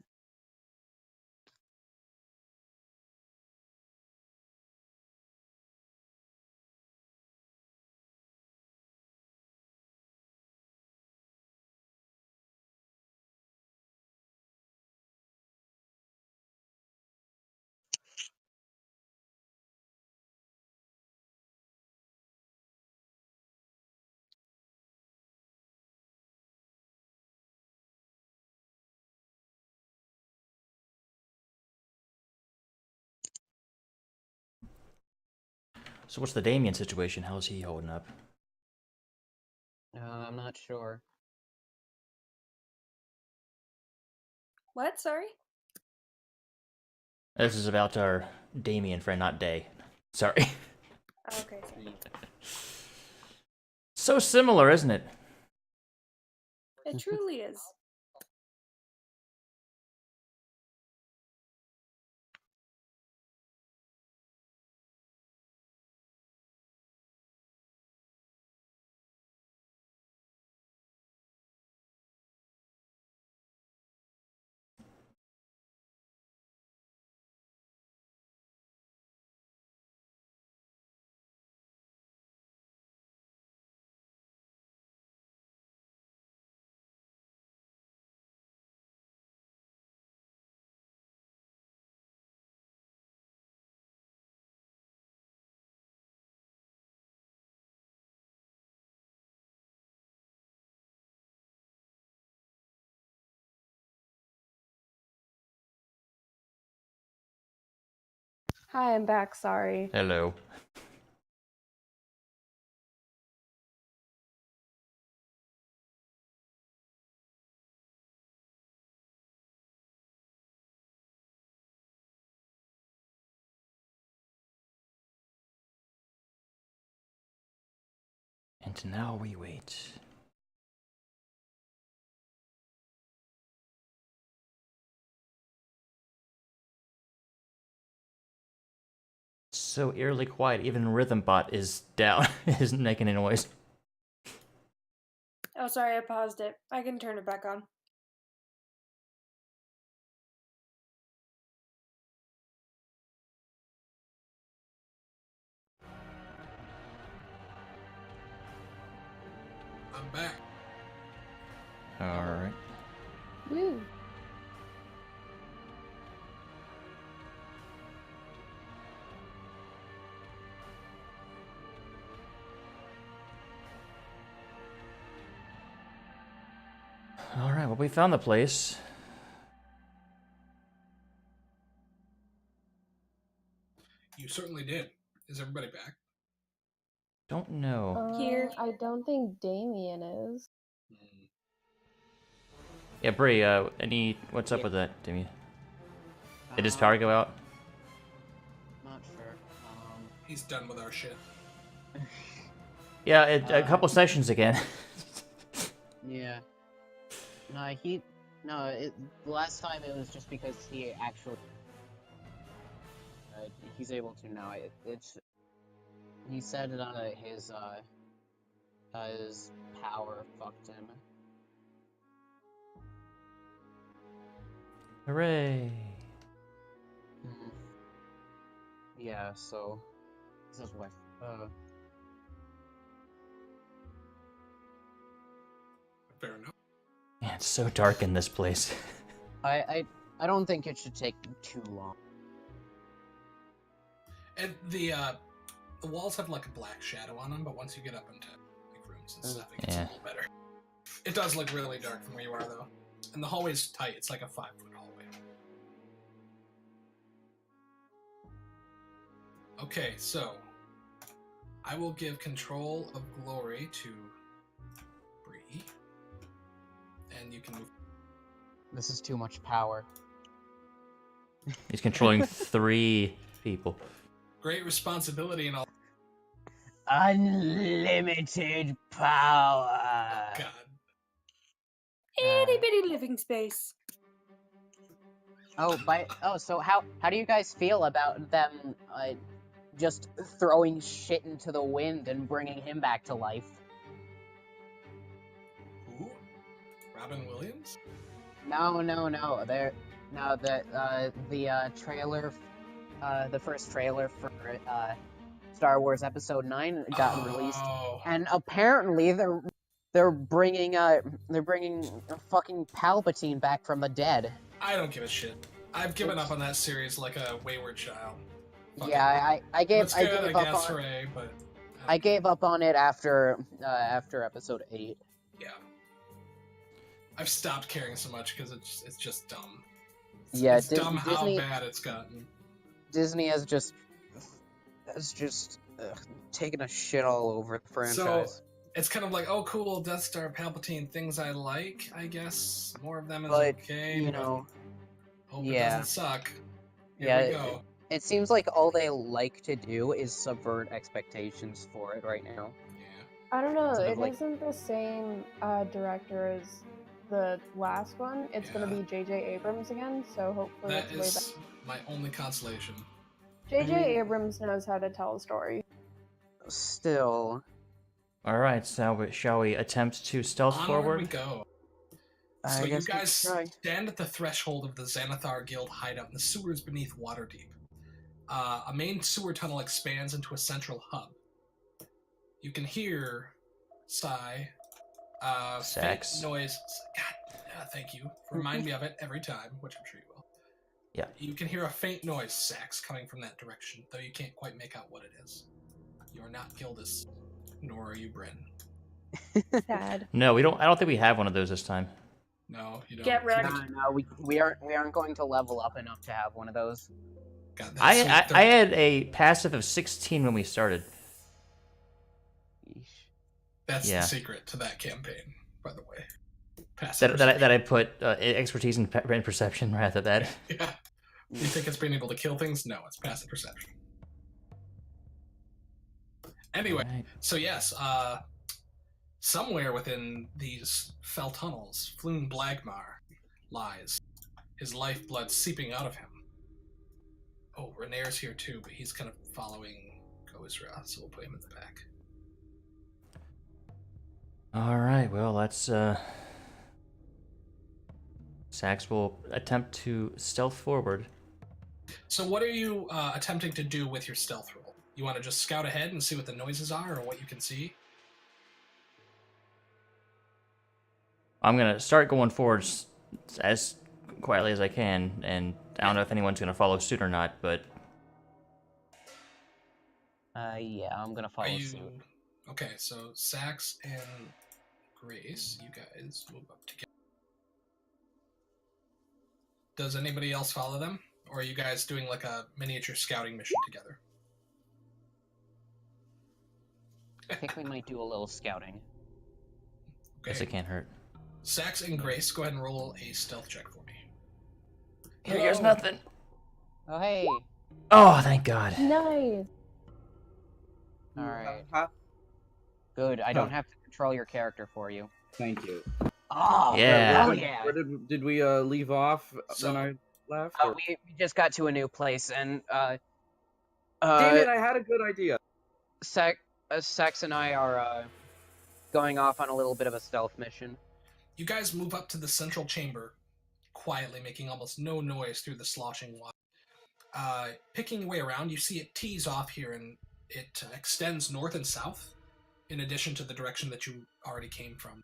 So what's the Damien situation? How's he holding up? I'm not sure. What? Sorry? This is about our Damien friend, not Day. Sorry. Okay, sorry. So similar, isn't it? It truly is. Hi, I'm back. Sorry. Hello. And now we wait. So eerily quiet, even Rhythmbot is down, isn't making any noise. Oh, sorry, I paused it. I can turn it back on. I'm back. Alright. Woo. Alright, well, we found the place. You certainly did. Is everybody back? Don't know. Here. I don't think Damien is. Hmm. Yeah, Bree, what's up Yeah. with that, Damien? Did his power go out? Not sure. He's done with our shit. Yeah, a couple sessions again. Yeah. Last time it was just because he actually. He's able to now. He said it on his power fucked him. Hooray! Yeah, so this is what. Fair enough. Man, it's so dark in this place. I don't think it should take too long. And the walls have like a black shadow on them, but once you get up into like rooms and stuff, it gets Yeah. a little better. It does look really dark from where you are, though. And the hallway's tight. It's like a 5-foot hallway. Okay, so I will give control of glory to Bree, and you can move. This is too much power. He's controlling 3 people. Great responsibility and all. Unlimited power. God. Itty bitty living space. So how do you guys feel about them just throwing shit into the wind and bringing him back to life? Who? Robin Williams? No. The trailer, the first trailer for Star Wars Episode 9 got released, and apparently they're bringing fucking Palpatine back from the dead. I don't give a shit. I've given up on that series like a wayward child. Fuck Yeah, it. I gave It's I good, gave I up guess, on hooray, but I gave up on it after Episode 8. yeah. I've stopped caring so much because it's just dumb. Yeah, it's dumb how Disney bad it's gotten. Disney has just taking a shit all over the franchise. So it's kind of like, oh, cool, Death Star, Palpatine, things I like, I guess. More of them is But, okay. you but know, hope yeah. it doesn't suck. Here Yeah, we go. it seems like all they like to do is subvert expectations for it right now. Yeah. I don't know. Instead It of, like- isn't the same director as the last one. It's gonna Yeah. be J.J. Abrams again, so hopefully That it's way better. is my only consolation. J.J. Abrams knows how to tell a story. Still, All right, so shall we attempt to stealth Onward forward? we go. I So you guess we guys could try. stand at the threshold of the Xanathar Guild hideout in the sewers beneath Waterdeep. A main sewer tunnel expands into a central hub. You can hear Sax. faint noise. God, thank you. Remind me of it every time, which I'm sure you will. Yeah. You can hear a faint noise, Sax, coming from that direction, though you can't quite make out what it is. You are not Gildas, nor are you Bryn. Sad. No, we don't. I don't think we have one of those this time. No, you don't. Get wrecked. No, we aren't going to level up enough to have one of those. Got that sweet I had a passive of 16 when we started. Yeesh. That's Yeah. the secret to that campaign, by the way. Passive That I put expertise in perception rather than that. Yeah. You think it's being able to kill things? No, it's passive perception. Anyway, Alright. so yes, somewhere within these fell tunnels, Floon Blagmar lies, his lifeblood seeping out of him. Oh, Renair's here too, but he's kind of following Kozra, so we'll put him in the back. All right. Well, let's. Sax will attempt to stealth forward. So what are you attempting to do with your stealth roll? You want to just scout ahead and see what the noises are or what you can see? I'm gonna start going forward as quietly as I can, and I don't know if anyone's gonna follow suit or not, but Yeah, I'm gonna follow Are you... suit. Okay, so Sax and Grace, you guys move up together. Does anybody else follow them? Or are you guys doing like a miniature scouting mission together? I think we might do a little scouting. guess it can't hurt. Sax and Grace, go ahead and roll a stealth check for me. Here's Hello. nothing. Oh, hey. Oh, thank God. Nice. All right. Huh? Good. I don't have to control your character for you. Thank you. Oh, Yeah. Oh, yeah. Where did we leave off So- when I left? or- We just got to a new place, and Damn it! I had a good idea. Sax and I are going off on a little bit of a stealth mission. You guys move up to the central chamber, quietly making almost no noise through the sloshing water. Picking your way around, you see it tees off here, and it extends north and south, in addition to the direction that you already came from.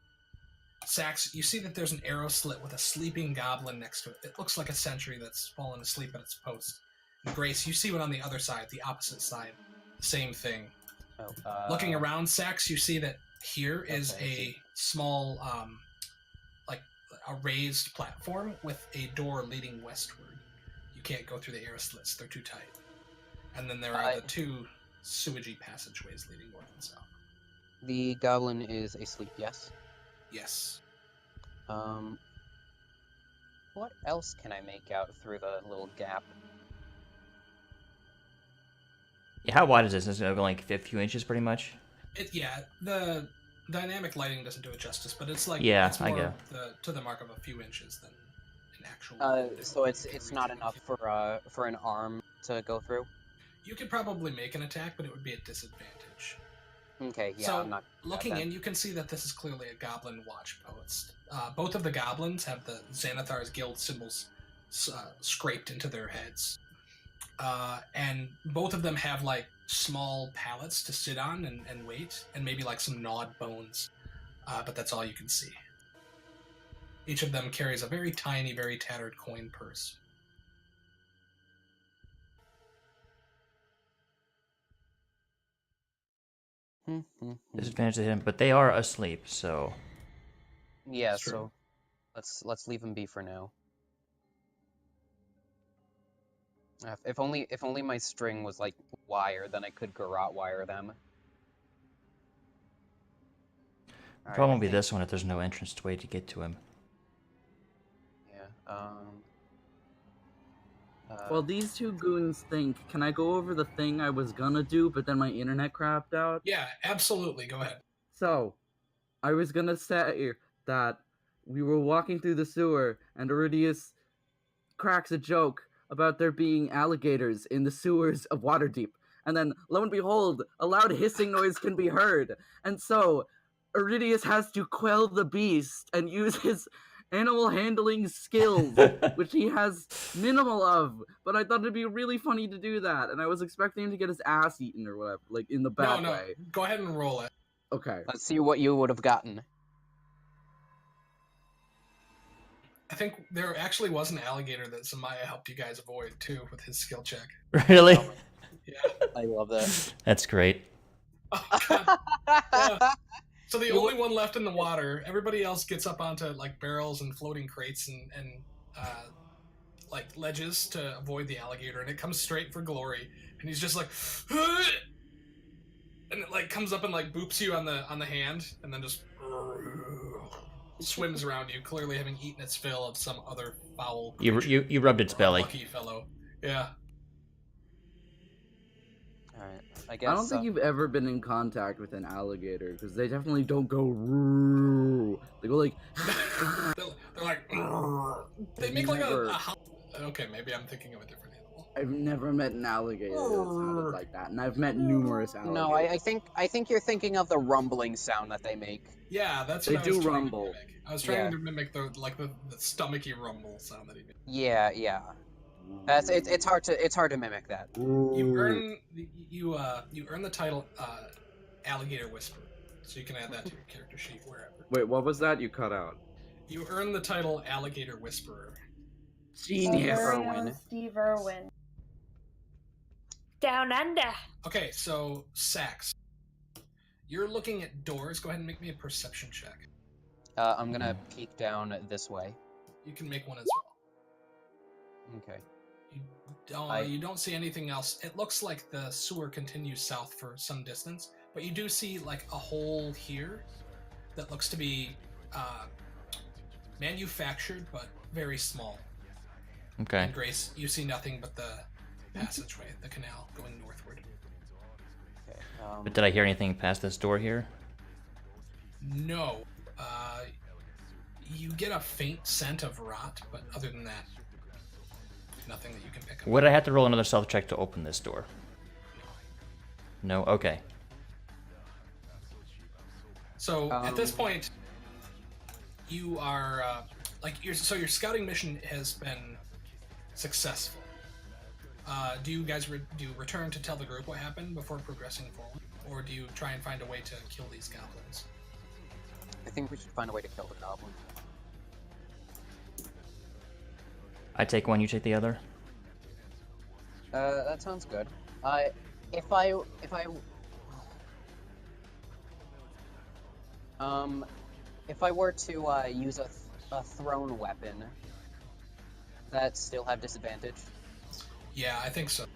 Sax, you see that there's an arrow slit with a sleeping goblin next to it. It looks like a sentry that's fallen asleep at its post. And Grace, you see one on the other side, the opposite side. Same thing. Oh, Looking around, Sax, you see that here is Okay, I see. a small, like a raised platform with a door leading westward. You can't go through the arrow slits; they're too tight. And then there are the two sewagey passageways leading north and south. The goblin is asleep. Yes. Yes. What else can I make out through the little gap? Yeah, how wide is this? Is it like a few inches, pretty much? The dynamic lighting doesn't do it justice, but it's like Yeah, it's I more get to the mark of a few inches than an actual. So it's not enough for an arm to go through. You could probably make an attack, but it would be at disadvantage. Okay, yeah, So, I'm not. Looking that. in, you can see that this is clearly a goblin watch post. Both of the goblins have the Xanathar's Guild symbols scraped into their heads. And both of them have like small pallets to sit on and wait, and maybe like some gnawed bones. But that's all you can see. Each of them carries a very tiny, very tattered coin purse. Disadvantage to him, but they are asleep, so Yeah, That's true. so let's leave him be for now. If only my string was like wire, then I could garrote wire them. Alright, Problem I will be think- this one if there's no entrance way to get to him. Yeah. Well, these two goons think, can I go over the thing I was gonna do, but then my internet crapped out? Yeah, absolutely. Go ahead. So, I was gonna say that we were walking through the sewer, and Iridius cracks a joke about there being alligators in the sewers of Waterdeep. And then, lo and behold, a loud hissing noise can be heard. And so, Iridius has to quell the beast and use his animal handling skills, which he has minimal of. But I thought it'd be really funny to do that, and I was expecting him to get his ass eaten or whatever, like in the bad No, way. go ahead and roll it. Okay. Let's see what you would have gotten. I think there actually was an alligator that Samaya helped you guys avoid too with his skill check. Really? Yeah. I love that. That's great. Yeah. So the only one left in the water, everybody else gets up onto like barrels and floating crates and like ledges to avoid the alligator, and it comes straight for Glory, and he's just like, and it like comes up and like boops you on the hand, and then just swims around you, clearly having eaten its fill of some other foul creature. You rubbed its belly. Lucky fellow. Yeah. Alright, I guess. I don't think you've ever been in contact with an alligator, because they definitely don't go roo. They go like. They're like, they make like a howl. Okay, maybe I'm thinking of a different animal. I've never met an alligator that sounded like that, and I've met numerous alligators. No, I think you're thinking of the rumbling sound that they make. Yeah, that's They what I was do trying rumble. to mimic. I was trying Yeah. to mimic the stomachy rumble sound that he made. Yeah, yeah. That's it's hard to mimic that. You earn you earn the title Alligator Whisperer, so you can add that to your character sheet wherever. Wait, what was that? You cut out. You earn the title Alligator Whisperer. Genius. Irwin. Steve Irwin. Down under. Okay, so Sax, you're looking at doors. Go ahead and make me a perception check. I'm gonna peek down this way. You can make one as well. Okay. You don't see anything else. It looks like the sewer continues south for some distance, but you do see like a hole here that looks to be manufactured but very small. Okay. And Grace, you see nothing but the passageway, the canal going northward. Okay. But did I hear anything past this door here? No. You get a faint scent of rot, but other than that, nothing that you can pick up. Would I have to roll another stealth check to open this door? No? Okay. So at this point, you are your scouting mission has been successful. Do you guys do you return to tell the group what happened before progressing forward, or do you try and find a way to kill these goblins? I think we should find a way to kill the goblin. I take one, you take the other. That sounds good. If I were to use a thrown weapon, that still have disadvantage? Yeah, I think so.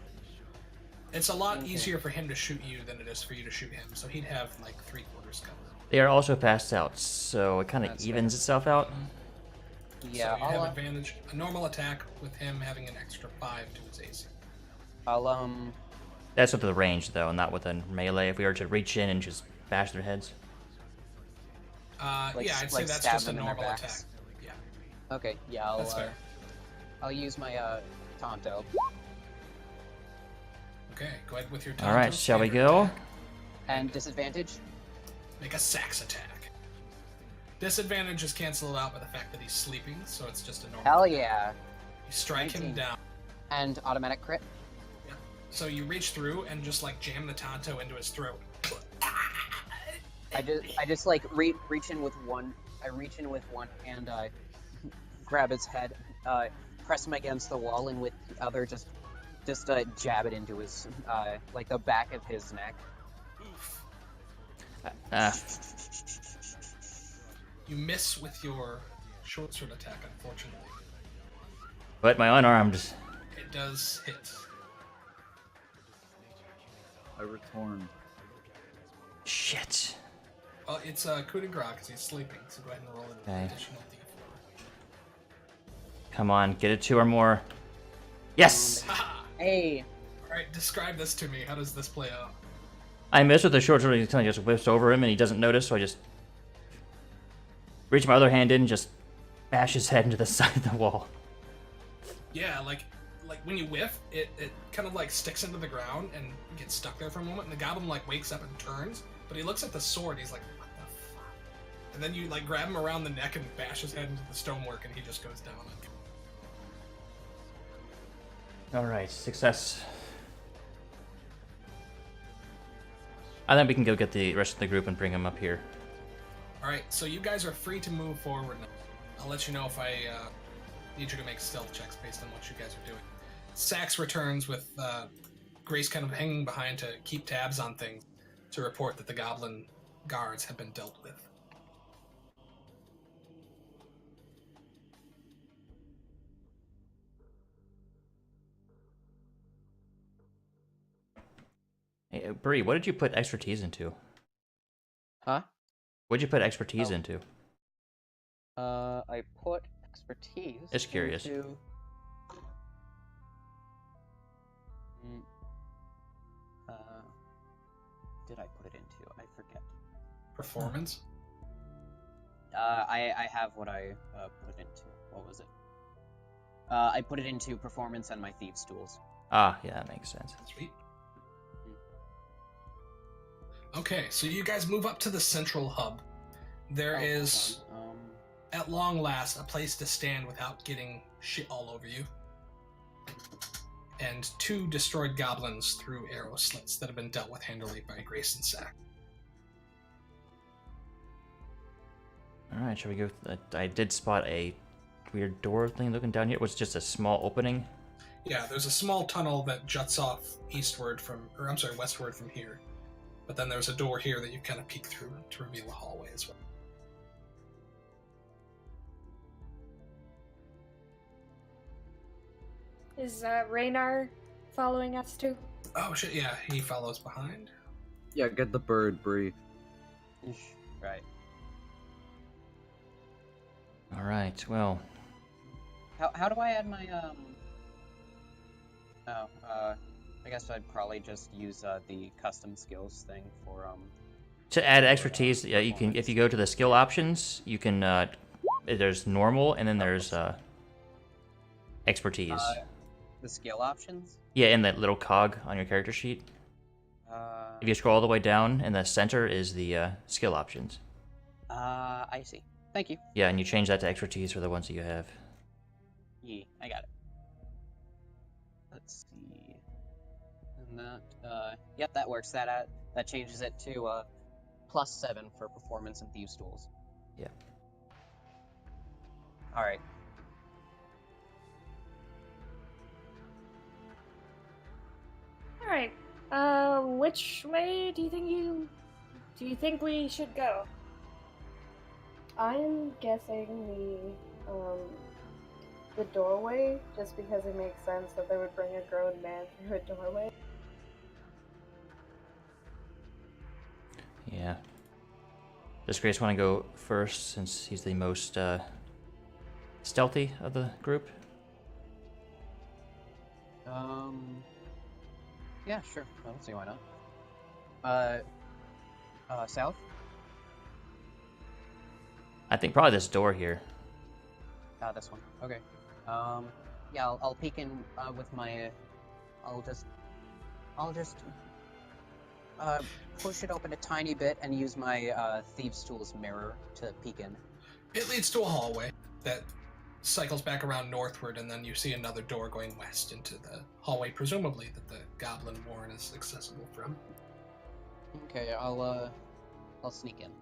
It's a lot Okay. easier for him to shoot you than it is for you to shoot him, so he'd have like 3/4 cover. They are also passed out, so it kind of That's evens itself out. Yeah, so you have advantage. A normal attack with him having an extra 5 to his AC. That's with the range, though, not with a melee. If we were to reach in and just bash their heads. Like- Yeah, I'd say like that's stab just a them in their normal attack. backs. Yeah, Okay, yeah, that's fair. I'll use my Tonto. Okay, go ahead with your All right, Tonto shall we standard go? attack. And disadvantage? Make a sax attack. Disadvantage is canceled out by the fact that he's sleeping, so it's just a normal. Hell attack. yeah. You strike him 19. down. And automatic crit? So you reach through and just like jam the Tonto into his throat. I just like reach in with one. I reach in with one hand, grab his head, press him against the wall, and with the other just jab it into his like the back of his neck. You miss with your short sword attack, unfortunately. But my unarmed. It does hit. I return. Shit. Well, it's coup de grace because he's sleeping, so go ahead and roll an Okay. additional d4. Come on, get it 2 or more. Yes! Haha! Hey, Alright, describe this to me. How does this play out? I missed with the short sword. He kind of just whips over him and he doesn't notice, so I just reach my other hand in and just bash his head into the side of the wall. Yeah, like when you whiff, it kind of like sticks into the ground and gets stuck there for a moment, and the goblin like wakes up and turns, but he looks at the sword, he's like, what the fuck? And then you like grab him around the neck and bash his head into the stonework, and he just goes down. Alright, success. I think we can go get the rest of the group and bring them up here. Alright, so you guys are free to move forward now. I'll let you know if I need you to make stealth checks based on what you guys are doing. Sax returns with Grace kind of hanging behind to keep tabs on things, to report that the goblin guards have been dealt with. Hey, Bree, what did you put expertise into? huh? What did you put expertise Oh. into? I put expertise. Just curious. Into... Mm, did I put it into? I forget. Performance? I have what I put it into. What was it? I put it into performance and my thieves' tools. Ah, yeah, that makes sense. Sweet. Okay, so you guys move up to the central hub. There is, Hold on. at long last, a place to stand without getting shit all over you. And 2 destroyed goblins through arrow slits that have been dealt with handily by Grace and Sack. Alright, shall we go? I did spot a weird door thing looking down here. It was just a small opening. Yeah, there's a small tunnel that juts off westward from here. But then there's a door here that you kind of peek through to reveal a hallway as well. Is Raynar following us too? Oh shit, yeah, he follows behind. Yeah, get the bird, Bree. Right. Alright, well, How do I add my I guess I'd probably just use the custom skills thing for to add expertise, yeah, you can, if you go to the skill options, you can, there's normal and then there's expertise. the skill options. Yeah, in that little cog on your character sheet. If you scroll all the way down, in the center is the skill options. I see. Thank you. Yeah, and you change that to expertise for the ones that you have. Yeah, I got it. Let's see. And that, yep, that works. That changes it to +7 for performance and thieves' tools. Yeah. All right. All right. Which way do you think we should go? I'm guessing the doorway, just because it makes sense that they would bring a grown man through a doorway. Yeah. Does Grace want to go first, since he's the most stealthy of the group? Yeah, sure. I don't see why not. South? I think probably this door here. This one. Okay. Yeah, I'll peek in with my. I'll just push it open a tiny bit and use my thieves' tools mirror to peek in. It leads to a hallway that cycles back around northward, and then you see another door going west into the hallway, presumably that the goblin warren is accessible from. Okay, I'll sneak in.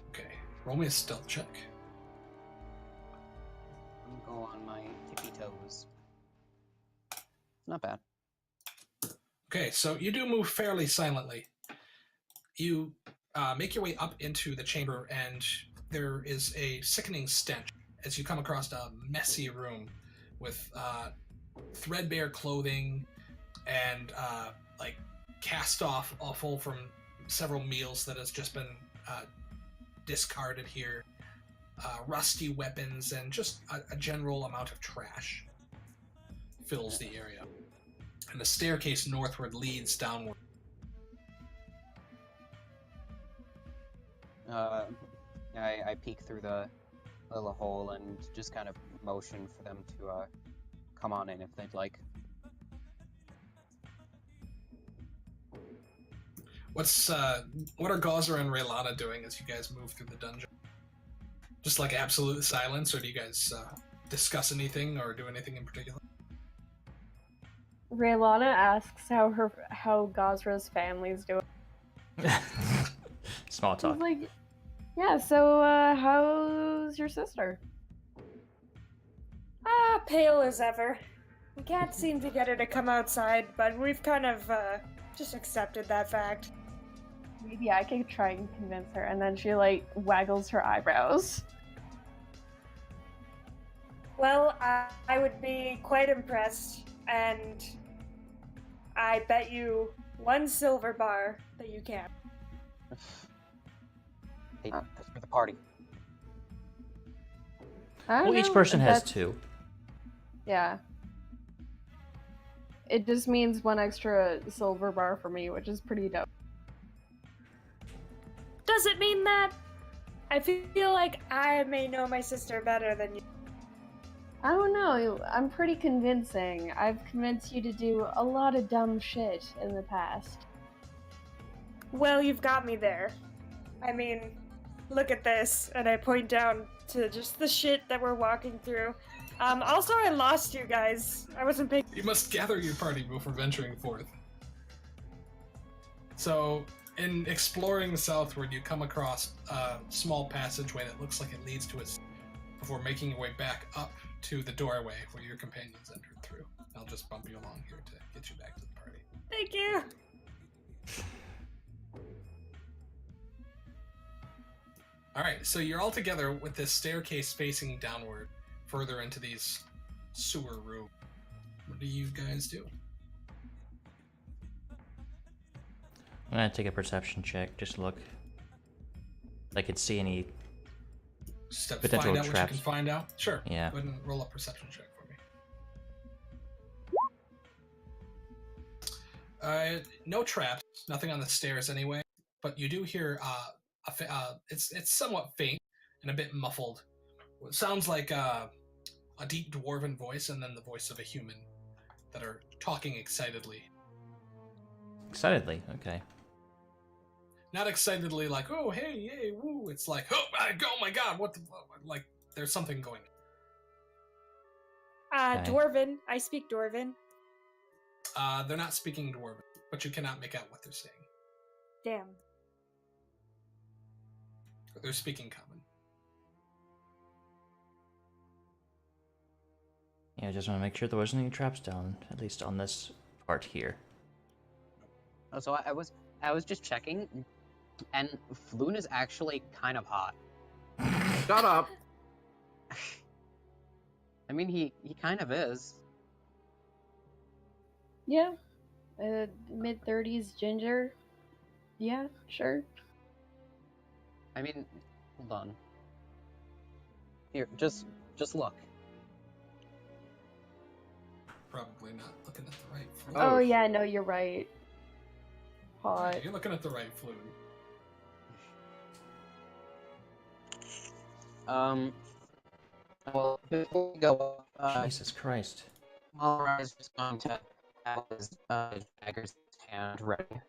Okay, roll me a stealth check. I'll go on my tippy toes. Not bad. Okay, so you do move fairly silently. You make your way up into the chamber, and there is a sickening stench as you come across a messy room with threadbare clothing and like cast off offal from several meals that has just been discarded here, rusty weapons, and just a general amount of trash fills the area. And the staircase northward leads downward. I peek through the little hole and just kind of motion for them to come on in if they'd like. What are Gauzer and Raylana doing as you guys move through the dungeon? Just like absolute silence, or do you guys discuss anything or do anything in particular? Raylana asks how Gazra's family's doing. Small talk. She's like, yeah, so how's your sister? Pale as ever. We can't seem to get her to come outside, but we've kind of just accepted that fact. Maybe I could try and convince her, and then she like waggles her eyebrows. Well, I would be quite impressed, and I bet you 1 silver bar that you can. Hey, that's for the party. I don't Well, each know person if has that's- 2. Yeah. It just means 1 extra silver bar for me, which is pretty dope. Does it mean that? I feel like I may know my sister better than you. I don't know, I'm pretty convincing. I've convinced you to do a lot of dumb shit in the past. Well, you've got me there. I mean, look at this, and I point down to just the shit that we're walking through. Also, I lost you guys. I wasn't paying. You must gather your party before venturing forth. So, in exploring southward, you come across a small passageway that looks like it leads to its before making your way back up to the doorway where your companions entered through. I'll just bump you along here to get you back to the party. Thank you. Alright, so you're all together with this staircase facing downward, further into these sewer rooms. What do you guys do? I'm gonna take a perception check, just look. If I could see any. Step Potential find out what traps. you can find out? Sure. Yeah. Go ahead and roll a perception check for me. No traps, nothing on the stairs anyway, but you do hear it's somewhat faint and a bit muffled. It sounds like a deep dwarven voice and then the voice of a human that are talking excitedly. Excitedly, okay. Not excitedly like, oh, hey, yay, woo. It's like, oh my god, what the, like, there's something going on. Okay. Dwarven. I speak Dwarven. They're not speaking dwarven, but you cannot make out what they're saying. Damn. They're speaking common. Yeah, I just want to make sure there wasn't any traps down, at least on this part here. So I was just checking, and Floon is actually kind of hot. Shut up. I mean, he kind of is. Yeah. Mid-30s ginger. Yeah, sure. I mean, hold on. Here, just look. Probably not looking at the right fluid. Oh, yeah, no, you're right. Hot. You're looking at the right fluid. Well, before we go, Jesus Christ. Malraj is just going to have his dagger's hand ready. Give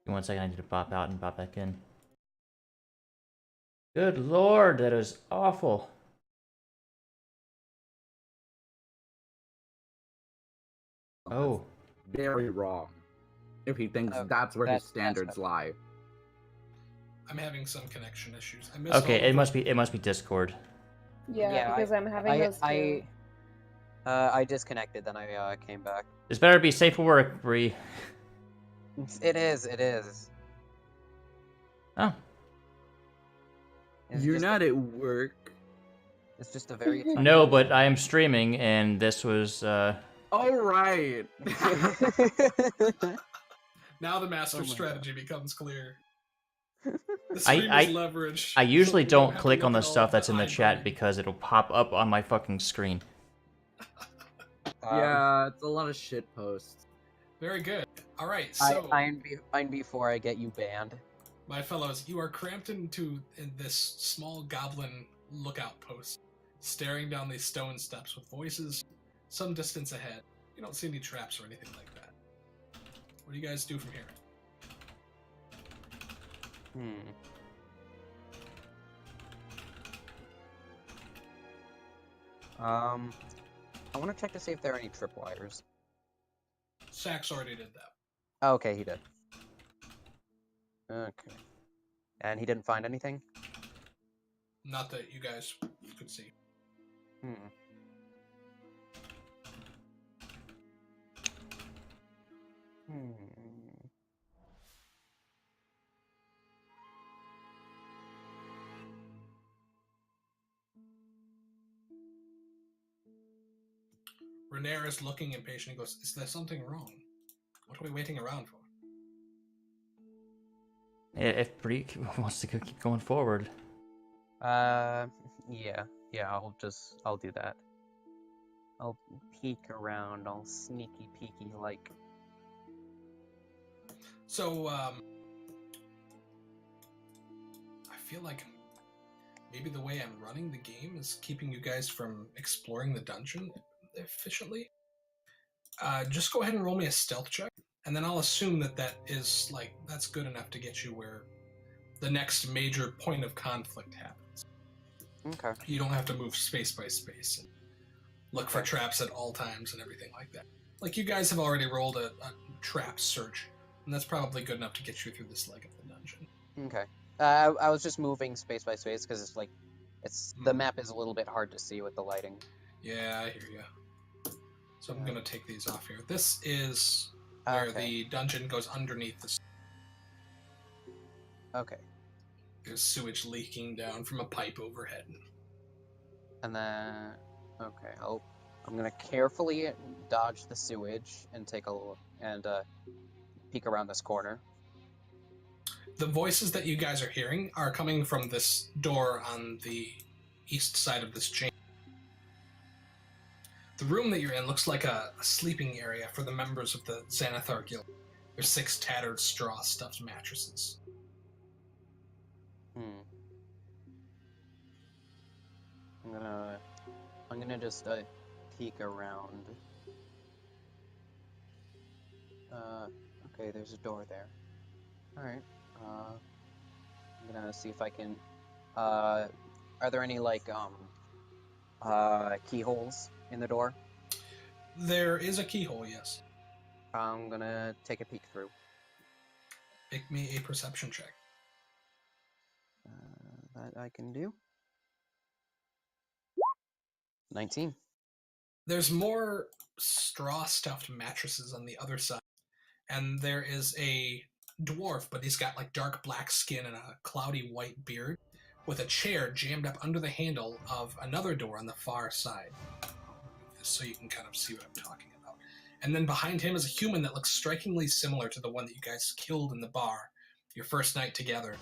me 1 second, I need to pop out and pop back in. Good lord, that is awful. Oh. Very wrong. If he thinks that's where his standards lie. I'm having some connection issues. I missed Okay, all it must be Discord. Yeah, Yeah, because I'm having those too. I disconnected, then I came back. This better be safe for work, Bree. It is. Oh. It's You're just- not at work. It's just a very No, but I am streaming, and this was. All right. Now the master Oh my strategy becomes clear. The I- stream I- is leverage. I usually so we don't have to click look on the at all stuff of that's in the chat iBuddy. because it'll pop up on my fucking screen. Yeah, it's a lot of shit posts. Very good. All right, I so find before I get you banned. my fellows, you are cramped in this small goblin lookout post, staring down these stone steps with voices some distance ahead. You don't see any traps or anything like that. What do you guys do from here? I want to check to see if there are any tripwires. Sax already did that. Oh, okay, he did. Okay. And he didn't find anything? Not that you guys could see. Hmm. Renair is looking impatient and goes, "Is there something wrong? What are we waiting around for?" If Bree wants to keep going forward. Yeah, I'll do that. I'll peek around, all sneaky peeky like. So, I feel like maybe the way I'm running the game is keeping you guys from exploring the dungeon efficiently. Just go ahead and roll me a stealth check, and then I'll assume that's good enough to get you where the next major point of conflict happens. Okay. You don't have to move space by space and look for traps at all times and everything like that. Like, you guys have already rolled a trap search, and that's probably good enough to get you through this leg of the dungeon. Okay. I was just moving space by space because the map is a little bit hard to see with the lighting. Yeah, I hear you. So I'm gonna take these off here. This is where the dungeon goes underneath the. Okay. There's sewage leaking down from a pipe overhead. And then, okay, I'm gonna carefully dodge the sewage and take a look and peek around this corner. The voices that you guys are hearing are coming from this door on the east side of this chamber. The room that you're in looks like a sleeping area for the members of the Xanathar Guild. There's 6 tattered straw stuffed mattresses. I'm gonna just peek around. Okay, there's a door there. Alright. I'm gonna see if I can. Are there any keyholes in the door? There is a keyhole, yes. I'm gonna take a peek through. Make me a perception check. That I can do. 19. There's more straw-stuffed mattresses on the other side, and there is a dwarf, but he's got dark black skin and a cloudy white beard, with a chair jammed up under the handle of another door on the far side. So you can kind of see what I'm talking about. And then behind him is a human that looks strikingly similar to the one that you guys killed in the bar your first night together.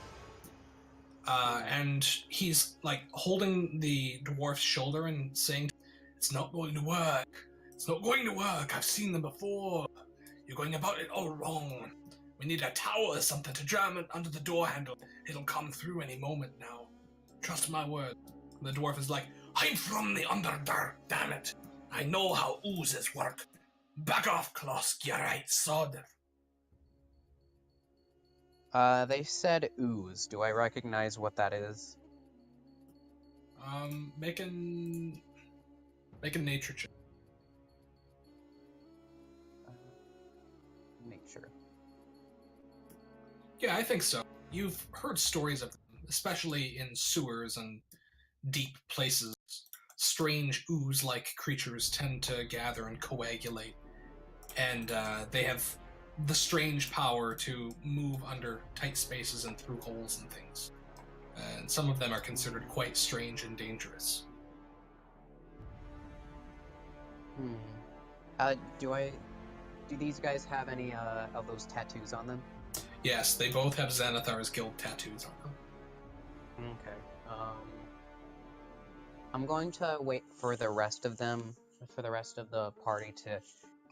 And he's holding the dwarf's shoulder and saying, "It's not going to work. It's not going to work. I've seen them before. You're going about it all wrong. We need a towel or something to jam it under the door handle. It'll come through any moment now. Trust my word." The dwarf is like, "I'm from the Underdark, damn it. I know how oozes work. Back off, Klosk, you right sod." They said ooze. Do I recognize what that is? Make a nature check. Make sure. Yeah, I think so. You've heard stories of them, especially in sewers and deep places. Strange ooze-like creatures tend to gather and coagulate, and they have the strange power to move under tight spaces and through holes and things. And some of them are considered quite strange and dangerous. Do these guys have any of those tattoos on them? Yes, they both have Xanathar's guild tattoos on them. Okay. I'm going to wait for the rest of them, for the rest of the party to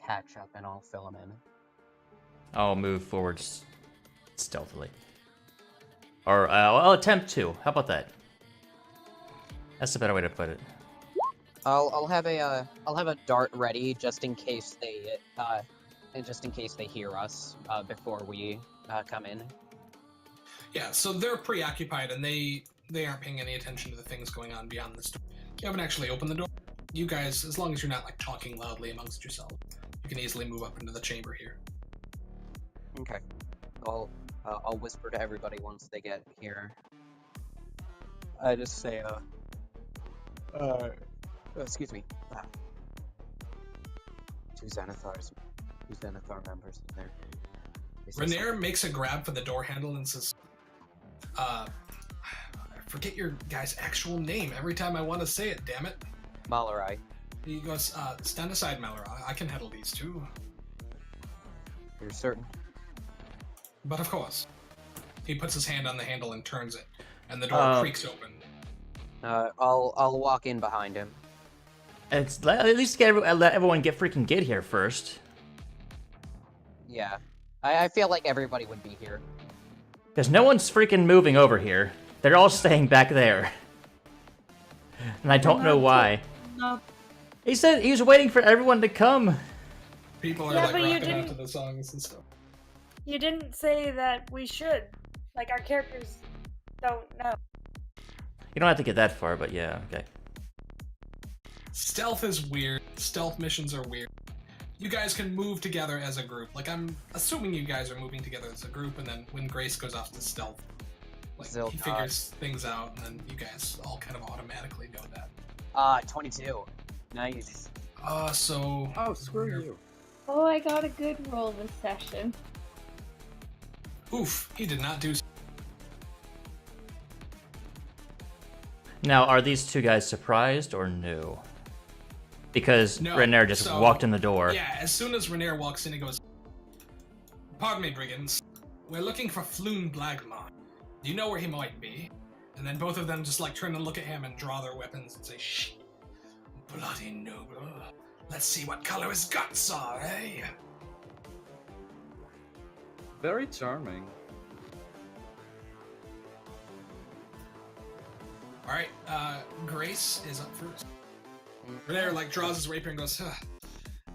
catch up, and I'll fill them in. I'll move forward stealthily. Or I'll attempt to. How about that? That's a better way to put it. I'll have a dart ready just in case they hear us before we come in. Yeah, so they're preoccupied and they aren't paying any attention to the things going on beyond this door. You haven't actually opened the door. You guys, as long as you're not like talking loudly amongst yourselves, you can easily move up into the chamber here. Okay. I'll whisper to everybody once they get here. I just say, excuse me. Two Xanathar members in there. Renair makes a grab for the door handle and says, I forget your guy's actual name every time I want to say it, damn it. Malarai. He goes, stand aside, Malarai. I can handle these two. You're certain? But of course. He puts his hand on the handle and turns it, and the door creaks open. I'll walk in behind him. At least let everyone get here first. Yeah. I feel like everybody would be here. Because no one's freaking moving over here. They're all staying back there. And I don't know why. No. He said he was waiting for everyone to come. People are Yeah, like but you rocking out didn't- to the songs and stuff. You didn't say that we should. Like, our characters don't know. You don't have to get that far, but yeah, okay. Stealth is weird. Stealth missions are weird. You guys can move together as a group. Like, I'm assuming you guys are moving together as a group, and then when Grace goes off to stealth, like, he figures things out, and then you guys all kind of automatically know that. 22. Nice. So... Oh, screw you. Oh, I got a good roll this session. Oof, he did not do so. Now, are these two guys surprised or no? Because No, Renair just so- walked in the door. Yeah, as soon as Renair walks in, he goes, "Pardon me, brigands. We're looking for Floon Blagmar. Do you know where he might be?" And then both of them just like turn and look at him and draw their weapons and say, "Shh, bloody noble. Let's see what color his guts are, eh?" Very charming. All right, Grace is up first. Renair like draws his rapier and goes,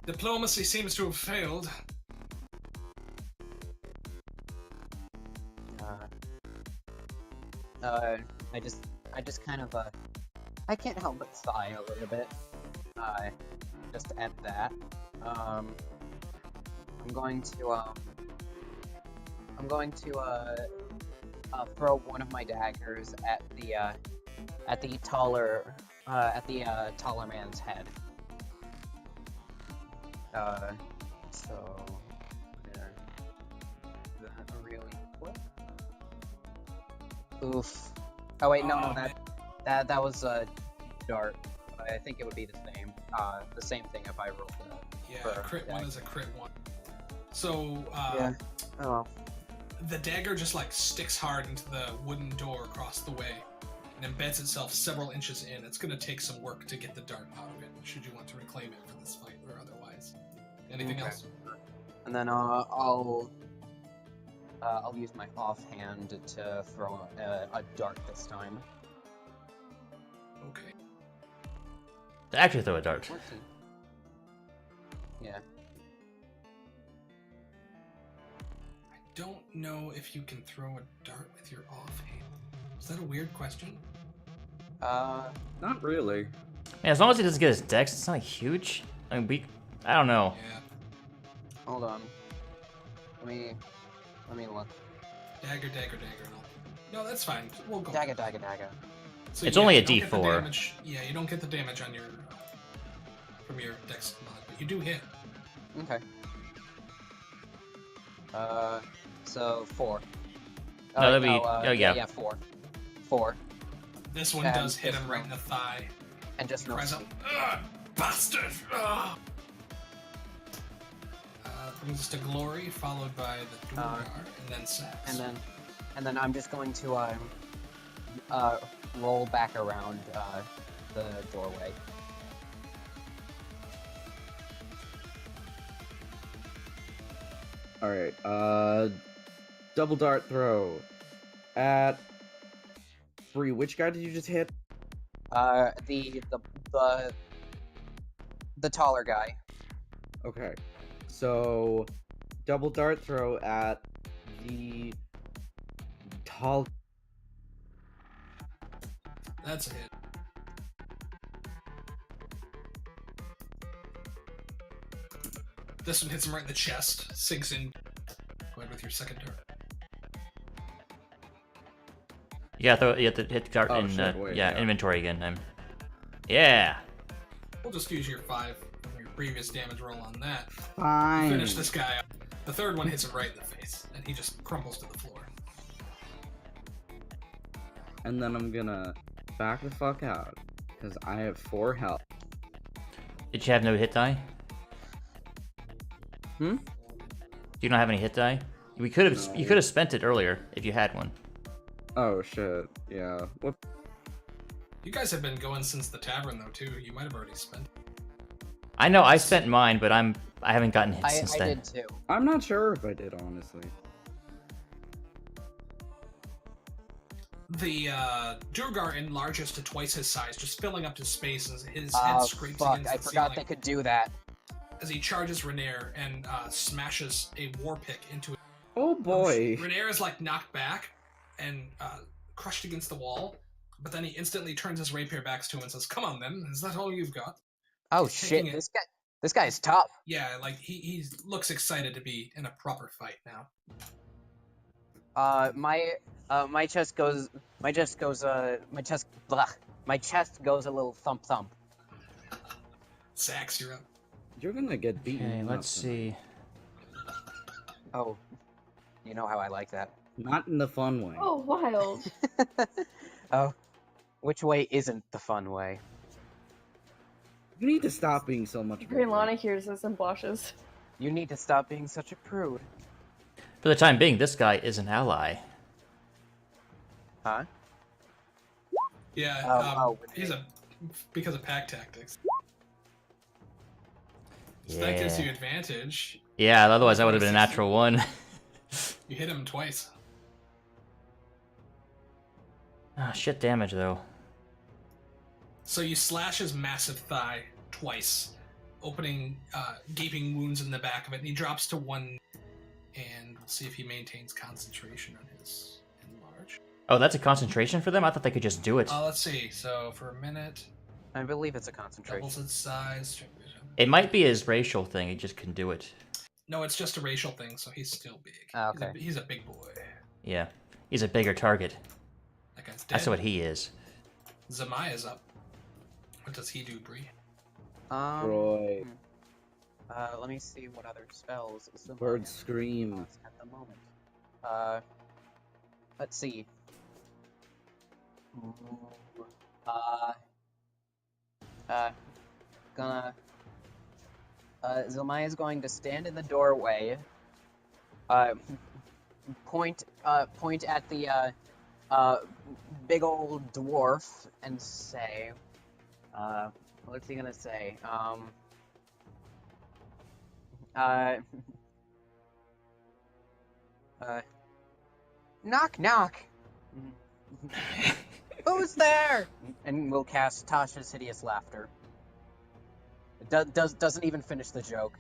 "Diplomacy seems to have failed." I just kind of, I can't help but sigh a little bit. Just at that. I'm going to throw one of my daggers at the taller man's head. So there. That really quick. Oof. Oh wait, no, that was a dart. I think it would be the same thing if I rolled it. Yeah, For a crit one dag- is a crit one. So, Yeah. Oh well. the dagger just like sticks hard into the wooden door across the way and embeds itself several inches in. It's going to take some work to get the dart out of it, should you want to reclaim it for this fight or otherwise. Anything Okay. else? And then I'll use my offhand to throw a dart this time. Okay. To actually throw a dart. 14. Yeah. I don't know if you can throw a dart with your offhand. Is that a weird question? Not really. Man, as long as he doesn't get his dex, it's not huge. I mean, I don't know. Yeah. Hold on. Let me look. Dagger. No, that's fine. We'll go. Dagger. So, It's only a you don't get the D4. damage- Yeah, you don't get the damage on your from your dex mod, but you do hit. Okay. So 4. No, that'd be- yeah. Yeah, 4. This one And does hit this him right one. in the thigh. And just He no cries out, speed. "Ugh!" bastard! Brings us to Glory, followed by the Dwargar, and then Sax. And then I'm just going to roll back around the doorway. Alright, double dart throw at Bree. Which guy did you just hit? The taller guy. Okay, so double dart throw at the tall. That's a hit. This one hits him right in the chest, sinks in. Go ahead with your second dart. You have to hit the dart Oh, in shit, wait, yeah. inventory again. Yeah. We'll just use your 5 from your previous damage roll on that. Fine. Finish this guy up. The third one hits him right in the face, and he just crumbles to the floor. And then I'm gonna back the fuck out because I have 4 health. Did you have no hit die? Hmm? Do you not have any hit die? We could have. No. You could have spent it earlier if you had one. Oh shit. Yeah. What? You guys have been going since the tavern, though, too. You might have already spent. I know I spent mine, but I haven't gotten hit since I then. did too. I'm not sure if I did, honestly. The Durgar enlarges to twice his size, just filling up his space as his head Oh scrapes fuck! against I the forgot ceiling they could do that. as he charges Renair and smashes a war pick into it. Oh boy. Renair is like knocked back and crushed against the wall, but then he instantly turns his rapier back to him and says, "Come on, then. Is that all you've got?" Oh He's shit! taking it. This guy's tough. Yeah, like he looks excited to be in a proper fight now. My chest goes a little thump thump. Sax, you're up. You're gonna get beaten. Okay, up let's tonight. see. Oh, you know how I like that. Not in the fun way. Oh, wild. Oh, which way isn't the fun way? You need to stop being so much. Lana hears this and blushes. You need to stop being such a prude. For the time being, this guy is an ally. Huh? Yeah, he's because of pack tactics. So that gives you advantage. Yeah, otherwise that would have been a natural one. You hit him twice. Ah, shit damage though. So you slash his massive thigh twice, opening gaping wounds in the back of it, and he drops to 1. And we'll see if he maintains concentration on his enlarge. Oh, that's a concentration for them? I thought they could just do it. Let's see. So for a minute, I believe it's a concentration. doubles its size. It might be his racial thing, he just can do it. No, it's just a racial thing, so he's still big. Okay. He's a big boy. Yeah. He's a bigger target. That guy's dead. That's what he is. Zamaya's up. What does he do, Bree? Roy. Let me see what other spells. Bird scream. At the moment. Let's see. Zilmaya's going to stand in the doorway. Point at the big old dwarf and say, what's he gonna say? Knock knock. Who's there? And we'll cast Tasha's Hideous Laughter. It doesn't even finish the joke.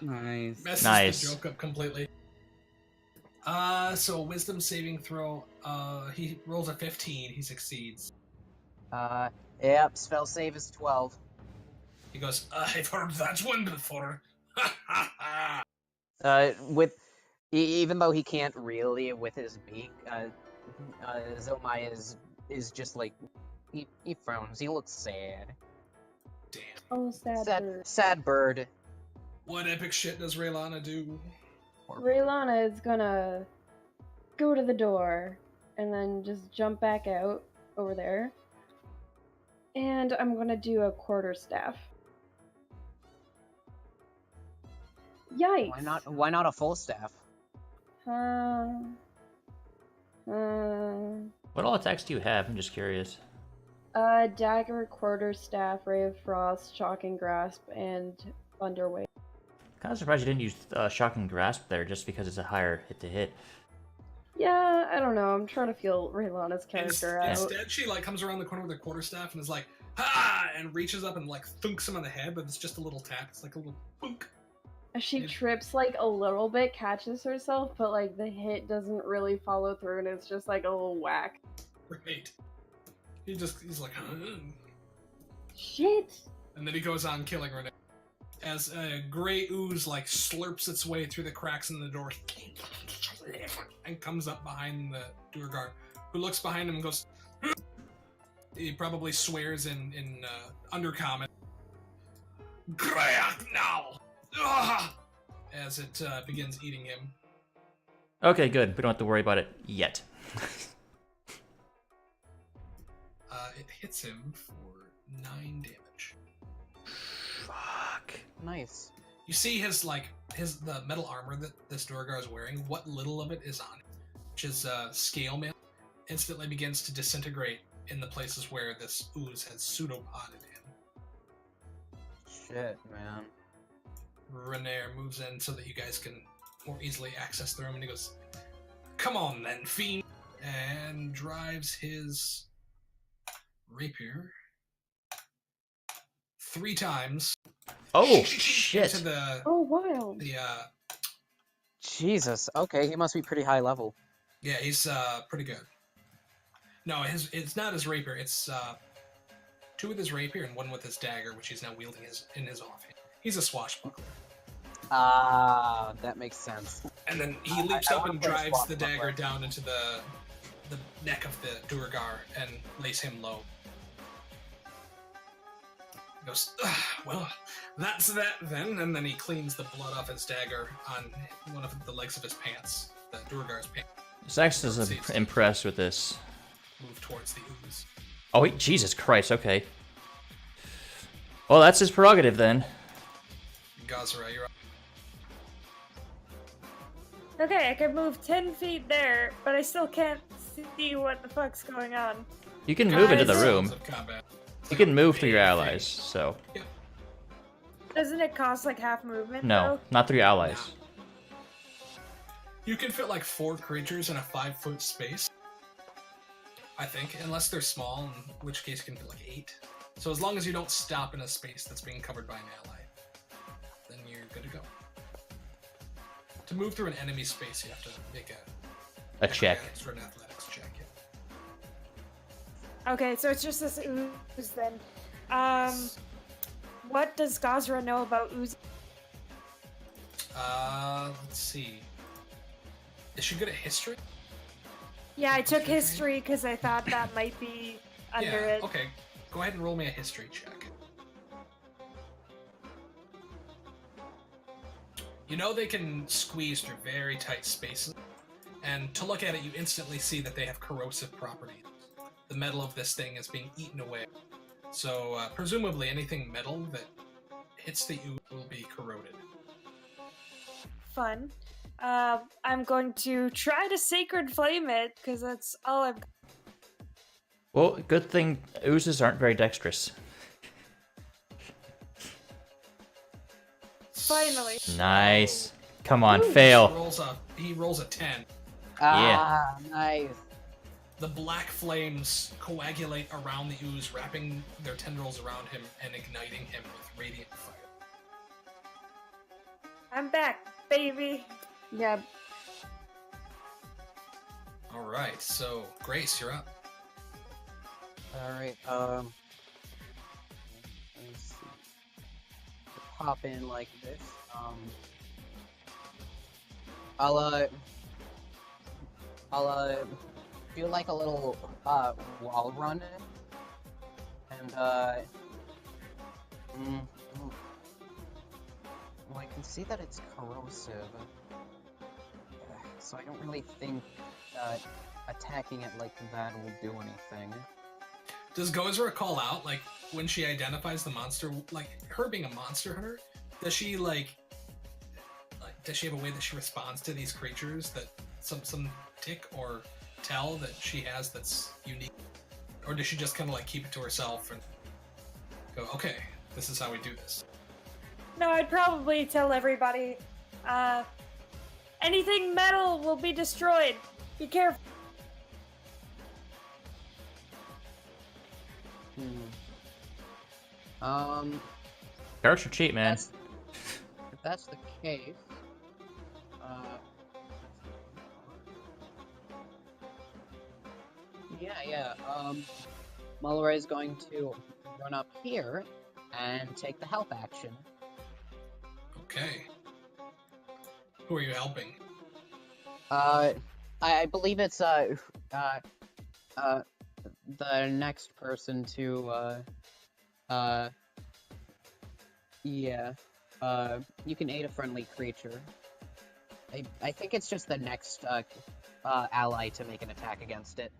Nice. Messes Nice. the joke up completely. So wisdom saving throw. He rolls a 15. He succeeds. Yep. Spell save is 12. He goes, I've heard that one before. Even though he can't really with his beak, Zomai is just like he frowns. He looks sad. Damn. Oh, sad bird. Sad bird. What epic shit does Raylana do? Raylana is gonna go to the door and then just jump back out over there. And I'm gonna do a quarterstaff. Yikes! Why not a full staff? What all attacks do you have? I'm just curious. Dagger, quarterstaff, ray of frost, shocking grasp, and thunderwave. Kind of surprised you didn't use shocking grasp there, just because it's a higher hit to hit. Yeah, I don't know. I'm trying to feel Raylana's character out. Instead, she like comes around the corner with her quarterstaff and is like, "Ha!" and reaches up and like thunks him on the head, but it's just a little tap. It's like a little thunk. She trips like a little bit, catches herself, but like the hit doesn't really follow through, and it's just like a little whack. Right. He's like, Shit! and then he goes on killing her as a gray ooze like slurps its way through the cracks in the door and comes up behind the Durgar, who looks behind him and goes. He probably swears in undercommon. Grayak now, as it begins eating him. Okay, good. We don't have to worry about it yet. It hits him for 9 damage. Fuck. Nice. You see the metal armor that this Durgar is wearing. What little of it is on it, which is scale mail, instantly begins to disintegrate in the places where this ooze has pseudopoded him. Shit, man. Renair moves in so that you guys can more easily access the room, and he goes, "Come on then, fiend," and drives his rapier 3 times. Oh, shit. Into the Oh, wild. Jesus. Okay, he must be pretty high level. Yeah, he's pretty good. No, it's not his rapier. It's 2 with his rapier and 1 with his dagger, which he's now wielding in his offhand. He's a swashbuckler. Ah, that makes sense. And then he leaps up and drives the dagger down into the neck of the Durgar and lays him low. He goes, "Well, that's that then," and then he cleans the blood off his dagger on one of the legs of his pants, the Durgar's pants. Zax is impressed with this. Move towards the ooze. Oh, wait, Jesus Christ, okay. Well, that's his prerogative then. Gazra, you're up. Okay, I can move 10 feet there, but I still can't see what the fuck's going on. You can move into the Guys. room. Of combat. You can move through your allies, so. Yep. Doesn't it cost like half movement? No, not through your allies. You can fit like 4 creatures in a 5-foot space, I think, unless they're small, in which case you can fit like 8. So as long as you don't stop in a space that's being covered by an ally, then you're good to go. To move through an enemy space, you have to make A check. Extra an athletics check. Yeah. Okay, so it's just this ooze then. What does Gazra know about ooze? Let's see. Is she good at history? Yeah, I took history because I thought that might be under Yeah. it. Okay. Go ahead and roll me a history check. You know they can squeeze through very tight spaces, and to look at it, you instantly see that they have corrosive properties. The metal of this thing is being eaten away. So, presumably anything metal that hits the ooze will be corroded. Fun. I'm going to try to Sacred Flame it, because that's all I've got. Well, good thing oozes aren't very dexterous. Finally. Nice. Come on, He fail. rolls a 10. Ah, nice. The black flames coagulate around the ooze, wrapping their tendrils around him and igniting him with radiant fire. I'm back, baby. Yeah, Alright, so, Grace, you're up. Alright, let's see. Pop in like this. I'll do like a little, wall run. And, well, I can see that it's corrosive. So I don't really think that attacking it like that will do anything. Does Gozra call out, like, when she identifies the monster, like, her being a monster hunter, does she, does she have a way that she responds to these creatures, that some tick or tell that she has that's unique? Or does she just kind of, like, keep it to herself and go, okay, this is how we do this? No, I'd probably tell everybody, anything metal will be destroyed. Be careful. Carrots are cheap, man. If that's the case, yeah. Mulray is going to run up here and take the help action. Okay. Who are you helping? I believe it's the next person to yeah. You can aid a friendly creature. I think it's just the next ally to make an attack against it.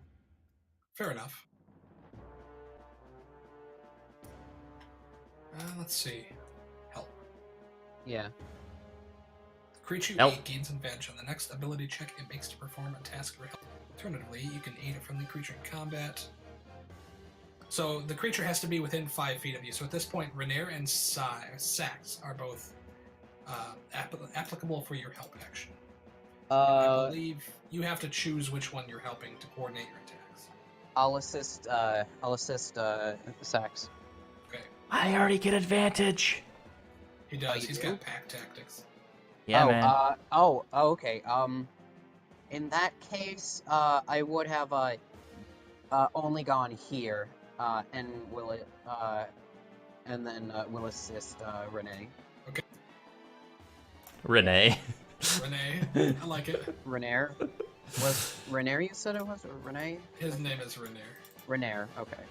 Fair enough. Let's see. Help. Yeah. Creature you Help. aid gains advantage on the next ability check it makes to perform a task or help. Alternatively, you can aid a friendly creature in combat. So the creature has to be within 5 feet of you. So at this point, Renair and Sax are both applicable for your help action. I believe you have to choose which one you're helping to coordinate your attacks. I'll assist Sax. Okay. I already get advantage. He does. you He's do? got pack tactics. Yeah, man. Okay. In that case, I would have only gone here, and will assist Renee. Okay. Renee. Renee, I like it. Renair? Was Renair you said it was, or Renee? His name is Renair. Renair, okay.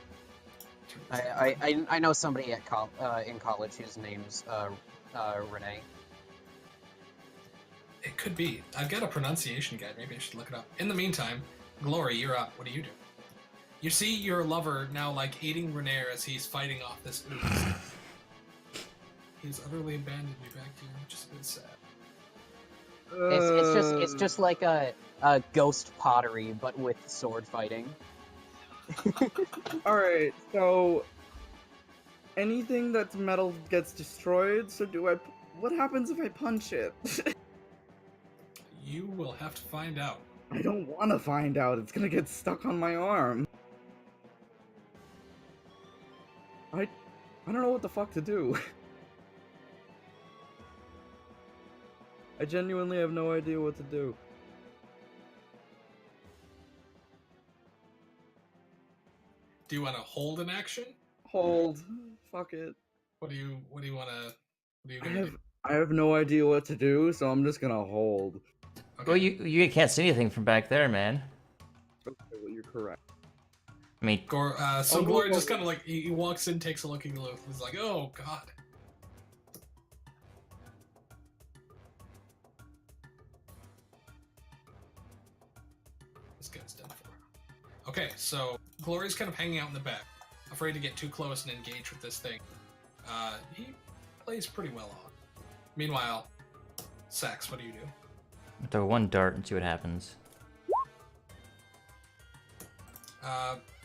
I know somebody at in college whose name's Renee. It could be. I've got a pronunciation guide. Maybe I should look it up. In the meantime, Glory, you're up. What do? You see your lover now, like, aiding Renair as he's fighting off this ooze. He's utterly abandoned you back here, which is a bit sad. It's just like a ghost pottery, but with sword fighting. Alright, so anything that's metal gets destroyed, so what happens if I punch it? You will have to find out. I don't want to find out, it's gonna get stuck on my arm. I don't know what the fuck to do. I genuinely have no idea what to do. Do you want to hold an action? Hold. Fuck it. What do you want to? What are you I gonna have do? I have no idea what to do, so I'm just gonna hold. Okay. Well, you can't see anything from back there, man. Okay, well, you're correct. I mean, So Glory just kind of like he walks in, takes a look at Glow, he's like, "Oh God." This guy's done for. Okay, so Glory's kind of hanging out in the back, afraid to get too close and engage with this thing. He plays pretty well on. Meanwhile, Sax, what do you do? throw one dart and see what happens.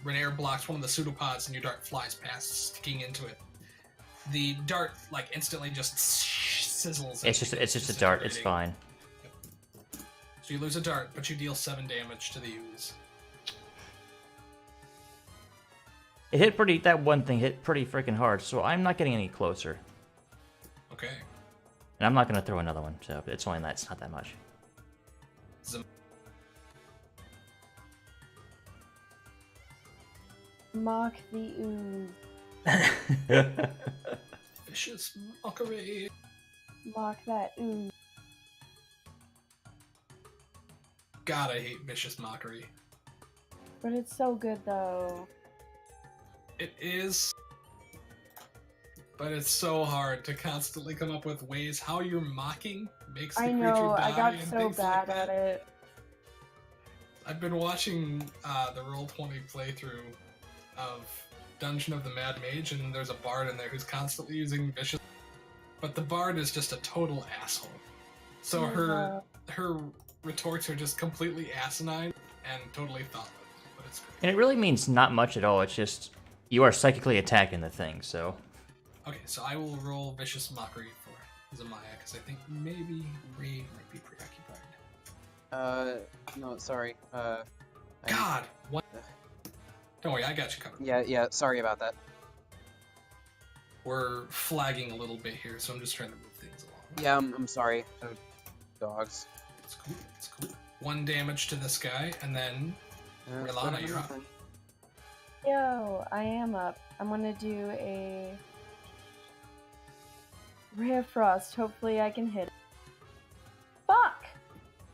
Renair blocks one of the pseudopods and your dart flies past, sticking into it. The dart, like, instantly just sizzles. It's just a dart. It's fine. So you lose a dart, but you deal 7 damage to the ooze. It hit pretty. That one thing hit pretty freaking hard. So I'm not getting any closer, Okay. and I'm not gonna throw another one. So it's only that. It's not that much. Mock the ooze. Vicious mockery. Mock that ooze. God, I hate vicious mockery. But it's so good though. It is, but it's so hard to constantly come up with ways how you're mocking makes the I creature know, die I got and so things bad like at that. it. I've been watching the Roll20 playthrough of Dungeon of the Mad Mage, and there's a bard in there who's constantly using vicious. But the bard is just a total asshole. So her retorts are just completely asinine and totally thoughtless. But it's great. And it really means not much at all. It's just you are psychically attacking the thing, so. Okay, so I will roll Vicious Mockery for Zamaya, because I think maybe Ray might be preoccupied. No, sorry. God! What? Don't worry, I got you covered. Yeah, sorry about that. We're flagging a little bit here, so I'm just trying to move things along. Yeah, I'm sorry. Dogs. It's cool, it's cool. 1 damage to this guy, and then Relana, you're up. Yo, I am up. I'm gonna do a Ray of Frost. Hopefully I can hit it. Fuck!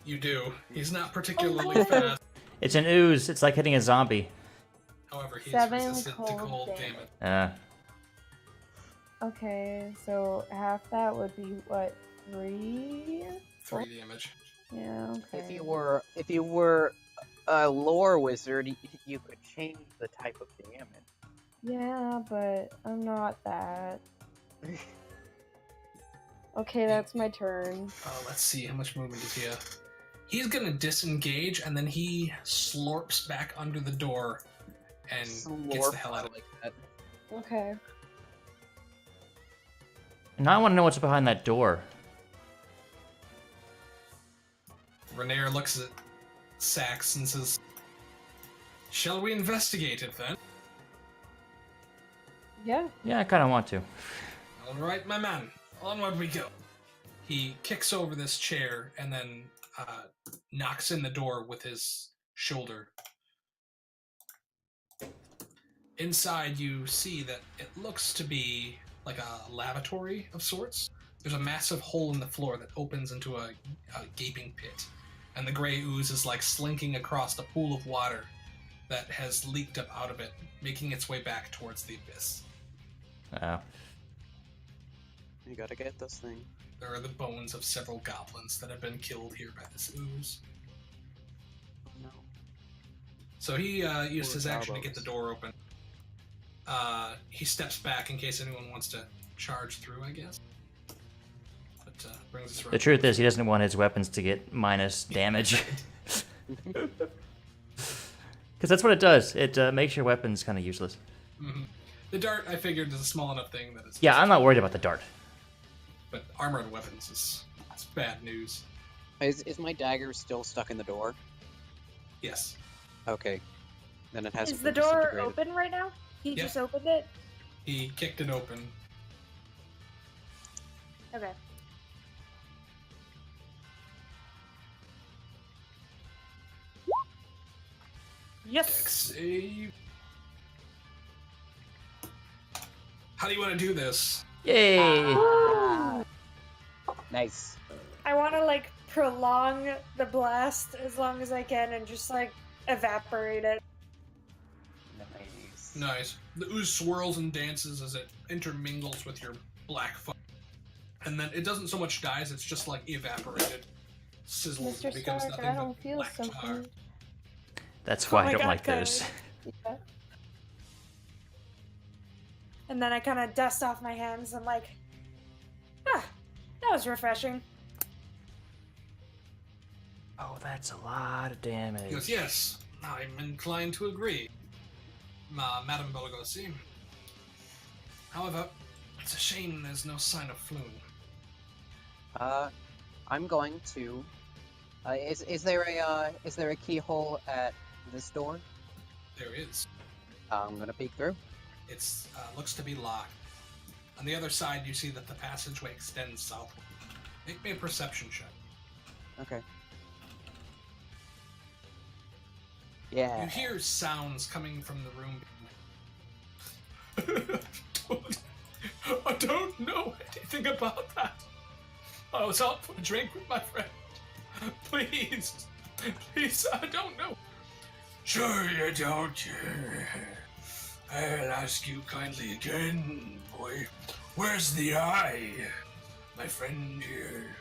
You do. He's not particularly fast. It's an ooze. It's like hitting a zombie. However, he's 7 resistant to cold cold damage. damage. Okay, so half that would be what, 3? 3 damage. Yeah, okay. If you were a lore wizard, you could change the type of damage. Yeah, but I'm not that. Okay, that's my turn. Let's see, how much movement does he have? He's gonna disengage, and then he slurps back under the door and gets the hell out of it. Like that. Okay. Now I want to know what's behind that door. Renair looks at Sax and says, "Shall we investigate it then?" Yeah. Yeah, I kind of want to. All right, my man. Onward we go. He kicks over this chair and then knocks in the door with his shoulder. Inside, you see that it looks to be like a lavatory of sorts. There's a massive hole in the floor that opens into a gaping pit, and the gray ooze is like slinking across a pool of water that has leaked up out of it, making its way back towards the abyss. Oh. You gotta get this thing. There are the bones of several goblins that have been killed here by this ooze. Oh no. So he used Poor his action to Talbos. get the door open. He steps back in case anyone wants to charge through, I guess. But brings us right. The truth is, he doesn't want his weapons to get minus damage. Because that's what it does. It makes your weapons kind of useless. Mm-hmm. The dart, I figured, is a small enough thing that it's. Yeah, I'm not worried about the dart. But armored weapons is bad news. Is my dagger still stuck in the door? Yes. Okay. Then it has. Is the door open right now? He Yeah. just opened it? He kicked it open. Okay. Yes! Save. How do you want to do this? Yay! Nice. I want to, like, prolong the blast as long as I can and just, like, evaporate it. Nice. Nice. The ooze swirls and dances as it intermingles with your black fire. And then it doesn't so much die as it's just like evaporated. Sizzles Mr. and becomes Stark, nothing I don't but feel black so tar. good. That's Oh why my I don't God, like those. guys. Yeah. And then I kind of dust off my hands. I'm like, ah, that was refreshing. Oh, that's a lot of damage. He goes, yes, I'm inclined to agree, Madame Bolagosi. However, it's a shame there's no sign of Floon. I'm going to. Is there a keyhole at this door? There is. I'm gonna peek through. It's looks to be locked. On the other side, you see that the passageway extends southward. Make me a perception check. Okay. You Yeah. hear sounds coming from the room. I don't know anything about that. I was out for a drink with my friend. Please, I don't know. Sure you don't. I'll ask you kindly again, boy. Where's the eye? My friend here.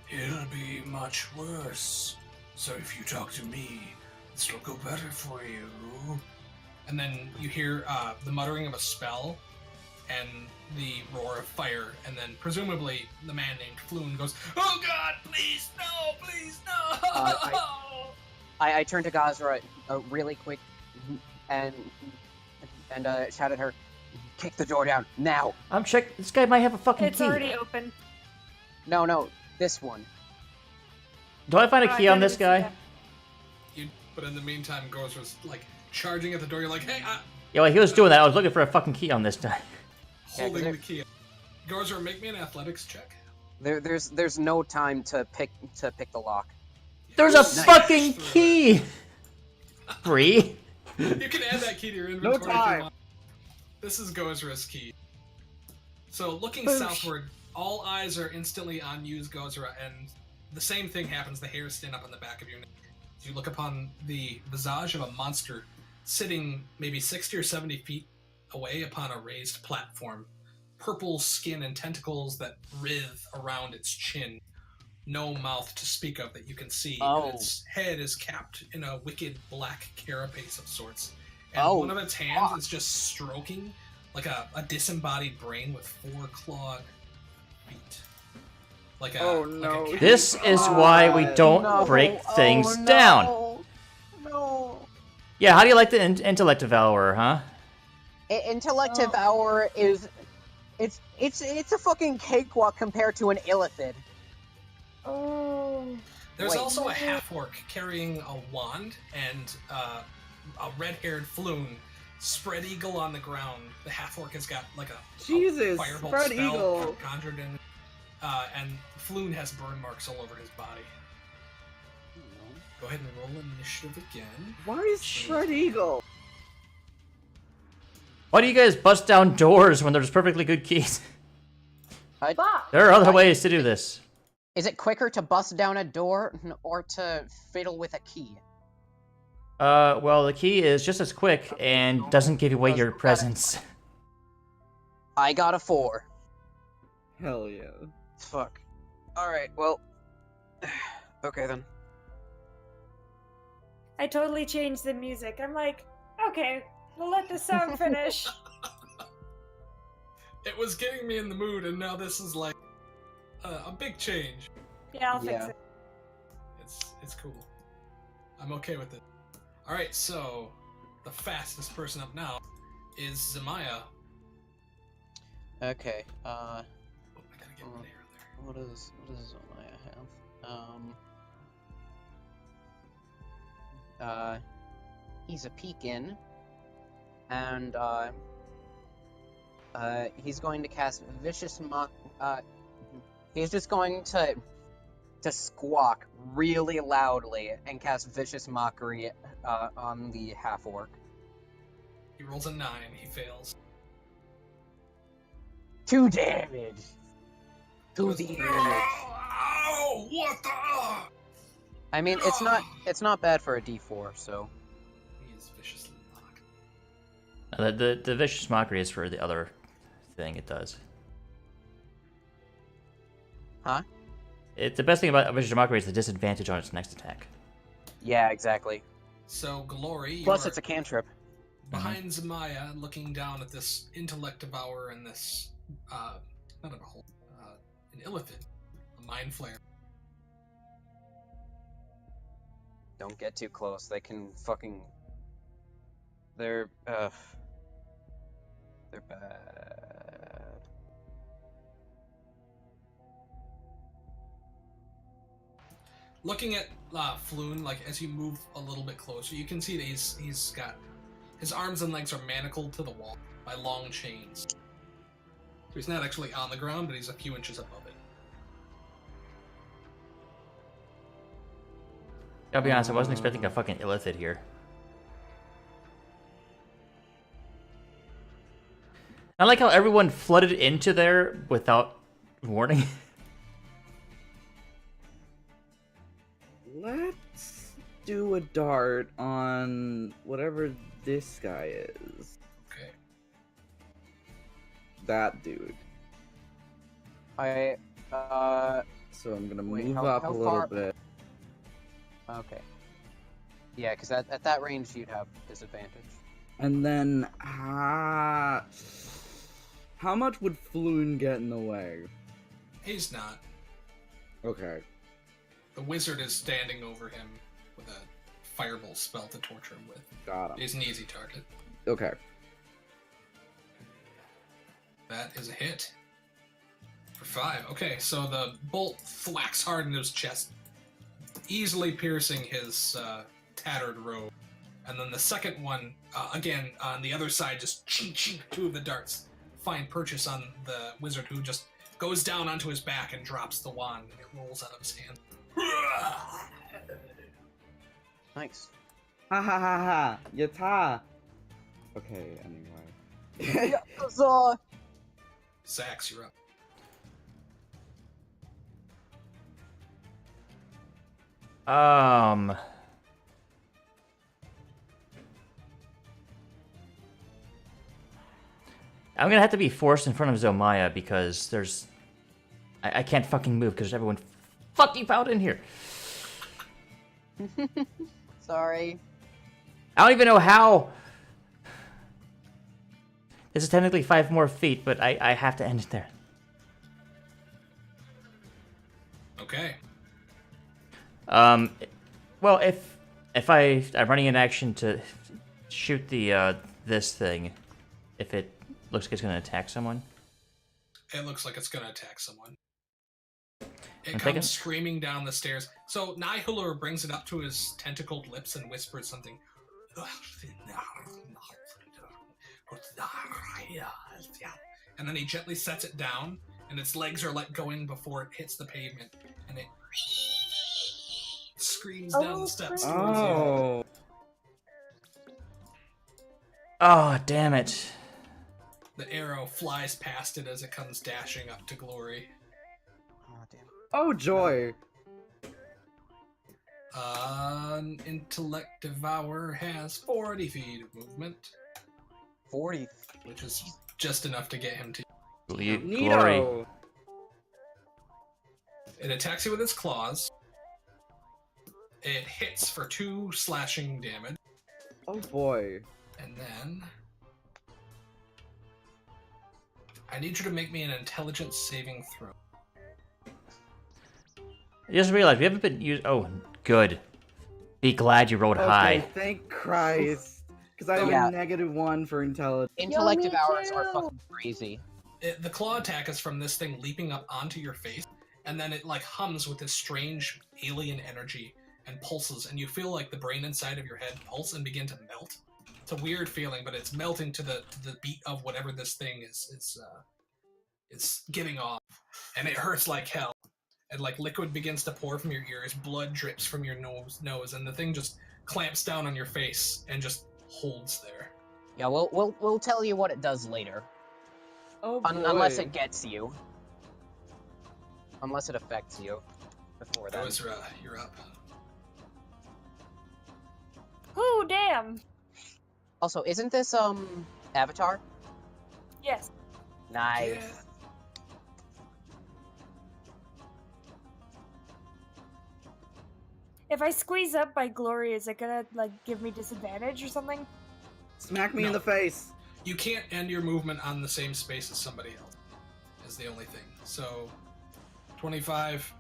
He'll be much worse. So if you talk to me, this will go better for you. and then you hear the muttering of a spell and the roar of fire, and then presumably the man named Floon goes, "Oh God, please no, please no!" I turned to Gazra really quick and shouted at her, "Kick the door down now!" I'm checking. This guy might have a fucking It's key. already open. No, this one. Do I find a Oh, I key on couldn't this even see guy? that. But in the meantime, Gozer was like charging at the door. You're like, "Hey, Yeah, well, he was doing that. I was looking for a fucking key on this guy. holding the key." Gozer, make me an athletics check. There's no time to pick the lock. There's a Nice. fucking key! 3? You can add that key to your inventory if you time. want. This is Gozer's key. So looking Boosh. southward, all eyes are instantly on you, Gozera, and the same thing happens. The hairs stand up on the back of your neck. As you look upon the visage of a monster sitting maybe 60 or 70 feet away upon a raised platform. Purple skin and tentacles that writhe around its chin. No mouth to speak of that you can see. Oh. And its head is capped in a wicked black carapace of sorts. And Oh, one of its hands fuck. is just stroking like a disembodied brain with 4 clawed feet. Like a, Oh, like a no. cat. This is why we don't No. break Oh, things no. down. No. Yeah, how do you like the intellect devourer, huh? Intellect Oh. Devour is it's a fucking cakewalk compared to an illithid. Oh. There's Wait. also a half-orc carrying a wand and a red-haired Floon, spread eagle on the ground. The half-orc has got like a Jesus, firebolt spread spell eagle. conjured in, and Floon has burn marks all over his body. Go ahead and roll initiative again. Why is Spread Eagle? Why do you guys bust down doors when there's perfectly good keys? Fuck. There are other ways to do this. Is it quicker to bust down a door or to fiddle with a key? Well, the key is just as quick and doesn't give away your presence. I got a 4. Hell yeah. Fuck. Alright, well. Okay then. I totally changed the music. I'm like, okay, we'll let the song finish. It was getting me in the mood, and now this is like a big change. Yeah, I'll fix Yeah. it. It's cool. I'm okay with it. All right, so the fastest person up now is Zemaya. Okay, Oh, I gotta get my hair there. what does Omaya have? He's a Pekin, and he's going to cast Vicious Mock. He's just going to squawk really loudly and cast Vicious Mockery on the half orc. He rolls a 9. He fails. 2 damage. To the image. Ow! What the? I mean, it's not bad for a D4. So He is viciously mocked. The vicious mockery is for the other thing it does. Huh? The best thing about vicious mockery is the disadvantage on its next attack. Yeah, exactly. So Glory, you Plus, are it's a cantrip. behind Zemaya, looking down at this intellect devourer and this not a hole, an illithid, a mind flare. Don't get too close. They can fucking. They're bad. Looking at Floon, like as you move a little bit closer, you can see that he's got his arms and legs are manacled to the wall by long chains. So he's not actually on the ground, but he's a few inches above it. I'll be honest, I wasn't expecting a fucking illithid here. I like how everyone flooded into there without warning. Let's do a dart on whatever this guy is. Okay. That dude. I So I'm gonna Wait, move how- up how a little far- bit. okay. Yeah, because at that range you'd have disadvantage. And then, how much would Floon get in the way? He's not. Okay. The wizard is standing over him with a fireball spell to torture him with. Got him. He's an easy target. Okay. That is a hit. For 5. Okay, so the bolt thwacks hard into his chest, easily piercing his tattered robe. And then the second one, again, on the other side, just chink, chink, 2 of the darts find purchase on the wizard, who just goes down onto his back and drops the wand, and it rolls out of his hand. Nice. Ha ha ha ha. Yata. Okay, anyway. Zax, you're up. I'm gonna have to be forced in front of Zomaya because there's... I can't fucking move because everyone fucking found in here. Sorry. I don't even know how... This is technically 5 more feet, but I have to end it there. Okay. Well, if I'm running an action to shoot the this thing, if it looks like it's gonna attack someone. It looks like it's gonna attack someone. It I'm comes thinking- screaming down the stairs. So Nihilur brings it up to his tentacled lips and whispers something. And then he gently sets it down, and its legs are let going before it hits the pavement, and it screams down the steps towards you. Oh. Oh, damn it. The arrow flies past it as it comes dashing up to Glory. Oh, damn. Oh, joy. An Intellect Devour has 40 feet of movement, 40. which is just enough to get him to... Glory. Neato. It attacks you with its claws. It hits for 2 slashing damage, Oh, boy. and then... I need you to make me an intelligence saving throw. I just realized we haven't been used. Oh, good. Be glad you rolled Okay, high. thank Christ. Because I have Yeah. a -1 for intelligence. Intellect me devours are too. fucking crazy. The claw attack is from this thing leaping up onto your face, and then it like hums with this strange alien energy and pulses, and you feel like the brain inside of your head pulse and begin to melt. It's a weird feeling, but it's melting to the beat of whatever this thing is giving off, and it hurts like hell. And like liquid begins to pour from your ears, blood drips from your nose, and the thing just clamps down on your face and just holds there. Yeah, we'll tell you what it does later. Oh, Unless boy. it gets you. Unless it affects you. Before that. Ozra, you're up. Ooh, damn. Also, isn't this Avatar? Yes. Nice. Yeah. If I squeeze up by Glory, is it gonna like give me disadvantage or something? Smack me in No. the face. You can't end your movement on the same space as somebody else, is the only thing. So, 25,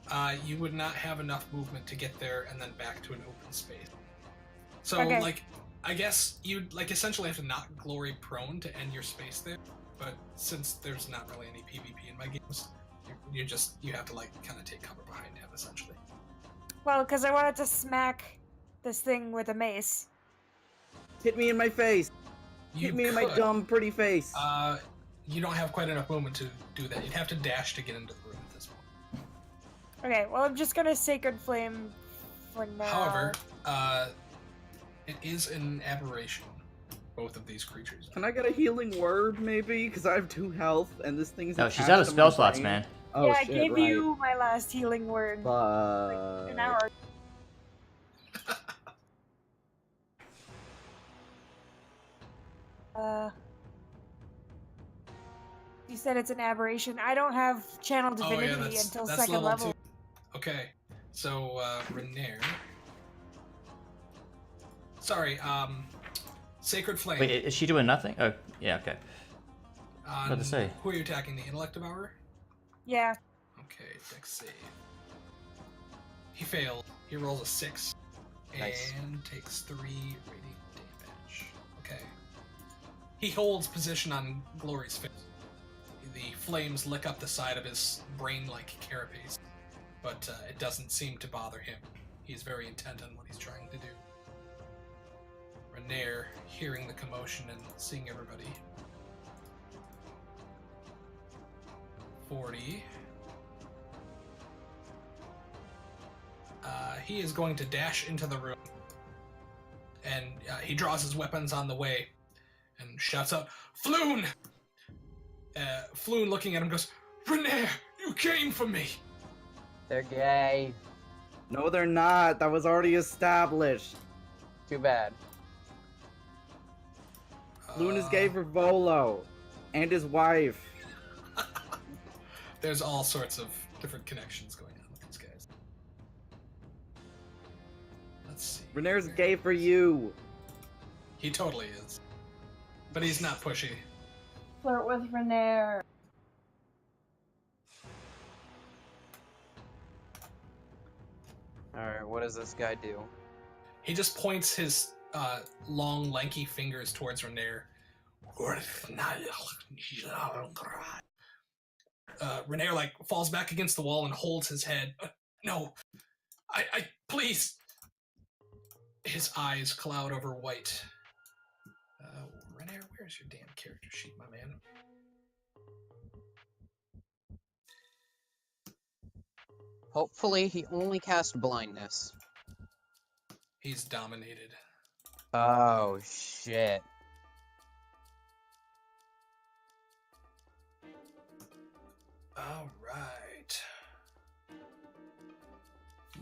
you would not have enough movement to get there and then back to an open space. So, Okay. like, I guess you'd, like, essentially have to knock Glory prone to end your space there, but since there's not really any PvP in my games, you have to, like, kind of take cover behind him, essentially. Well, because I wanted to smack this thing with a mace. Hit me in my face. You Hit me in my could. dumb, pretty face. You don't have quite enough movement to do that. You'd have to dash to get into the room at this point. Okay, well, I'm just gonna Sacred Flame for now. However, it is an aberration, both of these creatures. Can I get a healing word, maybe? Because I have 2 health, and this thing's No, she's attached out of to spell my slots, brain. man. Oh, yeah, I shit, gave right. you my last healing word But... an hour. You said it's an aberration. I don't have Channel Divinity until that's second level. 2. Okay, so Renair. Sorry, Sacred Flame. Wait, is she doing nothing? Oh, yeah, okay. What to say? Who are you attacking? The Intellect Devourer? Yeah. Okay, dex save. He failed. He rolls a 6 Nice. and takes 3 radiant damage. Okay. He holds position on Glory's face. The flames lick up the side of his brain-like carapace, but it doesn't seem to bother him. He's very intent on what he's trying to do. Renair, hearing the commotion and seeing everybody. 40. He is going to dash into the room, and he draws his weapons on the way and shouts out, "Floon!" Floon, looking at him, goes, "Renair, you came for me!" They're gay. No, they're not. That was already established. Too bad. Loon is gay for Volo and his wife. There's all sorts of different connections going on with these guys. Let's see. Renair's gay for you. He totally is. But he's not pushy. Flirt with Renair. Alright, what does this guy do? He just points his long, lanky fingers towards Renair. Renair, like, falls back against the wall and holds his head. No, I please. His eyes cloud over white. Renair, where's your damn character sheet, my man? Hopefully, he only cast blindness. He's dominated. Oh, shit. All right.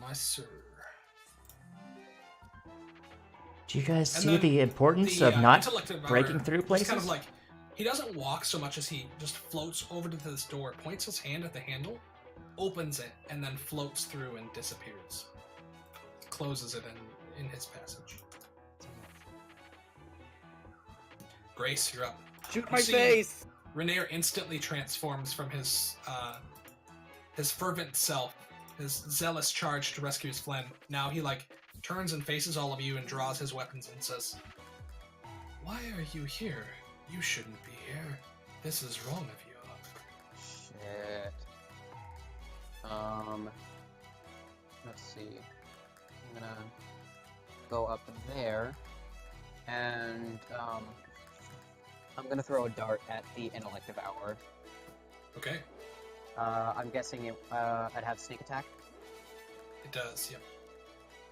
My sir. Do you guys And see then the importance The, of not Intellect Devourer breaking through just places? kind of like, he doesn't walk so much as he just floats over to this door, points his hand at the handle, opens it, and then floats through and disappears. Closes it in his passage. Grace, you're up. Shoot You my see face! Renair instantly transforms from his fervent self, his zealous charge to rescue his friend. Now he turns and faces all of you and draws his weapons and says, "Why are you here? You shouldn't be here. This is wrong of you." Shit. Let's see. I'm gonna go up there, and, I'm gonna throw a dart at the Intellect Devourer. Okay, I'm guessing I'd have sneak attack. it does. Yep.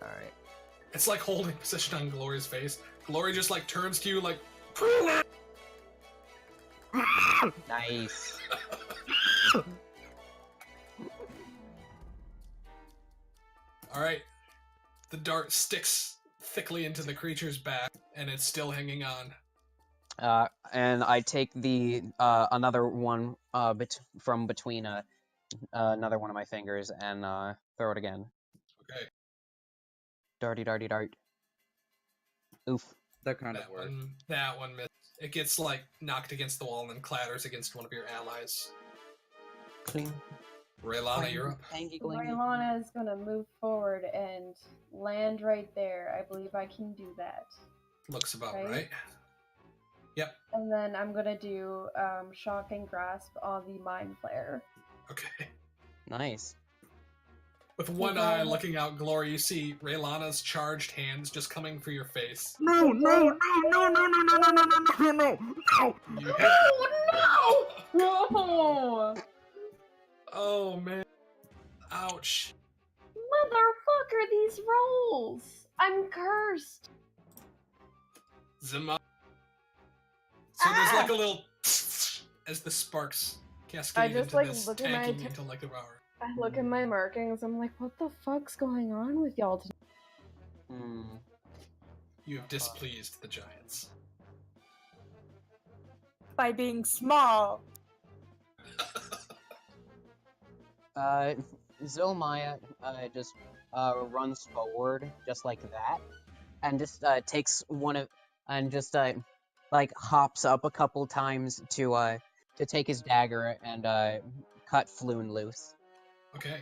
Alright. It's like holding position on Glory's face. Glory just turns to you like, Nice. all right. The dart sticks thickly into the creature's back, and it's still hanging on. And I take the, another one, from between, another one of my fingers and, throw it again. Okay. Darty, darty, dart. Oof. That kind of works. That one missed. It gets knocked against the wall and then clatters against one of your allies. Cling. Raylana, you're up. Tangy gling. Raylana is gonna move forward and land right there. I believe I can do that. Looks about Right. right. Yep. And then I'm gonna do Shocking Grasp on the Mind Flayer. Okay. Nice. With one eye looking out, Glory, you see Raylana's charged hands just coming for your face. No, no, no, no, no, no, no, no, no, no, no, no, no! You Oh no! No! Oh man. Ouch. Motherfucker, these rolls! I'm cursed! Zima. So there's a little as the sparks cascade just, into this look at my tanking Intellect Devourer. I look at my markings, I'm like, what the fuck's going on with y'all tonight? Hmm. You have displeased the giants. By being small. Zilmaya just runs forward just like that, and just takes one of and just like hops up a couple times to take his dagger and cut Floon loose. Okay.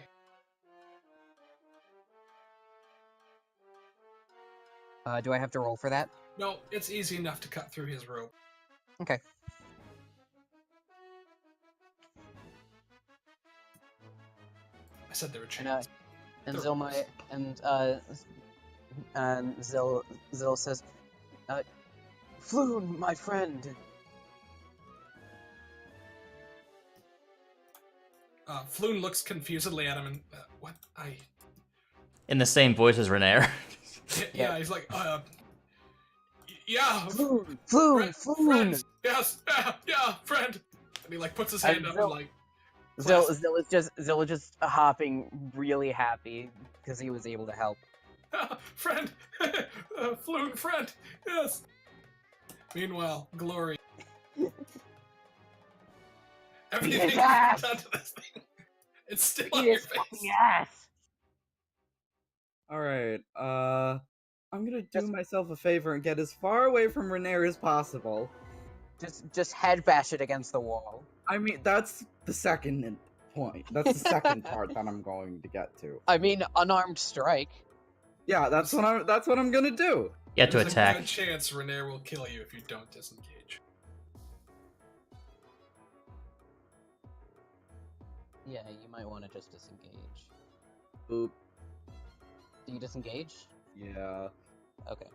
Do I have to roll for that? No, it's easy enough to cut through his rope. Okay. I said there were And chains. and They're Zilma and Zil says, Floon, my friend. Floon looks confusedly at him and what? In the same voice as Renair. Yeah, he's like, yeah, Floon, friend, Floon. yes, yeah, friend. And he like puts his hand up and like. Zil is just hopping, really happy because he was able to help. Friend, Floon, friend, yes. Meanwhile, Glory. Everything you've done to this thing, it's still on your face. Yes. All right. I'm gonna do myself a favor and get as far away from Renair as possible. Just head bash it against the wall. I mean, that's the second point. That's the second part that I'm going to get to. I mean, unarmed strike. Yeah, that's what I'm gonna do. You have to There's attack. a good chance Renair will kill you if you don't disengage. Yeah, you might want to just disengage. Oop. Do you disengage? Yeah. Okay.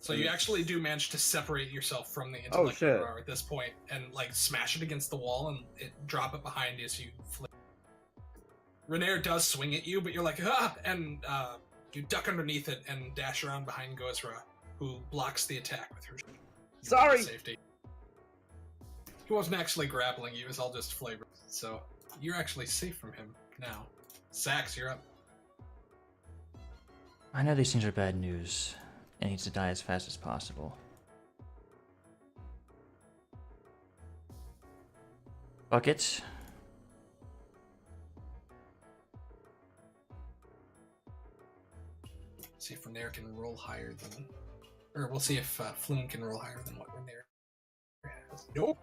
So you actually do manage to separate yourself from the Oh, intellect shit. at this point and like smash it against the wall and drop it behind you as you flip. Renair does swing at you, but you're like, and you duck underneath it and dash around behind Gozra, who blocks the attack with her Sorry. safety. He wasn't actually grappling you, it was all just flavor. So you're actually safe from him now. Sax, you're up. I know these things are bad news. It needs to die as fast as possible. Bucket. See if Renair can roll higher than, or we'll see if Floon can roll higher than what Renair has. Nope.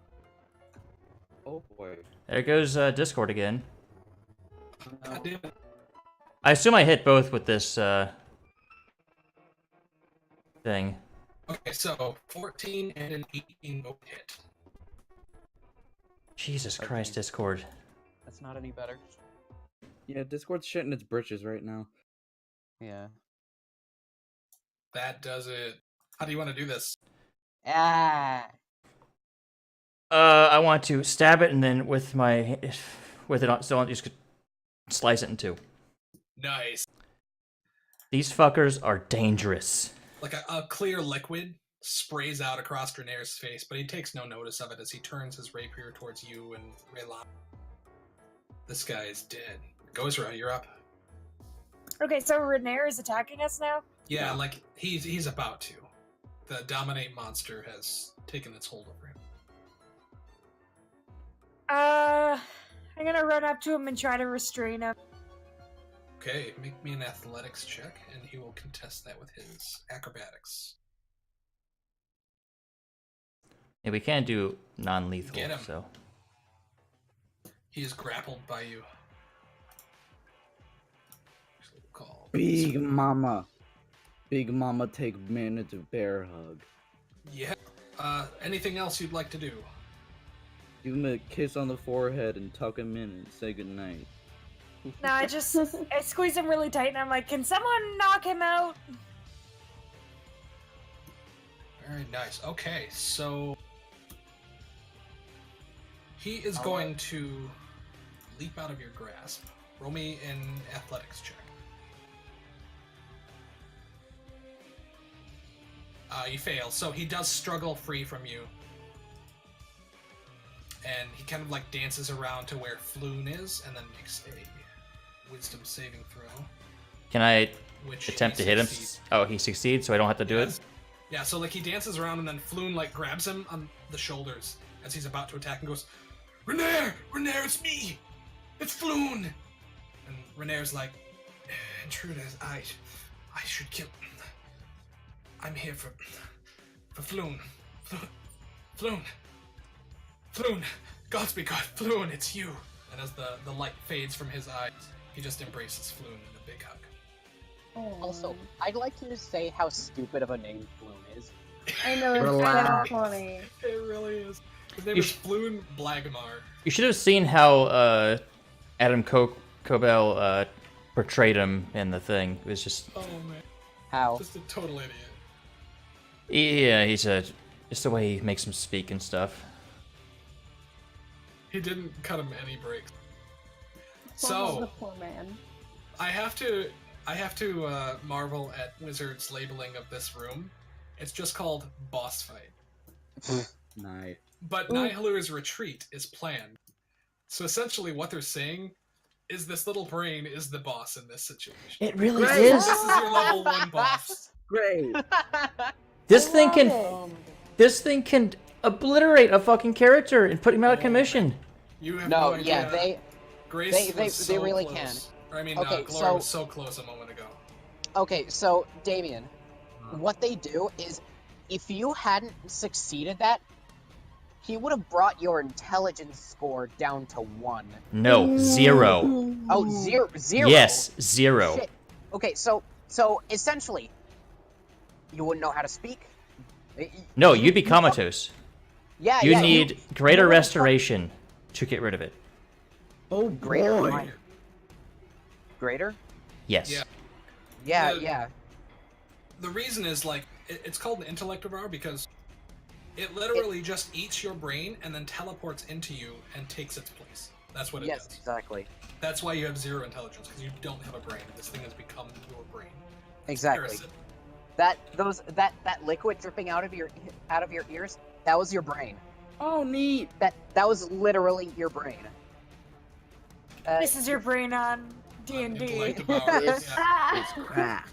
Oh boy. There goes Discord again. God damn it. I assume I hit both with this thing. Okay, so 14 and an 18 both hit. Jesus Christ, Discord. That's not any better. Yeah, Discord's shitting its britches right now. Yeah. That does it. How do you want to do this? Ah. I want to stab it and then with my with it on, so I'll just slice it in two. Nice. These fuckers are dangerous. Like a clear liquid sprays out across Renair's face, but he takes no notice of it as he turns his rapier towards you and Raylan. This guy is dead. Gozra, you're up. Okay, so Renair is attacking us now? Yeah, like he's about to. The dominate monster has taken its hold over him. I'm gonna run up to him and try to restrain him. Okay, make me an athletics check, and he will contest that with his acrobatics. Yeah, we can't do non-lethal, Get him. so. He is grappled by you. Call. Big Mama. Big Mama take minute to bear hug. Yeah. Anything else you'd like to do? Give him a kiss on the forehead and tuck him in and say goodnight. No, I squeeze him really tight and I'm like, can someone knock him out? Very nice. Okay, so he is going to leap out of your grasp. Roll me an athletics check. You fail, so he does struggle free from you. And he kind of like dances around to where Floon is, and then makes a wisdom saving throw. Can I Which attempt he to hit him? succeeds. Oh, he succeeds, so I don't have to do Yes. it? Yeah, so like he dances around and then Floon like grabs him on the shoulders as he's about to attack and goes, Renair! Renair, it's me! It's Floon! And Renair's like, intruders, I should kill. I'm here for for Floon. Floon, gods be God, Floon, it's you. And as the light fades from his eyes, he just embraces Floon in a big hug. Also, I'd like to just say how stupid of a name Floon is. I know, it's Relax. so funny. It really is. His name You is Floon Blagmar. You should have seen how Adam Cobell portrayed him in the thing. It was just, Oh man, How? just a total idiot. yeah, just the way he makes him speak and stuff. He didn't cut him any breaks. The So poor man. I have to marvel at Wizard's labeling of this room. It's just called Boss Fight. Nice. But Nihilu's retreat is planned. So essentially what they're saying is this little brain is the boss in this situation. It really Great. is. This is your level 1 boss. Great. This thing Love can, it. this thing can obliterate a fucking character and put him out of Oh, commission. You have No, no idea. yeah, Grace they was so really close. can. Or, I mean, Okay, Gloria so- was so close a moment ago. Okay, so Damien, what they do is, if you hadn't succeeded that, he would have brought your intelligence score down to 1. No, 0. Oh, zero. Yes, 0. Shit. Okay, so essentially, you wouldn't know how to speak. No, you'd be comatose. Yeah, You yeah. need greater restoration to get rid of it. Oh Greater boy. mind. Greater? Yes. Yeah. Yeah, The- yeah. The reason is, like, it's called an intellect devour because it literally just eats your brain and then teleports into you and takes its place. That's what it Yes, does. exactly. That's why you have 0 intelligence, because you don't have a brain. This thing has become your brain. Exactly. Parasite. That liquid dripping out of your ears, that was your brain. Oh, neat. That was literally your brain. This is your brain on D&D. Intellect devour. This Yeah. is crack.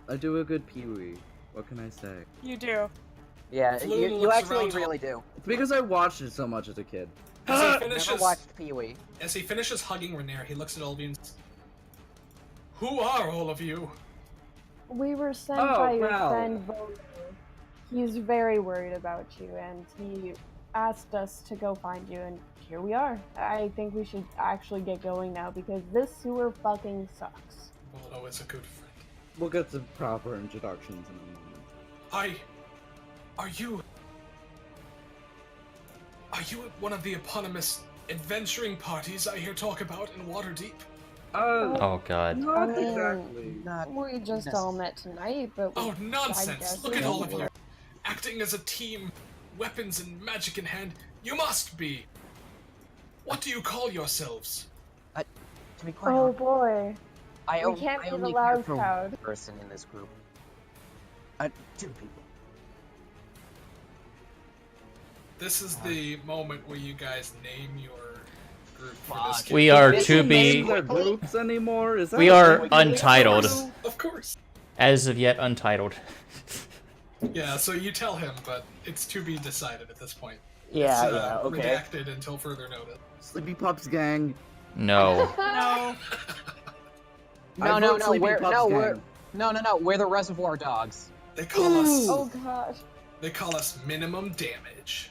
I do a good Pee-wee. What can I say? You do. Yeah, Floon you looks actually around. really do. It's because I watched it so much as a kid. As he Never finishes, watched Pee-wee. as he finishes hugging Renair, he looks at all of you and says, "Who are all of you?" We were sent Oh, by your wow. friend Volo. He's very worried about you, and he asked us to go find you, and here we are. I think we should actually get going now, because this sewer fucking sucks. Waldo is a good friend. We'll get to proper introductions in a moment. Are you at one of the eponymous adventuring parties I hear talk about in Waterdeep? Oh god. Not I mean, exactly. Not We just all met tonight, but Oh, I nonsense! guess Look at we all of will. you! Acting as a team, weapons and magic in hand, you must be! What do you call yourselves? To be quite Oh honest, boy, I we only, can't I be the only loud care for crowd. one person in this group. 2 people. This is the moment where you guys name your group for this Fuck. game. We are This to is be, Name their groups anymore? Is that we a are thing? untitled. Of course. As of yet untitled. Yeah, so you tell him, but it's to be decided at this point. Yeah, It's, yeah, okay. redacted until further notice. Sleepy Pups Gang. No. No. No, I no, vote no, Sleepy we're Pups Gang. no, we're the Reservoir Dogs. They call us Oh gosh. they call us minimum damage.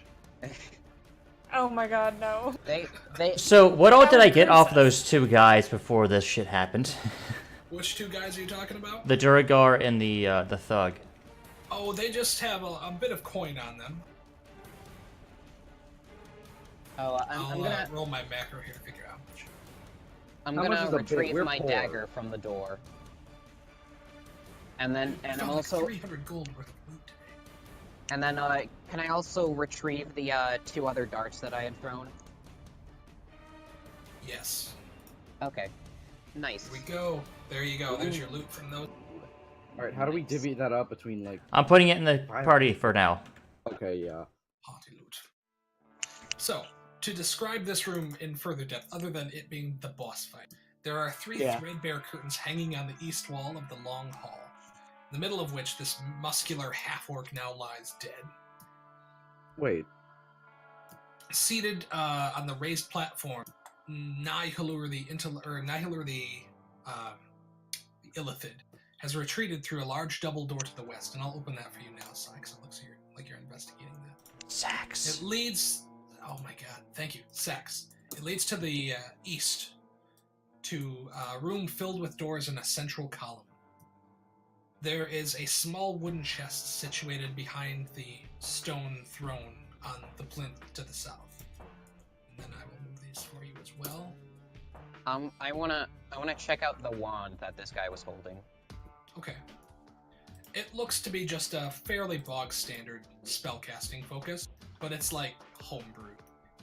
Oh my god, no. They So, what all did I get off those 2 guys before this shit happened? Which 2 guys are you talking about? The Duragar and the Thug. Oh, they just have a bit of coin on them. Oh, I'll I'm gonna roll my macro here to figure out how much. I'm How much gonna is a bit? retrieve We're my poor. dagger from the door. And Found like also 300 gold worth of loot today. and then can I also retrieve the 2 other darts that I had thrown? Yes. Okay. Nice. Here we go. There you go. There's your loot from those. Alright, how do we divvy that up between, like... I'm putting it in the party for now. Okay, yeah. Haughty loot. So, to describe this room in further depth, other than it being the boss fight, there are 3 threadbare curtains hanging on the east wall of the long hall, in the middle of which this muscular half-orc now lies dead. Wait. Seated on the raised platform, Nihilur the Illithid has retreated through a large double door to the west, and I'll open that for you now, Sax. It looks like you're investigating that. Sax. It leads. Oh my god, thank you, Sax. It leads to the east, to a room filled with doors in a central column. There is a small wooden chest situated behind the stone throne on the plinth to the south. And then I will move these for you as well. I wanna check out the wand that this guy was holding. Okay. It looks to be just a fairly bog standard spellcasting focus, but it's like homebrew.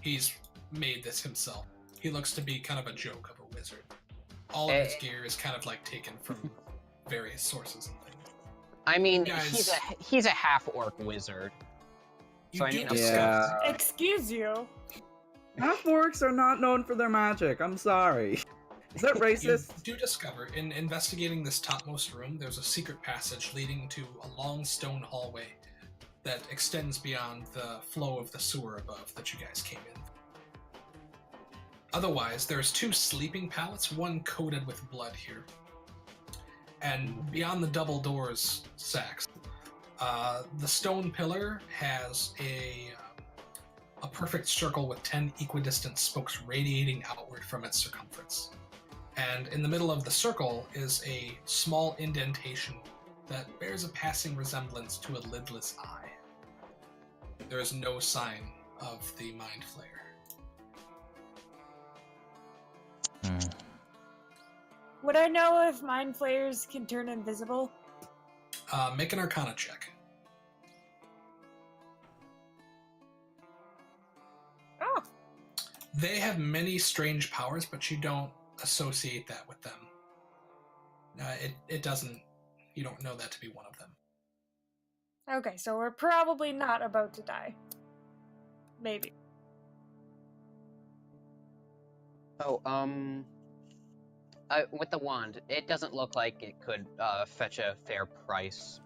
He's made this himself. He looks to be kind of a joke of a wizard. All of his gear is kind of like taken from various sources and things. I mean, Guys, he's a half-orc wizard. You So I do mean, discover. Excuse you. Half-orcs are not known for their magic. I'm sorry. Is that racist? You do discover, in investigating this topmost room, there's a secret passage leading to a long stone hallway that extends beyond the flow of the sewer above that you guys came in. Otherwise, there's 2 sleeping pallets, one coated with blood here. And beyond the double doors, Sax, the stone pillar has a perfect circle with 10 equidistant spokes radiating outward from its circumference. And in the middle of the circle is a small indentation that bears a passing resemblance to a lidless eye. There is no sign of the Mind Flayer. Would I know if mind flayers can turn invisible? Make an Arcana check. Oh. They have many strange powers, but you don't associate that with them. It doesn't. You don't know that to be one of them. Okay, so we're probably not about to die. Maybe. Oh, with the wand, it doesn't look like it could fetch a fair price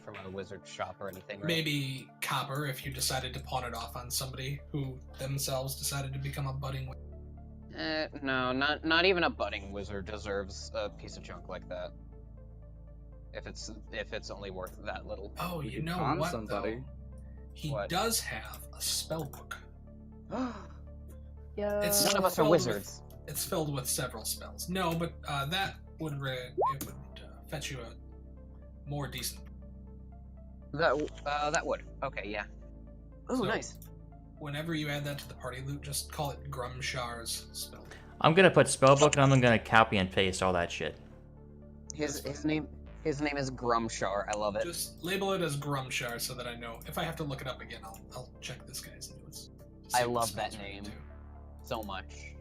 from a wizard shop or anything, right? Maybe copper if you decided to pawn it off on somebody who themselves decided to become a budding wizard. No, not even a budding wizard deserves a piece of junk like that. If it's only worth that little. Oh, you could know con what, somebody. though? He What? does have a spell book. Yeah. It's None of us are filled wizards. It's filled with several spells. No, but that would fetch you a more decent. That would. Okay, yeah. Oh, So- nice. Whenever you add that to the party loot, just call it Grumshar's spell. I'm gonna put spellbook and I'm gonna copy and paste all that shit. His name is Grumshar. I love it. Just label it as Grumshar so that I know. If I have to look it up again, I'll check this guy's notes. to see I what love spells that are name. into. So much.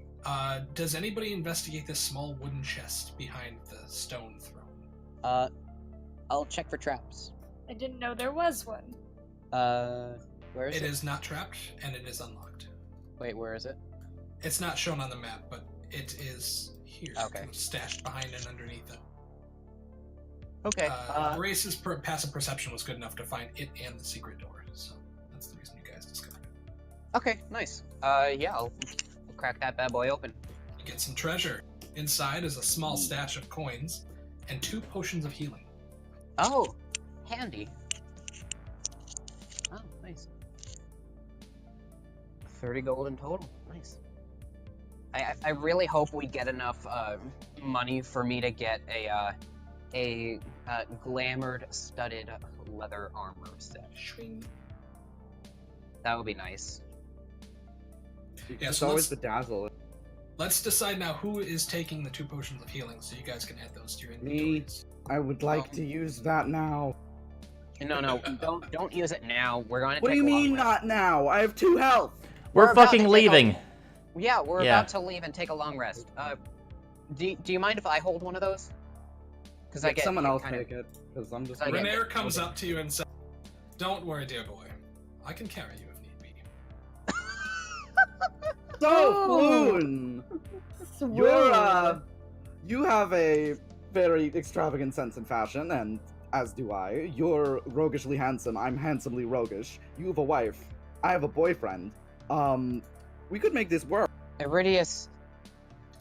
Does anybody investigate this small wooden chest behind the stone throne? I'll check for traps. I didn't know there was one. Where is it? It is not trapped, and it is unlocked. Wait, where is it? It's not shown on the map, but it is here. Okay. Kind of stashed behind and underneath it. Okay. Grace's passive perception was good enough to find it and the secret door, so that's the reason you guys discovered it. Okay, nice. Yeah, I'll crack that bad boy open. You get some treasure. Inside is a small stash of coins and 2 potions of healing. Oh, handy. Oh, nice. 30 gold in total. Nice. I really hope we get enough money for me to get a glamored studded leather armor set. Shwing. That would be nice. Yeah, It's so always let's- bedazzled. Let's decide now who is taking the 2 potions of healing, so you guys can add those to your Me. inventories. I would like to use that now. No, don't use it now. We're going to What take do you a long mean rest. not now? I have 2 health. We're about fucking to take a- leaving. Yeah, we're Yeah. about to leave and take a long rest. Do you mind if I hold one of those? Because I get Someone else kind of. take it, because I'm just. I get- Renair comes up to you and says, "Don't worry, dear boy. I can carry you if need be." So, Oh. Floon, Swoon. you have a very extravagant sense in fashion, and as do I. You're roguishly handsome. I'm handsomely roguish. You have a wife. I have a boyfriend. We could make this work. Iridius,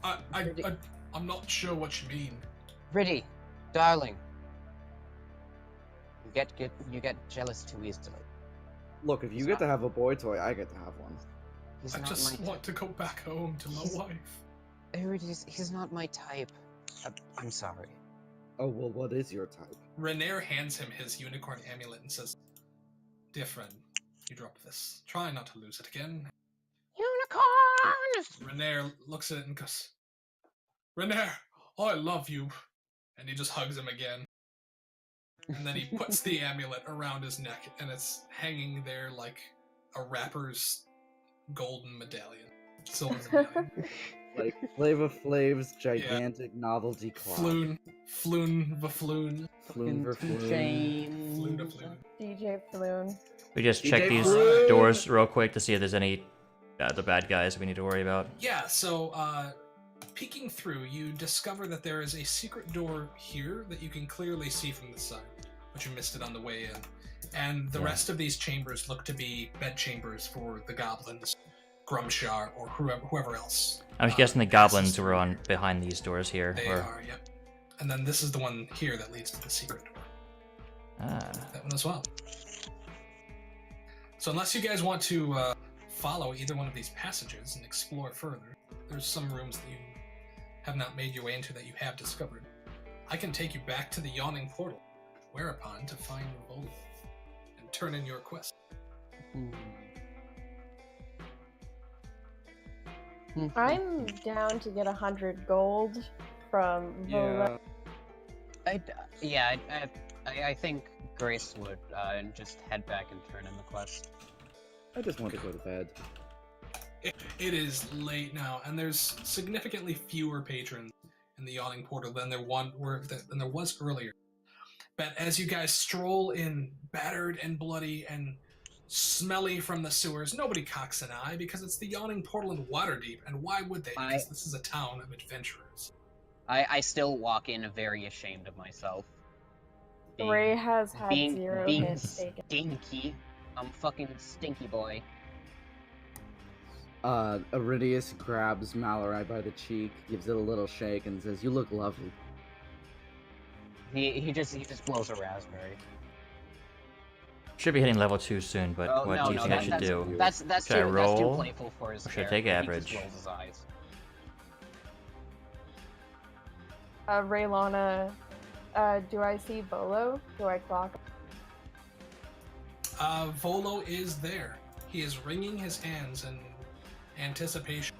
I'm not sure what you mean. Riddy, darling, You get jealous too easily. Look, if you He's get not- to have a boy toy, I get to have one. He's I not just my want to go back home to my wife. He's not my type. I'm sorry. Oh, well, what is your type? Renair hands him his unicorn amulet and says, "Dear friend, you dropped this. Try not to lose it again." Unicorns! Renair looks at it and goes, "Renair, I love you." And he just hugs him again. And then he puts the amulet around his neck, and it's hanging there like a rapper's golden medallion. Silver medallion. Like Flava Flav's gigantic novelty clock. Floon. Floon vafloon. Floon ver floon. Floon to floon. DJ Floon. We just DJ check these Flood. doors real quick to see if there's any the bad guys we need to worry about. Yeah, so peeking through, you discover that there is a secret door here that you can clearly see from the side, but you missed it on the way in. And the rest of these chambers look to be bed chambers for the goblins, Grumshar, or whoever else. I'm guessing the goblins were on behind these doors here. They are, yep. And then this is the one here that leads to the secret door. Ah. That one as well. So unless you guys want to follow either one of these passages and explore further, there's some rooms that you have not made your way into that you have discovered. I can take you back to the yawning portal, whereupon to find Volo and turn in your quest. I'm down to get 100 gold from Vola. I think Grace would just head back and turn in the quest. I just want to go to bed. It is late now, and there's significantly fewer patrons in the yawning portal than there was earlier. But as you guys stroll in, battered and bloody and smelly from the sewers, nobody cocks an eye because it's the yawning portal in Waterdeep, and why would they? Because this is a town of adventurers. I still walk in very ashamed of myself. Ray has had zero being hits taken. stinky. I'm fucking stinky boy. Iridius grabs Mallory by the cheek, gives it a little shake, and says, "You look lovely." He just blows a raspberry. Should be hitting level 2 soon, but Oh, what no, do you no, think I that- should that's- do? That's Should I too roll, playful for his or should I character. take He average? just rolls his eyes. Raylana, do I see Volo? Do I clock? Volo is there. He is wringing his hands in anticipation.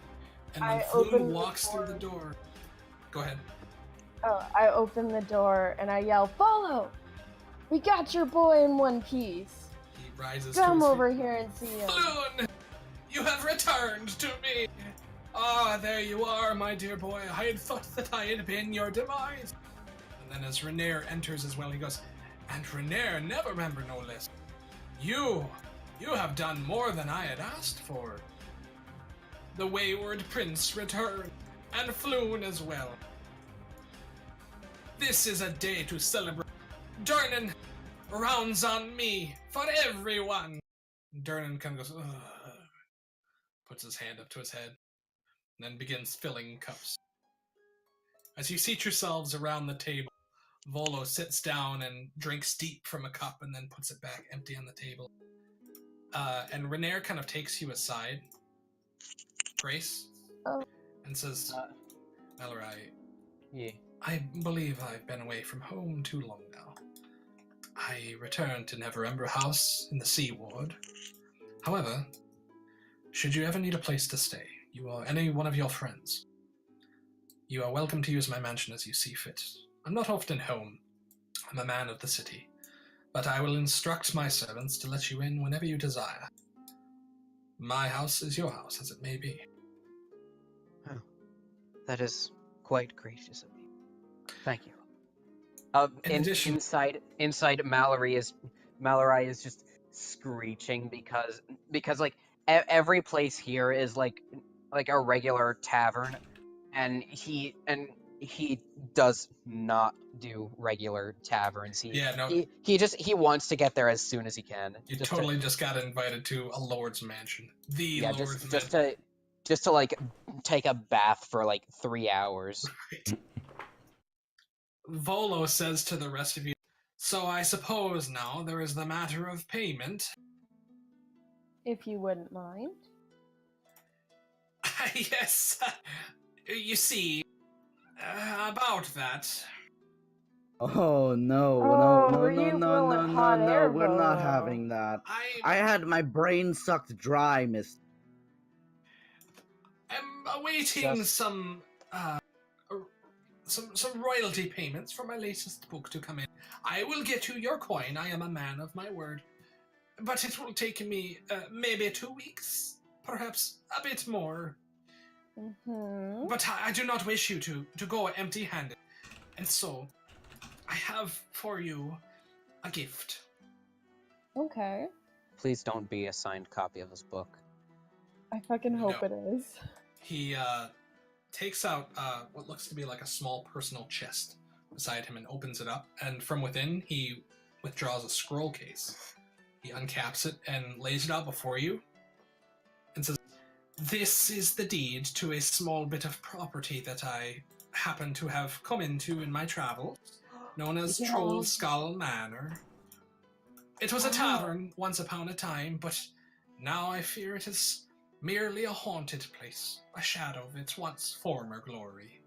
And when I Floon open the walks through the door. door... Go ahead. Oh, I open the door and I yell, "Volo! We got your boy in one piece. He rises Come to his over feet. here and see him." Floon! You have returned to me! Ah, there you are, my dear boy. I had thought that I had been your demise. And then as Renair enters as well, he goes, "And Renair, never remember no less. You have done more than I had asked for. The wayward prince returned, and Floon as well. This is a day to celebrate. Durnan, rounds on me for everyone." Durnan kind of goes, "Ugh," puts his hand up to his head, and then begins filling cups. As you seat yourselves around the table, Volo sits down and drinks deep from a cup and then puts it back empty on the table. And Renair kind of takes you aside, Grace, Oh. and says, "Mallory, Yeah. I believe I've been away from home too long now. I returned to Neverember House in the Sea Ward. However, should you ever need a place to stay, you or any one of your friends, you are welcome to use my mansion as you see fit. I'm not often home. I'm a man of the city, but I will instruct my servants to let you in whenever you desire. My house is your house, as it may be." That is quite gracious of you. Thank you. In addition- inside Mallory is just screeching because like every place here is like a regular tavern, and he does not do regular taverns. He wants to get there as soon as he can. You just got invited to a lord's mansion. The lord's mansion. Just to like take a bath for like 3 hours. Right. Volo says to the rest of you, So I suppose now there is the matter of payment. If you wouldn't mind. Yes, you see, about that. Oh no, Oh, no, were no, you no, no, blowing no, hot no, air, we're not Bobo? having that. I had my brain sucked dry, miss. I'm awaiting Just- some royalty payments for my latest book to come in. I will get you your coin. I am a man of my word. But it will take me maybe 2 weeks, perhaps a bit more. Mm-hmm. But I do not wish you to go empty-handed. And so, I have for you a gift. Okay. Please don't be a signed copy of his book. I fucking hope No. it is. He takes out what looks to be like a small personal chest beside him and opens it up. And from within, he withdraws a scroll case. He uncaps it and lays it out before you and says, "This is the deed to a small bit of property that I happen to have come into in my travels, known as Yeah. Troll Skull Manor. It was a tavern once upon a time, but now I fear it is merely a haunted place, a shadow of its once former glory."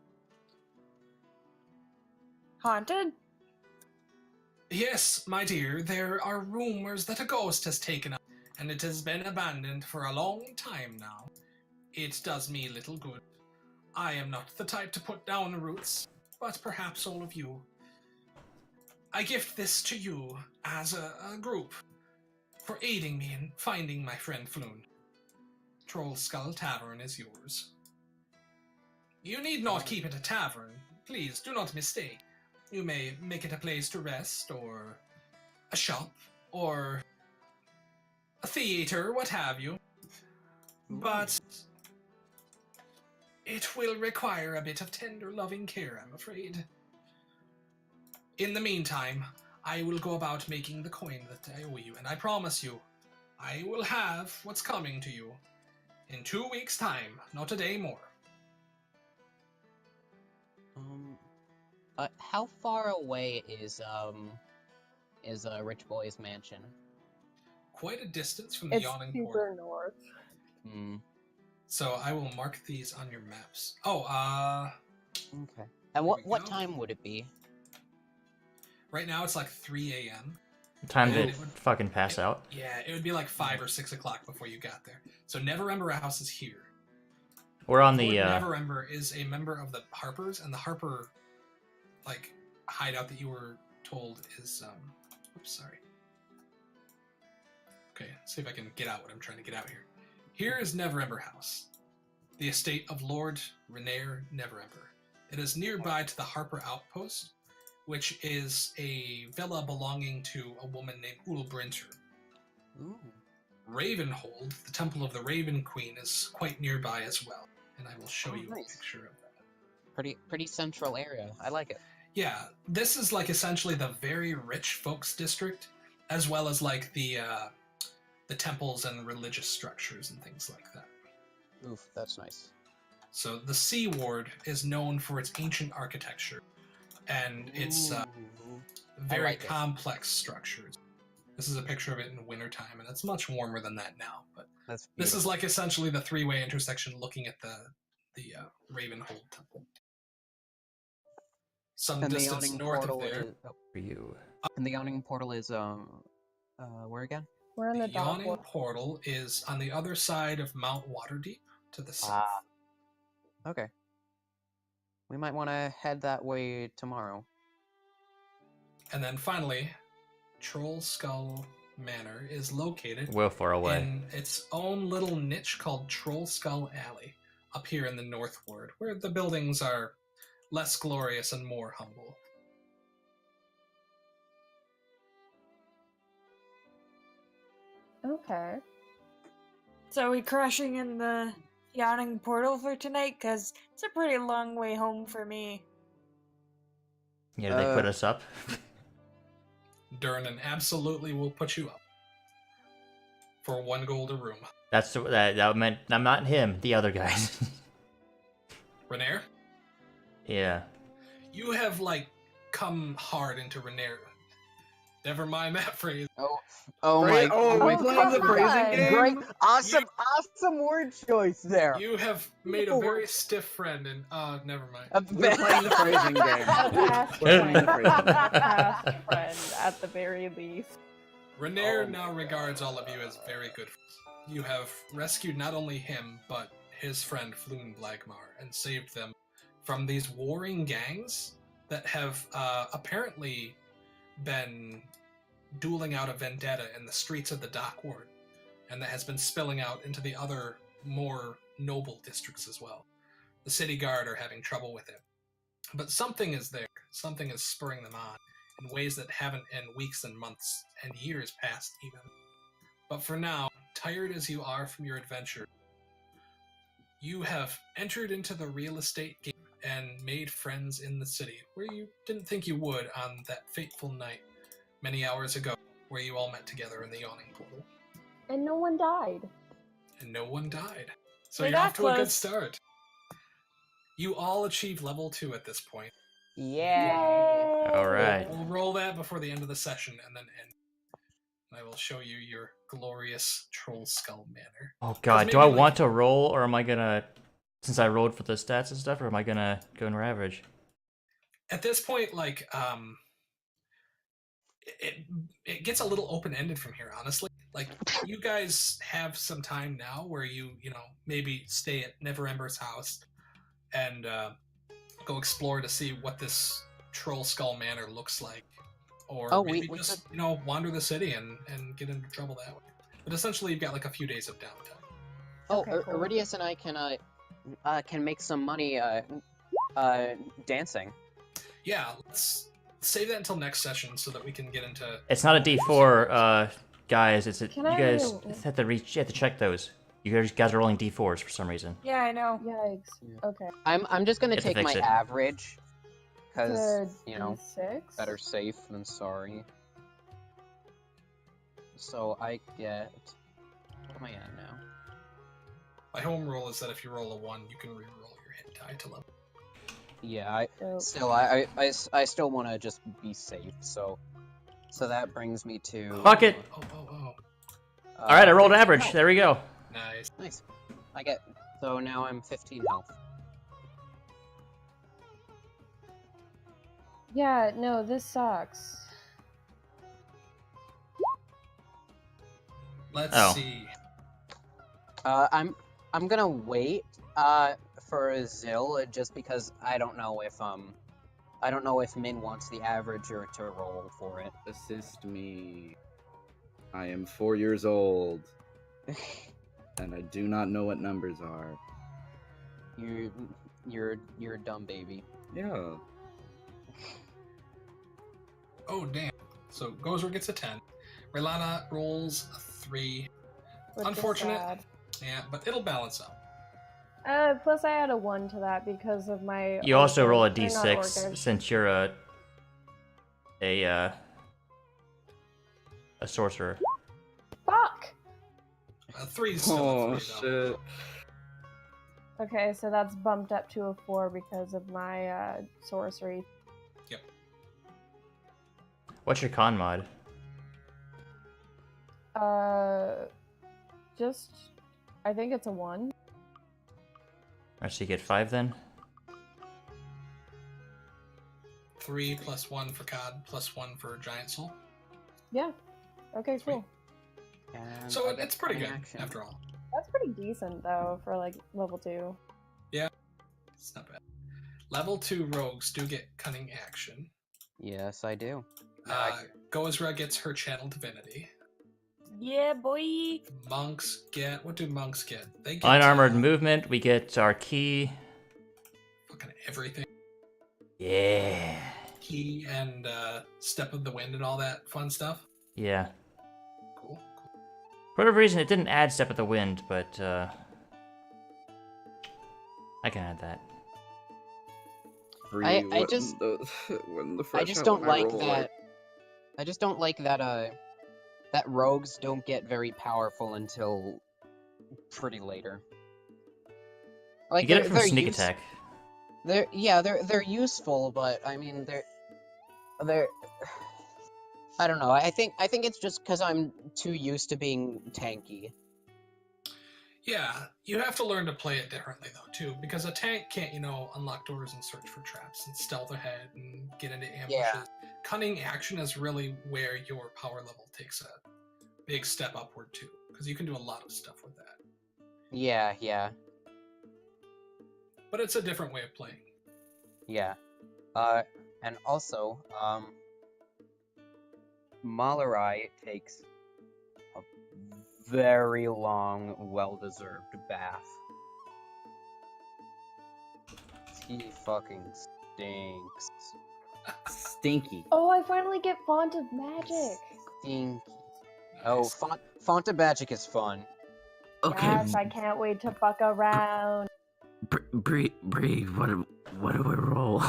Haunted? "Yes, my dear, there are rumors that a ghost has taken up, and it has been abandoned for a long time now. It does me little good. I am not the type to put down roots, but perhaps all of you. I gift this to you as a group for aiding me in finding my friend Floon. Troll Skull Tavern is yours. You need not keep it a tavern. Please do not mistake. You may make it a place to rest, or a shop, or a theater, what have you. But it will require a bit of tender, loving care, I'm afraid. In the meantime, I will go about making the coin that I owe you, and I promise you, I will have what's coming to you in 2 weeks' time, not a day more." How far away is Rich Boy's mansion? Quite a distance from the It's Yawning super Portal. north. Hmm. So I will mark these on your maps. Oh, Okay. And Here we what go. time would it be? right now it's like 3 a.m. Time And to it would- fucking pass out. Yeah, it would be like 5 or 6 o'clock before you got there. So Neverember House is here. We're on Fort the Neverember is a member of the Harpers, and the Harper like hideout that you were told is oops, sorry. Okay, let's see if I can get out what I'm trying to get out here. Here is Neverember House, the estate of Lord Renaer Neverember. It is nearby to the Harper Outpost, which is a villa belonging to a woman named Ulbrinter. Ooh. Ravenhold, the Temple of the Raven Queen, is quite nearby as well, and I will show Oh, you nice. a picture of that. Pretty central area. I like it. Yeah, this is like essentially the very rich folks district, as well as like the temples and religious structures and things like that. Oof, that's nice. So the Sea Ward is known for its ancient architecture and its Ooh. very like it. complex structures. This is a picture of it in wintertime, and it's much warmer than that now. But That's this is beautiful. like essentially the three-way intersection looking at the Ravenhold Temple. Some And the distance yawning north of portal there. is for you. and the yawning portal is where again? We're in The the dock. Yawning Portal is on the other side of Mount Waterdeep to the south. Ah. Okay. We might want to head that way tomorrow. And then finally, Troll Skull Manor is located Well far away. in its own little niche called Troll Skull Alley, up here in the North Ward, where the buildings are less glorious and more humble. Okay. So are we crashing in the yawning portal for tonight? Because it's a pretty long way home for me. Yeah, they put us up. Durnan absolutely will put you up for 1 gold a room. That meant I'm not him. The other guys. Renaer, Yeah. you have like come hard into Renaer. Never mind that phrase. Oh my! Oh, Oh, we playing the come phrasing on. game? Great, awesome word choice there. You have made a very stiff friend, and never mind. We're playing the phrasing game. A past We're playing the friend. phrasing game. Past friend, at the very least. Renair Oh now my regards all of you as very good friends. You have rescued not only him, but his friend Floon Blagmar, and saved them from these warring gangs that have apparently been dueling out a vendetta in the streets of the Dock Ward, and that has been spilling out into the other, more noble districts as well. The city guard are having trouble with it. But something is there. Something is spurring them on in ways that haven't in weeks and months and years past even. But for now, tired as you are from your adventure, you have entered into the real estate game and made friends in the city, where you didn't think you would on that fateful night many hours ago, where you all met together in the yawning portal. And no one died. And no one died. So We're you're that off to a good close. start. You all achieve level 2 at this point. Yeah. All right. We'll roll that before the end of the session and then end. And I will show you your glorious troll skull manor. Oh god, do maybe, I like- want to roll, or am I gonna, since I rolled for the stats and stuff, or am I gonna go in average? At this point, like, it gets a little open-ended from here, honestly. Like, you guys have some time now where you maybe stay at Neverember's house and go explore to see what this Troll Skull Manor looks like. Or maybe we just, wander the city and get into trouble that way. But essentially, you've got like a few days of downtime. Okay, cool. Iridius and I can make some money dancing. Yeah, let's save that until next session so that we can get into... It's not a D4, guys. It's a, Can you I guys do- have to reach. You have to check those. You guys are rolling D4s for some reason. Yeah, I know. Yikes. Okay. I'm just gonna You have to take my fix it. average, because To D6? better safe than sorry. So I get, what am I at now? My home rule is that if you roll a 1, you can re-roll your hit die to level. Yeah, So, I still want to just be safe. So that brings me to. Fuck it. Oh. All right, I rolled 15 average. health. There we go. Nice. Nice. I get. So now I'm 15 health. yeah, no, this sucks. Let's Oh. see. I'm gonna wait for Zill just because I don't know if Min wants the average or to roll for it. Assist me. I am 4 years old, and I do not know what numbers are. You're a dumb baby. Yeah. Oh, damn. So Gozer gets a 10. Relana rolls a 3. Which is Unfortunate. sad. Yeah, but it'll balance out. Plus I add a 1 to that because of my. You also roll a organ- or not D6 organ. since you're a sorcerer. Fuck! A 3 is still Oh a 3, though. shit. Okay, so that's bumped up to a 4 because of my sorcery. What's your con mod? Just. I think it's a 1. Alright, so you get 5 then? 3 plus 1 for COD, plus 1 for Giant Soul. Yeah. Okay, Sweet. cool. And So I get it's pretty good, cunning action. after all. That's pretty decent, though, for, like, level 2. It's not bad. Level 2 rogues do get cunning action. Yes, I do. Now I- Gozra gets her channel divinity. Yeah, boy. Monks get... What do monks get? They get Unarmored movement, we get our key. fucking everything. Yeah. Key and Step of the Wind and all that fun stuff. Yeah. Cool. For whatever reason, it didn't add Step of the Wind, but I can add that. I just don't like that. I just don't like that. That rogues don't get very powerful until pretty later. Like You get it from they're sneak use- attack. They're useful, but I mean they're I don't know. I think it's just because I'm too used to being tanky. Yeah, you have to learn to play it differently though too, because a tank can't, unlock doors and search for traps and stealth ahead and get into ambushes. Yeah. Cunning action is really where your power level takes a big step upward too, because you can do a lot of stuff with that. Yeah, yeah, But it's a different way of playing. yeah. And also, Malarai takes a very long, well-deserved bath. He fucking stinks. Stinky. Oh, I finally get Font of Magic. Stinky. Oh, Font of Magic is fun. Okay. Yes, I can't wait to fuck around. Bree, what do we roll?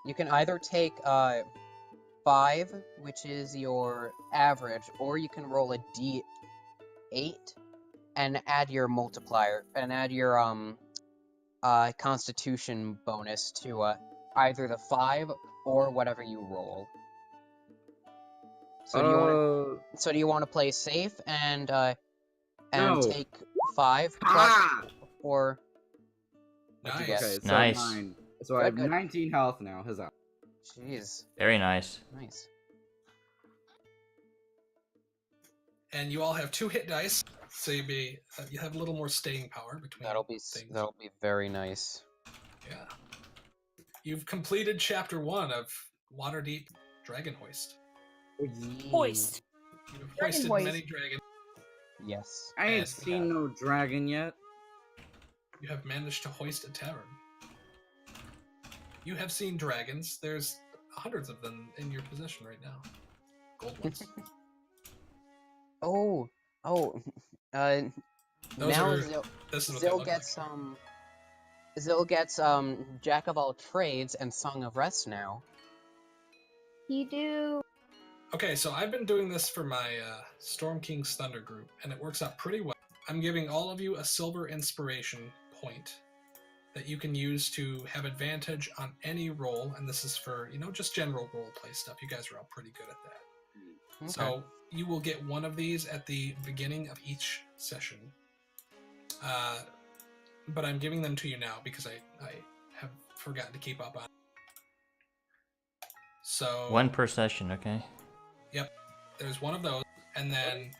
You can either take 5, which is your average, or you can roll a d8 and add your multiplier and add your Constitution bonus to either the 5 or whatever you roll. So do you want to play safe and No. take 5 plus, or what'd you Nice. get? Okay, so Nice. 9. So I have Good. 19 health now. Huzzah. Jeez, Very nice. nice. And you all have 2 hit dice, so you have a little more staying power between That'll be very nice. Yeah. You've completed chapter 1 of Waterdeep Dragon Heist. Hoist. You've Dragon hoisted hoist. many dragons. Yes. I ain't And, seen no dragon yet. You have managed to hoist a tavern. You have seen dragons. There's hundreds of them in your possession right now. Gold ones. Oh, Those now are- Zil, This is what they Zil look gets like. Zil gets Jack of all trades and Song of Rest now. You do. Okay, so I've been doing this for my Storm King's Thunder group, and it works out pretty well. I'm giving all of you a silver inspiration point that you can use to have advantage on any roll, and this is for, just general role play stuff. You guys are all pretty good at that. Okay. So you will get one of these at the beginning of each session. But I'm giving them to you now because I have forgotten to keep up on it. So 1 per session, okay? there's one of those, and then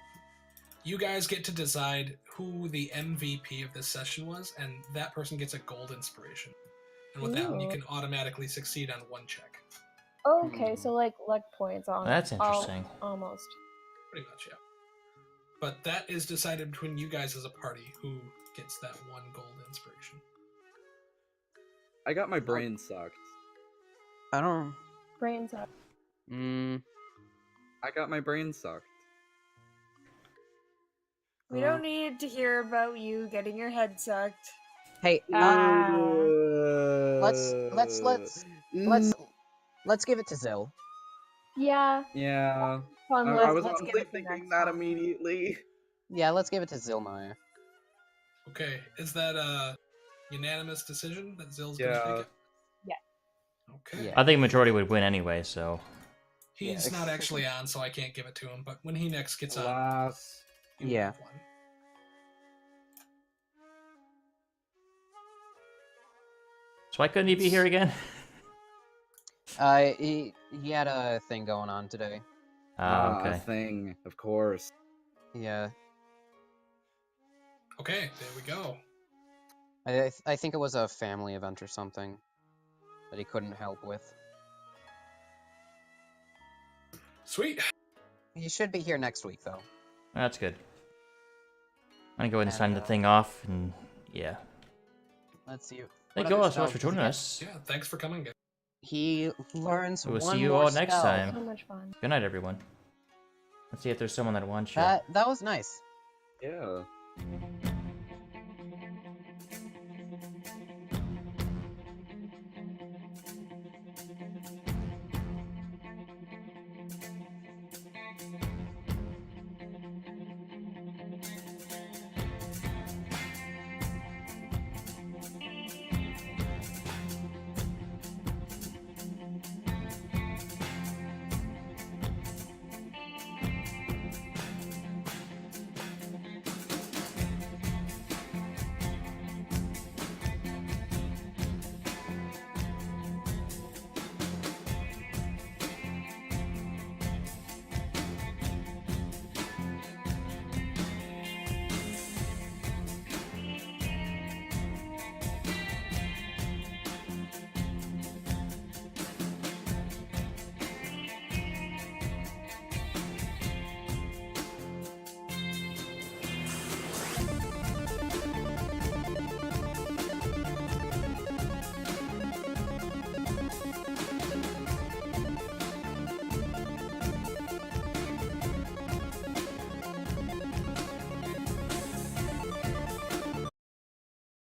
you guys get to decide who the MVP of this session was, and that person gets a gold inspiration. And with that one, you Ooh. can automatically succeed on 1 check. Okay, so like luck points on. That's interesting. Almost. Pretty much, yeah. But that is decided between you guys as a party who gets that 1 gold inspiration. I got my brain sucked. I don't. Brains up. I got my brain sucked. We don't need to hear about you getting your head sucked. Hey, let's give it to Zil. Yeah. Yeah. Fun. I was let's honestly give it the thinking next that one. immediately. Yeah, let's give it to Zilmaya. Okay, is that a unanimous decision that Zill's Yeah. gonna take it? Yeah. Okay. Yeah. I think majority would win anyway, so. He's Yeah. not actually on, so I can't give it to him, but when he next gets on, Alas. you will Yeah. have one. So why couldn't he be here again? He had a thing going on today. Okay. Thing, of course. Yeah, Okay, there we go. I think it was a family event or something that he couldn't help with. Sweet. He should be here next week, though. That's good. I'm gonna go ahead and sign the And, thing off, and yeah. Let's see. Thank what you all other so much for spells joining does he us. Yeah, thanks for coming, guys. get? He learns We'll see one you more all next spell. time. So much fun. Good night, everyone. Let's see if there's someone that wants you. That was nice. Yeah.